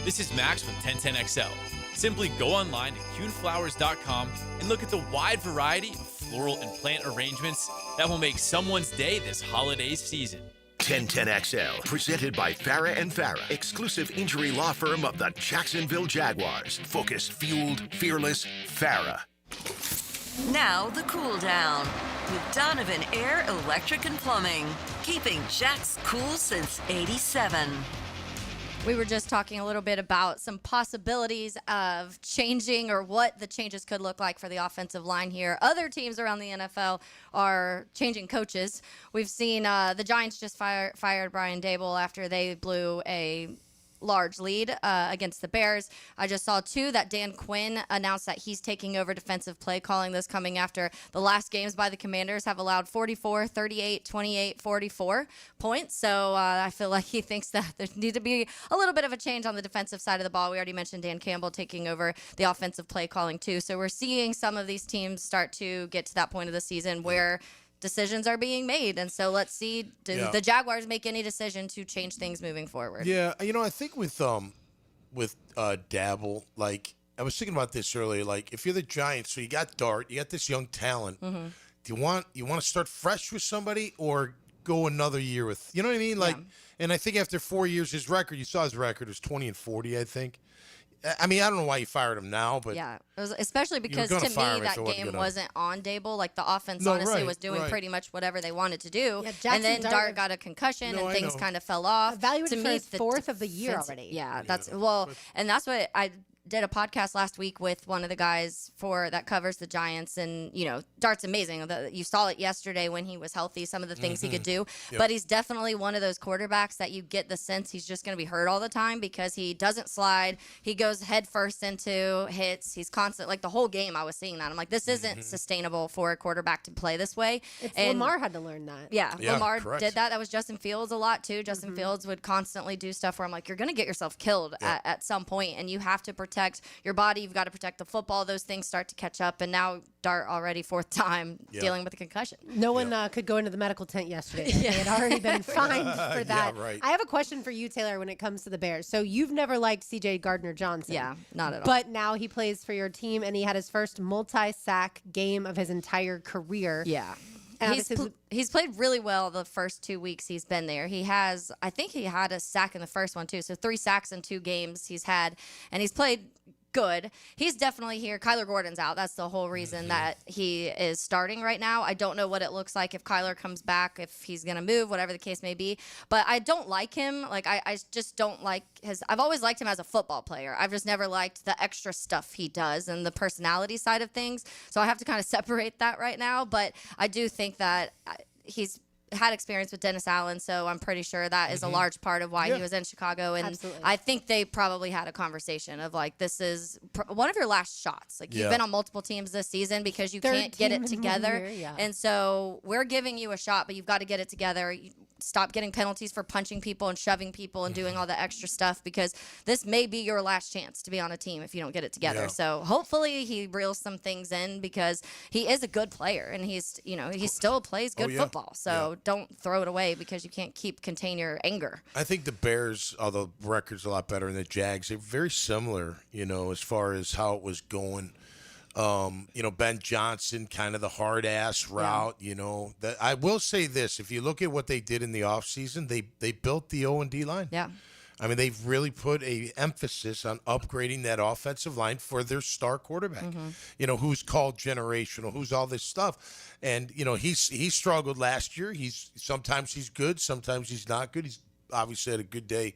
This is Max with 1010XL. Simply go online to CoenFlowers.com and look at the wide variety of floral and plant arrangements that will make someone's day this holiday season. 1010XL, presented by Farah and Farah, exclusive injury law firm of the Jacksonville Jaguars. Focused, fueled, fearless, Farah. Now the cool down with Donovan Air Electric and Plumbing, keeping Jack's cool since '87. We were just talking a little bit about some possibilities of changing or what the changes could look like for the offensive line here. Other teams around the NFL are changing coaches. We've seen the Giants just fired Brian Daboll after they blew a large lead against the Bears. I just saw too that Dan Quinn announced that he's taking over defensive play calling, this coming after the last games by the Commanders have allowed 44, 38, 28, 44 points. So I feel like he thinks that there needs to be a little bit of a change on the defensive side of the ball. We already mentioned Dan Campbell taking over the offensive play calling too. So we're seeing some of these teams start to get to that point of the season where decisions are being made. And so let's see, do the Jaguars make any decision to change things moving forward? Yeah, you know, I think with Daboll, like, I was thinking about this earlier, like, if you're the Giants, so you got Dart, you got this young talent, do you want to start fresh with somebody or go another year with, you know what I mean? Like, and I think after 4 years, his record, you saw his record was 20-40, I think. I mean, I don't know why you fired him now, but yeah, it was especially because to me that game wasn't on Daboll. Like the offense honestly was doing pretty much whatever they wanted to do, and then Dart got a concussion and things kind of fell off. Evaluated to me, fourth of the year already. Yeah, that's and that's what I did a podcast last week with one of the guys that covers the Giants, and you know, Dart's amazing. You saw it yesterday when he was healthy, some of the things he could do, but he's definitely one of those quarterbacks that you get the sense he's just going to be hurt all the time because he doesn't slide. He goes head first into hits. He's constant, like the whole game I was seeing that. I'm like, this isn't sustainable for a quarterback to play this way. And Lamar had to learn that. Yeah, Lamar did that. That was Justin Fields a lot too. Justin Fields would constantly do stuff where I'm like, you're going to get yourself killed at some point, and you have to protect your body. You've got to protect the football. Those things start to catch up, and now Dart already fourth time dealing with a concussion. No one could go into the medical tent yesterday. They had already been fined for that. Yeah, right. I have a question for you, Taylor, when it comes to the Bears. So you've never liked C.J. Gardner-Johnson. Yeah, not at all. But now he plays for your team, and he had his first multi-sack game of his entire career. Yeah. He's played really well the first 2 weeks he's been there. I think he had a sack in the first one too. So 3 sacks in 2 games he's had, and he's played good. He's definitely here. Kyler Gordon's out. That's the whole reason that he is starting right now. I don't know what it looks like if Kyler comes back, if he's going to move, whatever the case may be. But I don't like him. Like, I just don't like I've always liked him as a football player. I've just never liked the extra stuff he does and the personality side of things. So I have to kind of separate that right now. But I do think that he's had experience with Dennis Allen, so I'm pretty sure that is a large part of why he was in Chicago. And Absolutely. I think they probably had a conversation of like, this is one of your last shots. Like you've been on multiple teams this season because you can't get it together. And so we're giving you a shot, but you've got to get it together. Stop getting penalties for punching people and shoving people and doing all the extra stuff, because this may be your last chance to be on a team if you don't get it together. So hopefully he reels some things in, because he is a good player and he still plays good football. So don't throw it away because you can't contain your anger. I think the Bears, although the record's a lot better than the Jags, they're very similar, as far as how it was going. Ben Johnson, kind of the hard ass route, that I will say this, if you look at what they did in the offseason, they built the O&D line. Yeah. I mean, they've really put a emphasis on upgrading that offensive line for their star quarterback, who's called generational, who's all this stuff. And, he struggled last year. Sometimes he's good, sometimes he's not good. He's obviously had a good day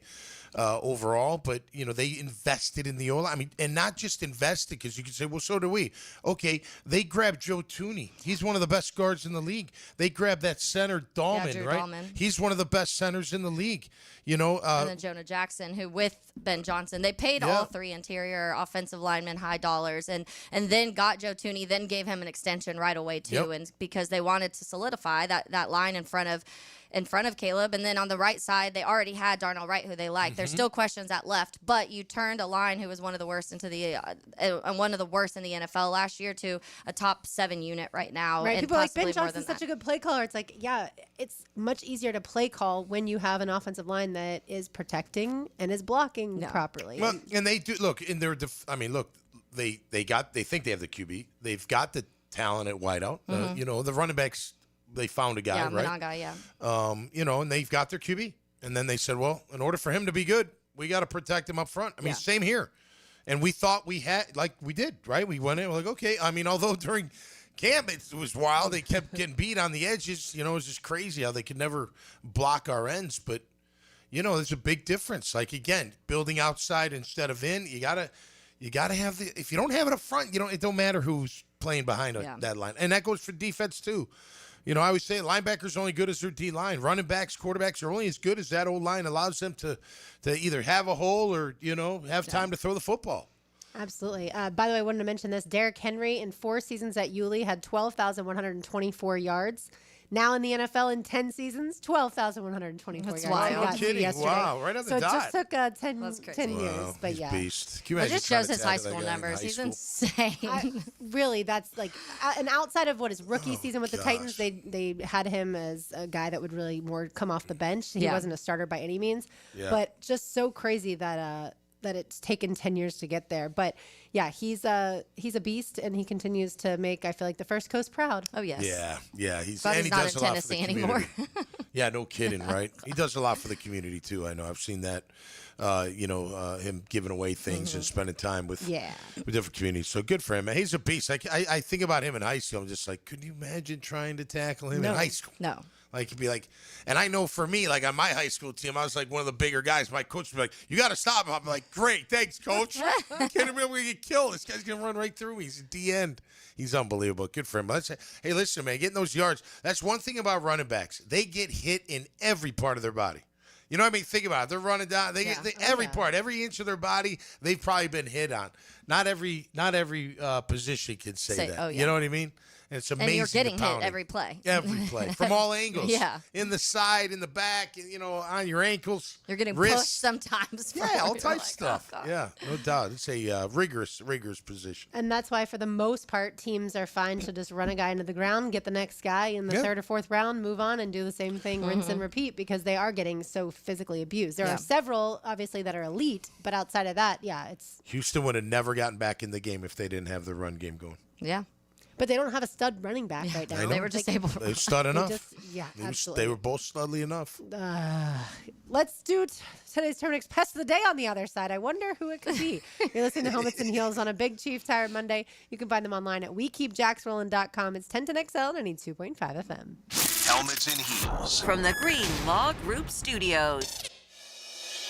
overall, but they invested in the O-line. I mean, and not just invested, because you can say, well, so do we. Okay, they grabbed Joe Tooney. He's one of the best guards in the league. They grabbed that center Dahlman, right? Dahlman. He's one of the best centers in the league. And then Jonah Jackson, who with Ben Johnson, they paid all three interior offensive linemen high dollars, and then got Joe Tooney, then gave him an extension right away too, and because they wanted to solidify that line in front of Caleb. And then on the right side, they already had Darnell Wright, who they liked. There's still questions at left, but you turned a line who was one of the worst into the one of the worst in the NFL last year to a top 7 unit right now. Right, and people are like, Ben possibly more Johnson's than such a good play caller. It's like, yeah, it's much easier to play call when you have an offensive line that is protecting and is blocking properly. Well, and they do look in their. They think they have the QB. They've got the talent at wideout. The running backs. They found a guy, right? Managa, and they've got their QB. And then they said, well, in order for him to be good, we got to protect him up front. I mean, same here. And we thought we did, right? We went in, we're like, okay. I mean, although during camp it was wild, they kept getting beat on the edges. It was just crazy how they could never block our ends. But, there's a big difference. Like, again, building outside instead of in, you gotta have if you don't have it up front, it don't matter who's playing behind that line. And that goes for defense too. I always say linebackers are only good as their D-line. Running backs, quarterbacks are only as good as that old line allows them to either have a hole or, have time to throw the football. Absolutely. By the way, I wanted to mention this. Derrick Henry in 4 seasons at Yulee had 12,124 yards. Now in the NFL in 10 seasons, 12,124 yards. Wild. No kidding. Wow, right on the dot. So it just took 10 years. But he's yeah. Beast. Can you It imagine just trying shows to his tackle high that school guy in numbers. high He's school? insane. Really, that's like, and outside of what his rookie season with the Titans, they had him as a guy that would really more come off the bench. He wasn't a starter by any means, but just so crazy that it's taken 10 years to get there. But yeah, he's a beast, and he continues to make, I feel like, the First Coast proud. Oh yes. Yeah. He's Glad and he's he not does in a lot for the Tennessee community. anymore. Yeah, no kidding, right? He does a lot for the community too. I know. I've seen that. Him giving away things and spending time with different communities. So good for him. He's a beast. I think about him in high school. I'm just like, could you imagine trying to tackle him in high school? No. Like, he'd be like, and I know for me, like on my high school team, I was like one of the bigger guys. My coach would be like, you got to stop him. I'm like, great, thanks, coach. I can't remember get killed. This guy's going to run right through me. He's at the end. He's unbelievable. Good for him. Hey, listen, man, getting those yards. That's one thing about running backs. They get hit in every part of their body. You know what I mean? Think about it. They're running down. They get every part, every inch of their body. They've probably been hit on. Not every position can say that. Oh, yeah. You know what I mean? And it's amazing. And you're getting the hit pounding. every play. Every play. From all angles. Yeah. In the side, in the back, on your ankles. You're getting wrists. pushed sometimes. Yeah, all You're types like, of stuff. oh, God. Yeah, no doubt. It's a rigorous position. And that's why, for the most part, teams are fine to just run a guy into the ground, get the next guy in the 3rd or 4th round, move on, and do the same thing, rinse and repeat, because they are getting so physically abused. There are several, obviously, that are elite, but outside of that, it's... Houston would have never gotten back in the game if they didn't have the run game going. Yeah. But they don't have a stud running back right now. They were just able to. They were stud enough. Absolutely. They were both studly enough. Let's do today's Terminix Pest of the Day on the other side. I wonder who it could be. You're listening to Helmets and Heels on a Big Chief Tire Monday. You can find them online at WeKeepJacksRollin.com. It's 1010XL and 92.5 FM. Helmets and Heels. From the Green Law Group Studios.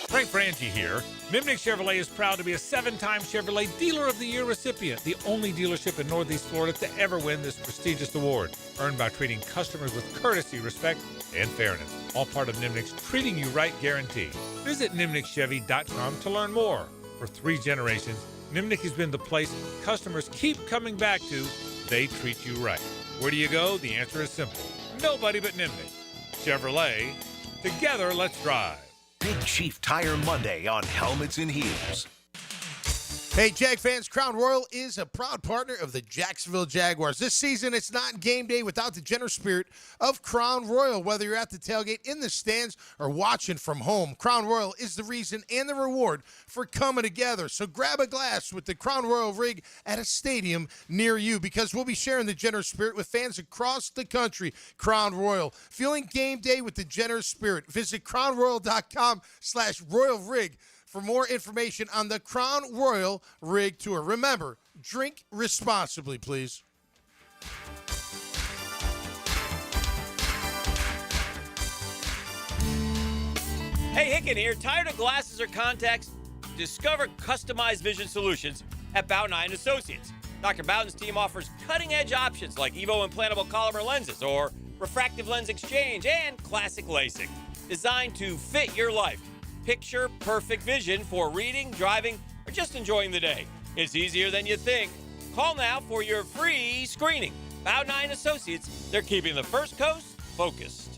Frank Frangie here. Nimnick Chevrolet is proud to be a 7-time Chevrolet Dealer of the Year recipient, the only dealership in Northeast Florida to ever win this prestigious award, earned by treating customers with courtesy, respect, and fairness. All part of Nimnick's Treating You Right guarantee. Visit nimnickchevy.com to learn more. For 3 generations, Nimnick has been the place customers keep coming back to. They treat you right. Where do you go? The answer is simple. Nobody but Nimnick. Chevrolet, together let's drive. Big Chief Tire Monday on Helmets and Heels. Hey, Jag fans, Crown Royal is a proud partner of the Jacksonville Jaguars. This season, it's not game day without the generous spirit of Crown Royal. Whether you're at the tailgate, in the stands, or watching from home, Crown Royal is the reason and the reward for coming together. So grab a glass with the Crown Royal rig at a stadium near you, because we'll be sharing the generous spirit with fans across the country. Crown Royal, fueling game day with the generous spirit. Visit crownroyal.com/Royal Rig for more information on the Crown Royal Rig Tour. Remember, drink responsibly, please. Hey, Hicken here. Tired of glasses or contacts? Discover customized vision solutions at Bowden Eye & Associates. Dr. Bowden's team offers cutting-edge options like Evo implantable Collamer lenses or refractive lens exchange and classic LASIK, designed to fit your life. Picture perfect vision for reading, driving, or just enjoying the day. It's easier than you think. Call now for your free screening. Bowden Eye & Associates, they're keeping the First Coast focused.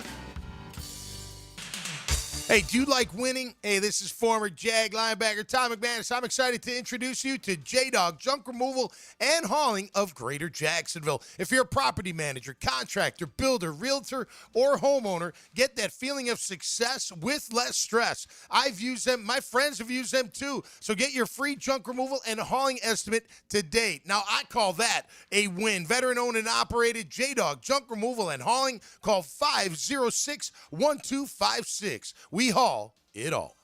Hey, do you like winning? Hey, this is former Jag linebacker Tom McManus. I'm excited to introduce you to J-Dog Junk Removal and Hauling of Greater Jacksonville. If you're a property manager, contractor, builder, realtor, or homeowner, get that feeling of success with less stress. I've used them. My friends have used them too. So get your free junk removal and hauling estimate today. Now, I call that a win. Veteran-owned and operated J-Dog Junk Removal and Hauling. Call 506-1256. We haul it all.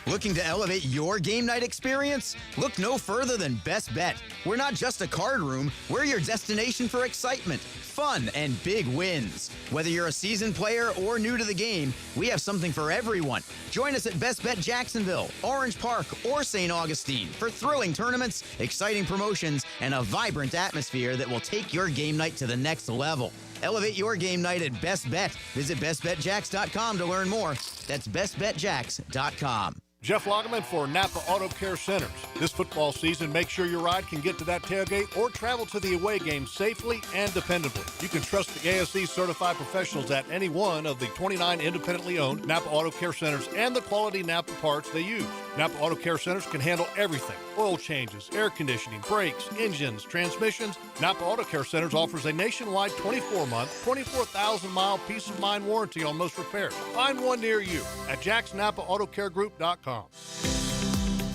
Looking to elevate your game night experience? Look no further than Best Bet. We're not just a card room, we're your destination for excitement, fun, and big wins. Whether you're a seasoned player or new to the game, we have something for everyone. Join us at Best Bet Jacksonville, Orange Park, or St. Augustine for thrilling tournaments, exciting promotions, and a vibrant atmosphere that will take your game night to the next level. Elevate your game night at Best Bet. Visit bestbetjacks.com to learn more. That's bestbetjacks.com. Jeff Lagerman for Napa Auto Care Centers. This football season, make sure your ride can get to that tailgate or travel to the away game safely and dependably. You can trust the ASE certified professionals at any one of the 29 independently owned Napa Auto Care Centers and the quality Napa parts they use. Napa Auto Care Centers can handle everything: oil changes, air conditioning, brakes, engines, transmissions. Napa Auto Care Centers offers a nationwide 24-month, 24,000-mile peace of mind warranty on most repairs. Find one near you at jacksnapaautocare.group.com.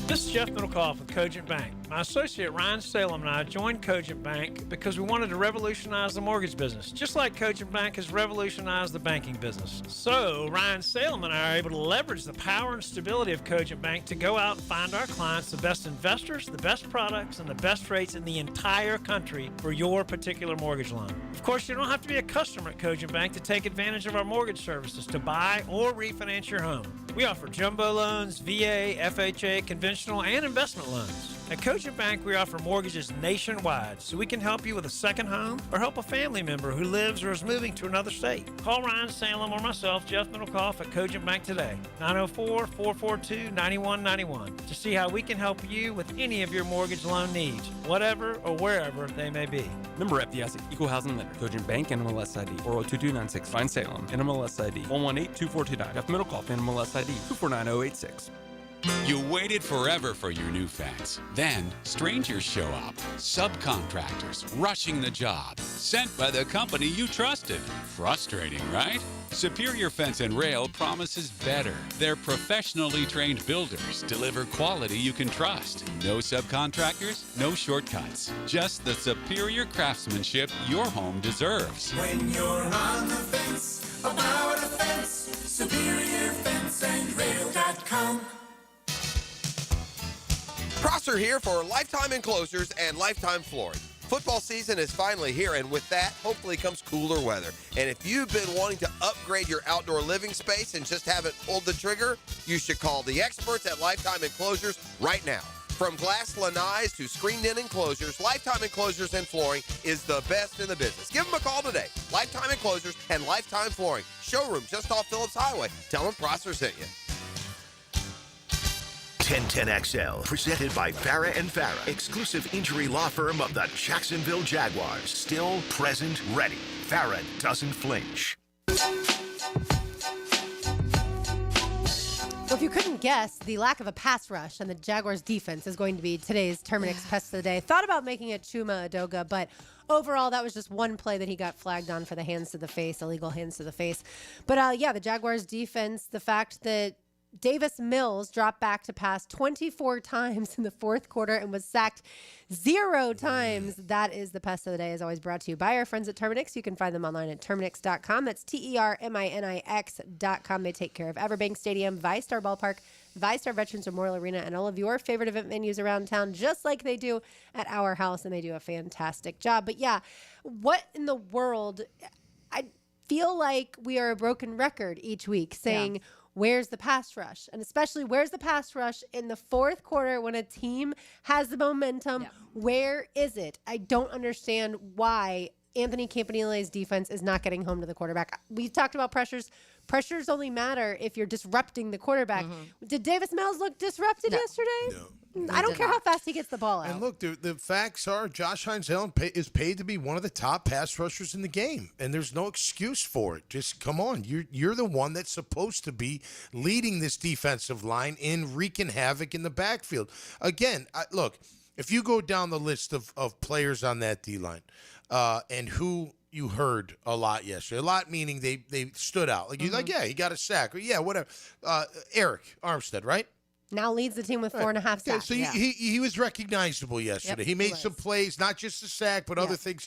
This is Jeff Middlecoff with Cogent Bank. My associate Ryan Salem and I joined Cogent Bank because we wanted to revolutionize the mortgage business, just like Cogent Bank has revolutionized the banking business. So Ryan Salem and I are able to leverage the power and stability of Cogent Bank to go out and find our clients the best investors, the best products, and the best rates in the entire country for your particular mortgage loan. Of course, you don't have to be a customer at Cogent Bank to take advantage of our mortgage services to buy or refinance your home. We offer jumbo loans, VA, FHA, conventional, and investment loans. At Cogent Bank, we offer mortgages nationwide, so we can help you with a second home or help a family member who lives or is moving to another state. Call Ryan Salem or myself, Jeff Middlecoff, at Cogent Bank today, 904-442-9191, to see how we can help you with any of your mortgage loan needs, whatever or wherever they may be. Member FDIC, Equal Housing Lender, Cogent Bank, NMLS ID 402296, Ryan Salem, NMLS ID 1182429, Jeff Middlecoff, NMLS ID 249086. You waited forever for your new fence. Then, strangers show up. Subcontractors rushing the job. Sent by the company you trusted. Frustrating, right? Superior Fence and Rail promises better. Their professionally trained builders deliver quality you can trust. No subcontractors, no shortcuts. Just the superior craftsmanship your home deserves. When you're on the fence, about a fence, SuperiorFenceandRail.com. Prosser here for Lifetime Enclosures and Lifetime Flooring. Football season is finally here, and with that, hopefully comes cooler weather. And if you've been wanting to upgrade your outdoor living space and just haven't pulled the trigger, you should call the experts at Lifetime Enclosures right now. From glass lanais to screened-in enclosures, Lifetime Enclosures and Flooring is the best in the business. Give them a call today. Lifetime Enclosures and Lifetime Flooring. Showroom just off Phillips Highway. Tell them Prosser sent you. 1010XL, presented by Farah and Farah, exclusive injury law firm of the Jacksonville Jaguars. Still, present, ready. Farah doesn't flinch. Well, if you couldn't guess, the lack of a pass rush and the Jaguars' defense is going to be today's Terminix Pest of the Day. Thought about making it Chuma Adoga, but overall, that was just one play that he got flagged on for the hands to the face, illegal hands to the face. But the Jaguars' defense, the fact that Davis Mills dropped back to pass 24 times in the fourth quarter and was sacked 0 times. That is the Pest of the Day, is always brought to you by our friends at Terminix. You can find them online at Terminix.com. That's TERMINIX.com. They take care of Everbank Stadium, ViStar Ballpark, ViStar Veterans Memorial Arena, and all of your favorite event venues around town, just like they do at our house, and they do a fantastic job. But what in the world? I feel like we are a broken record each week saying, where's the pass rush? And especially, where's the pass rush in the fourth quarter when a team has the momentum? Where is it? I don't understand why Anthony Campanile's defense is not getting home to the quarterback. We talked about pressures. Pressures only matter if you're disrupting the quarterback. Did Davis Mills look disrupted yesterday? No. I don't care how fast he gets the ball out. And look, the facts are Josh Hines-Allen is paid to be one of the top pass rushers in the game, and there's no excuse for it. Just come on. You're the one that's supposed to be leading this defensive line in wreaking havoc in the backfield. Again, look, if you go down the list of players on that D-line and who you heard a lot yesterday, a lot meaning they stood out. Like, you're like, yeah, he got a sack. Or, yeah, whatever. Eric Armstead, right? Now leads the team with 4.5 sacks. So he was recognizable yesterday. He made some plays, not just a sack, but other things.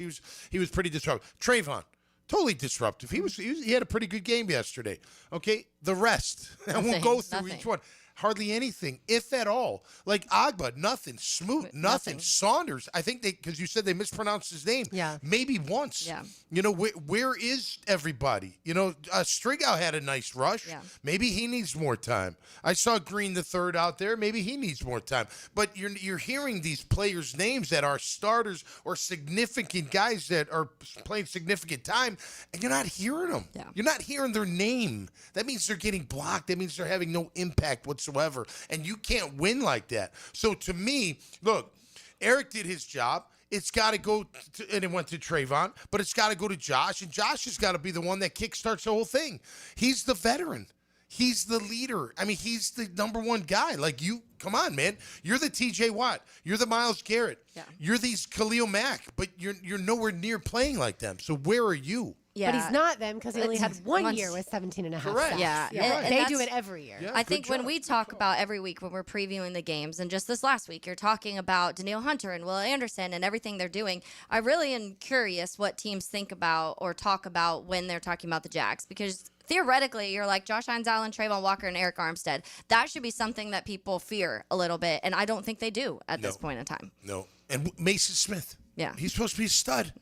He was pretty disruptive. Trayvon, totally disruptive. He had a pretty good game yesterday. Okay, the rest, and we'll go through each one. Hardly anything, if at all. Like Agba, nothing. Smoot, nothing. Saunders, I think because you said they mispronounced his name. Yeah. Maybe once. Yeah. You know, where is everybody? You know, Strigow had a nice rush. Yeah. Maybe he needs more time. I saw Green the third out there. Maybe he needs more time. But you're hearing these players' names that are starters or significant guys that are playing significant time, and you're not hearing them. Yeah. You're not hearing their name. That means they're getting blocked. That means they're having no impact whatsoever. And you can't win like that. So to me, look, Eric did his job. It's got to go, and it went to Trayvon, but it's got to go to Josh, and Josh has got to be the one that kickstarts the whole thing. He's the veteran. He's the leader. I mean, he's the number one guy. Like, come on, man. You're the TJ Watt. You're the Myles Garrett. Yeah. You're these Khalil Mack, but you're nowhere near playing like them. So where are you? Yeah. But he's not them because he only had one year with 17.5 sacks. Yeah. And they do it every year. Yeah, I think when we talk about every week when we're previewing the games, and just this last week, you're talking about Danielle Hunter and Will Anderson and everything they're doing. I really am curious what teams think about or talk about when they're talking about the Jags, because theoretically, you're like Josh Hines-Allen, Trayvon Walker, and Eric Armstead. That should be something that people fear a little bit, and I don't think they do at this point in time. No. And Mason Smith. Yeah. He's supposed to be a stud.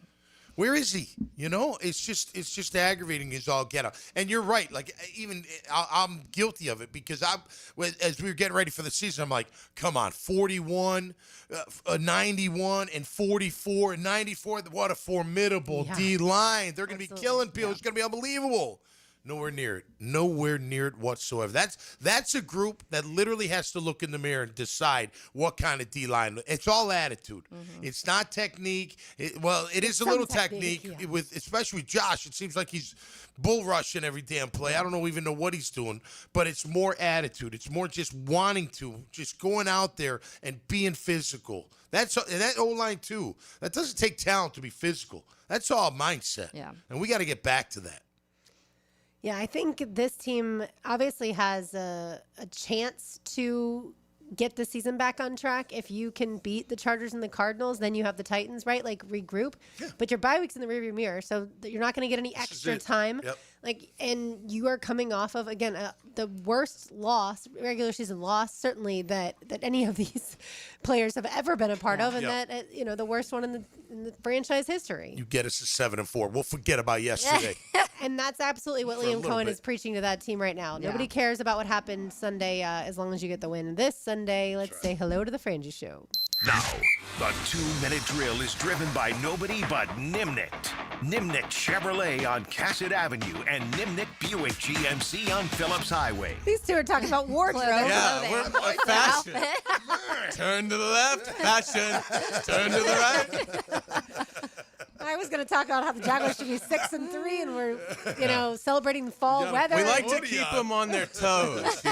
Where is he? You know, it's just aggravating as all get out. And you're right. Like, even I'm guilty of it because as we were getting ready for the season, I'm like, come on, 41, 91, and 44, and 94. What a formidable D line. They're going to be killing people. Yeah. It's going to be unbelievable. Nowhere near it. Nowhere near it whatsoever. That's a group that literally has to look in the mirror and decide what kind of D-line. It's all attitude. Mm-hmm. It's not technique. It is a little technique especially with Josh. It seems like he's bull rushing every damn play. I don't even know what he's doing, but it's more attitude. It's more just wanting to, just going out there and being physical. And that O-line too. That doesn't take talent to be physical. That's all mindset. Yeah. And we got to get back to that. Yeah, I think this team obviously has a chance to get the season back on track. If you can beat the Chargers and the Cardinals, then you have the Titans, right? Like, regroup. Yeah. But your bye week's in the rearview mirror, so you're not going to get any extra time. Yep. And you are coming off of, again, the worst regular season loss, certainly that any of these players have ever been a part of, and that the worst one in the franchise history. You get us to 7-4. We'll forget about yesterday. And that's absolutely what Liam Coen is preaching to that team right now. Nobody cares about what happened Sunday as long as you get the win. This Sunday, let's say hello to the Frangie Show. Now, the 2-minute drill is driven by nobody but Nimnik. Nimnik Chevrolet on Cassett Avenue and Nimnik Buick GMC on Phillips Highway. These two are talking about wardrobe. Yeah, we're fashion. Turn to the left, fashion. Turn to the right. I was going to talk about how the Jaguars should be 6-3, and we're, celebrating the fall weather. We like to keep them on their toes,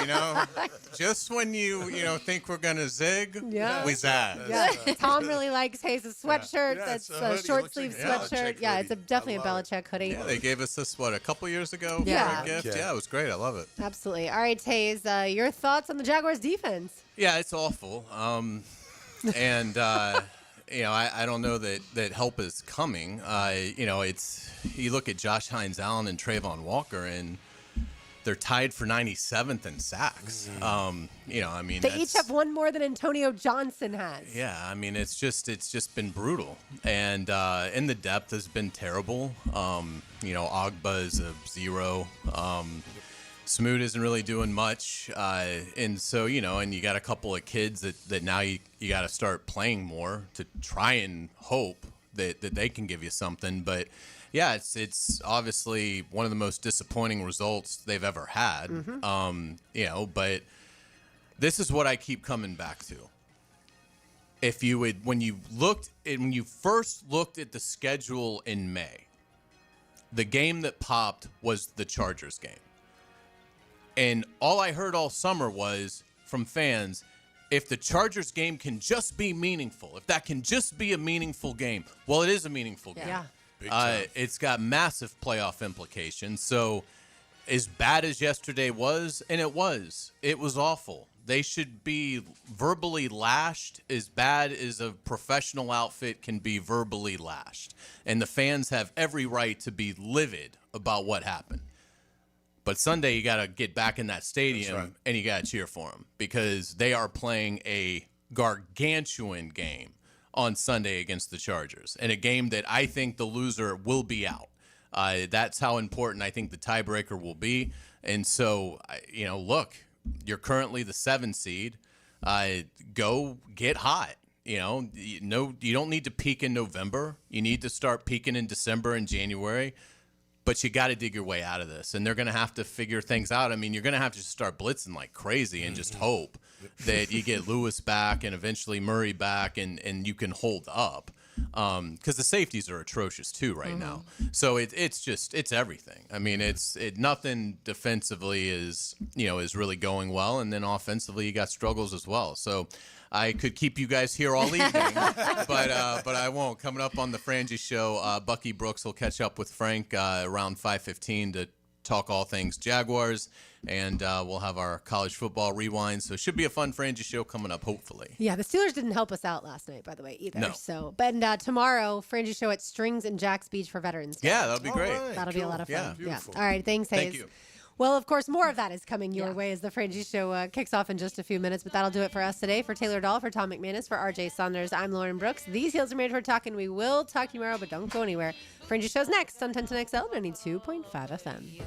Just when you think we're going to zig, we zag. Yeah. Tom really likes Hayes' sweatshirt. That's a short sleeve sweatshirt. Yeah, it's definitely a Belichick hoodie. Yeah, they gave us this, a couple years ago for a gift? Yeah, it was great. I love it. Absolutely. All right, Hayes, your thoughts on the Jaguars' defense? Yeah, it's awful. And I don't know that help is coming. It's you look at Josh Hines-Allen and Trayvon Walker, and they're tied for 97th in sacks. They each have one more than Antonio Johnson has. Yeah, it's just been brutal, and the depth has been terrible. Ogba is a 0. Smoot isn't really doing much, and so and you got a couple of kids that now you got to start playing more to try and hope that they can give you something. But yeah, it's obviously one of the most disappointing results they've ever had. But this is what I keep coming back to. When you first looked at the schedule in May, the game that popped was the Chargers game. And all I heard all summer was from fans, if the Chargers game can just be meaningful, if that can just be a meaningful game. Well, it is a meaningful game. Yeah. It's got massive playoff implications. So as bad as yesterday was, and it was awful. They should be verbally lashed as bad as a professional outfit can be verbally lashed. And the fans have every right to be livid about what happened. But Sunday, you got to get back in that stadium, and you got to cheer for them because they are playing a gargantuan game on Sunday against the Chargers, and a game that I think the loser will be out. That's how important I think the tiebreaker will be. And so, look, you're currently the 7 seed. Go get hot. You don't need to peak in November. You need to start peaking in December and January. But you got to dig your way out of this, and they're going to have to figure things out. You're going to have to start blitzing like crazy and just hope that you get Lewis back and eventually Murray back, and you can hold up. Because the safeties are atrocious too right now. So it's everything. Nothing defensively is really going well, and then offensively you got struggles as well. So I could keep you guys here all evening, but I won't. Coming up on the Frangie Show, Bucky Brooks will catch up with Frank around 5:15 to talk all things Jaguars, and we'll have our college football rewind. So it should be a fun Frangie Show coming up, hopefully. Yeah, the Steelers didn't help us out last night, by the way, either. No. So, but tomorrow, Frangie Show at Strings and Jacks Beach for Veterans Day. Yeah, that'll be great. That'll be a lot of fun. Yeah. All right, thanks, Hayes. Thank you. Well, of course, more of that is coming your way as the Frangie Show kicks off in just a few minutes. But that'll do it for us today. For Taylor Dahl, for Tom McManus, for RJ Saunders, I'm Lauren Brooks. These heels are made for talking. We will talk tomorrow, but don't go anywhere. Frangie Show's next on 1010XL 92.5 FM.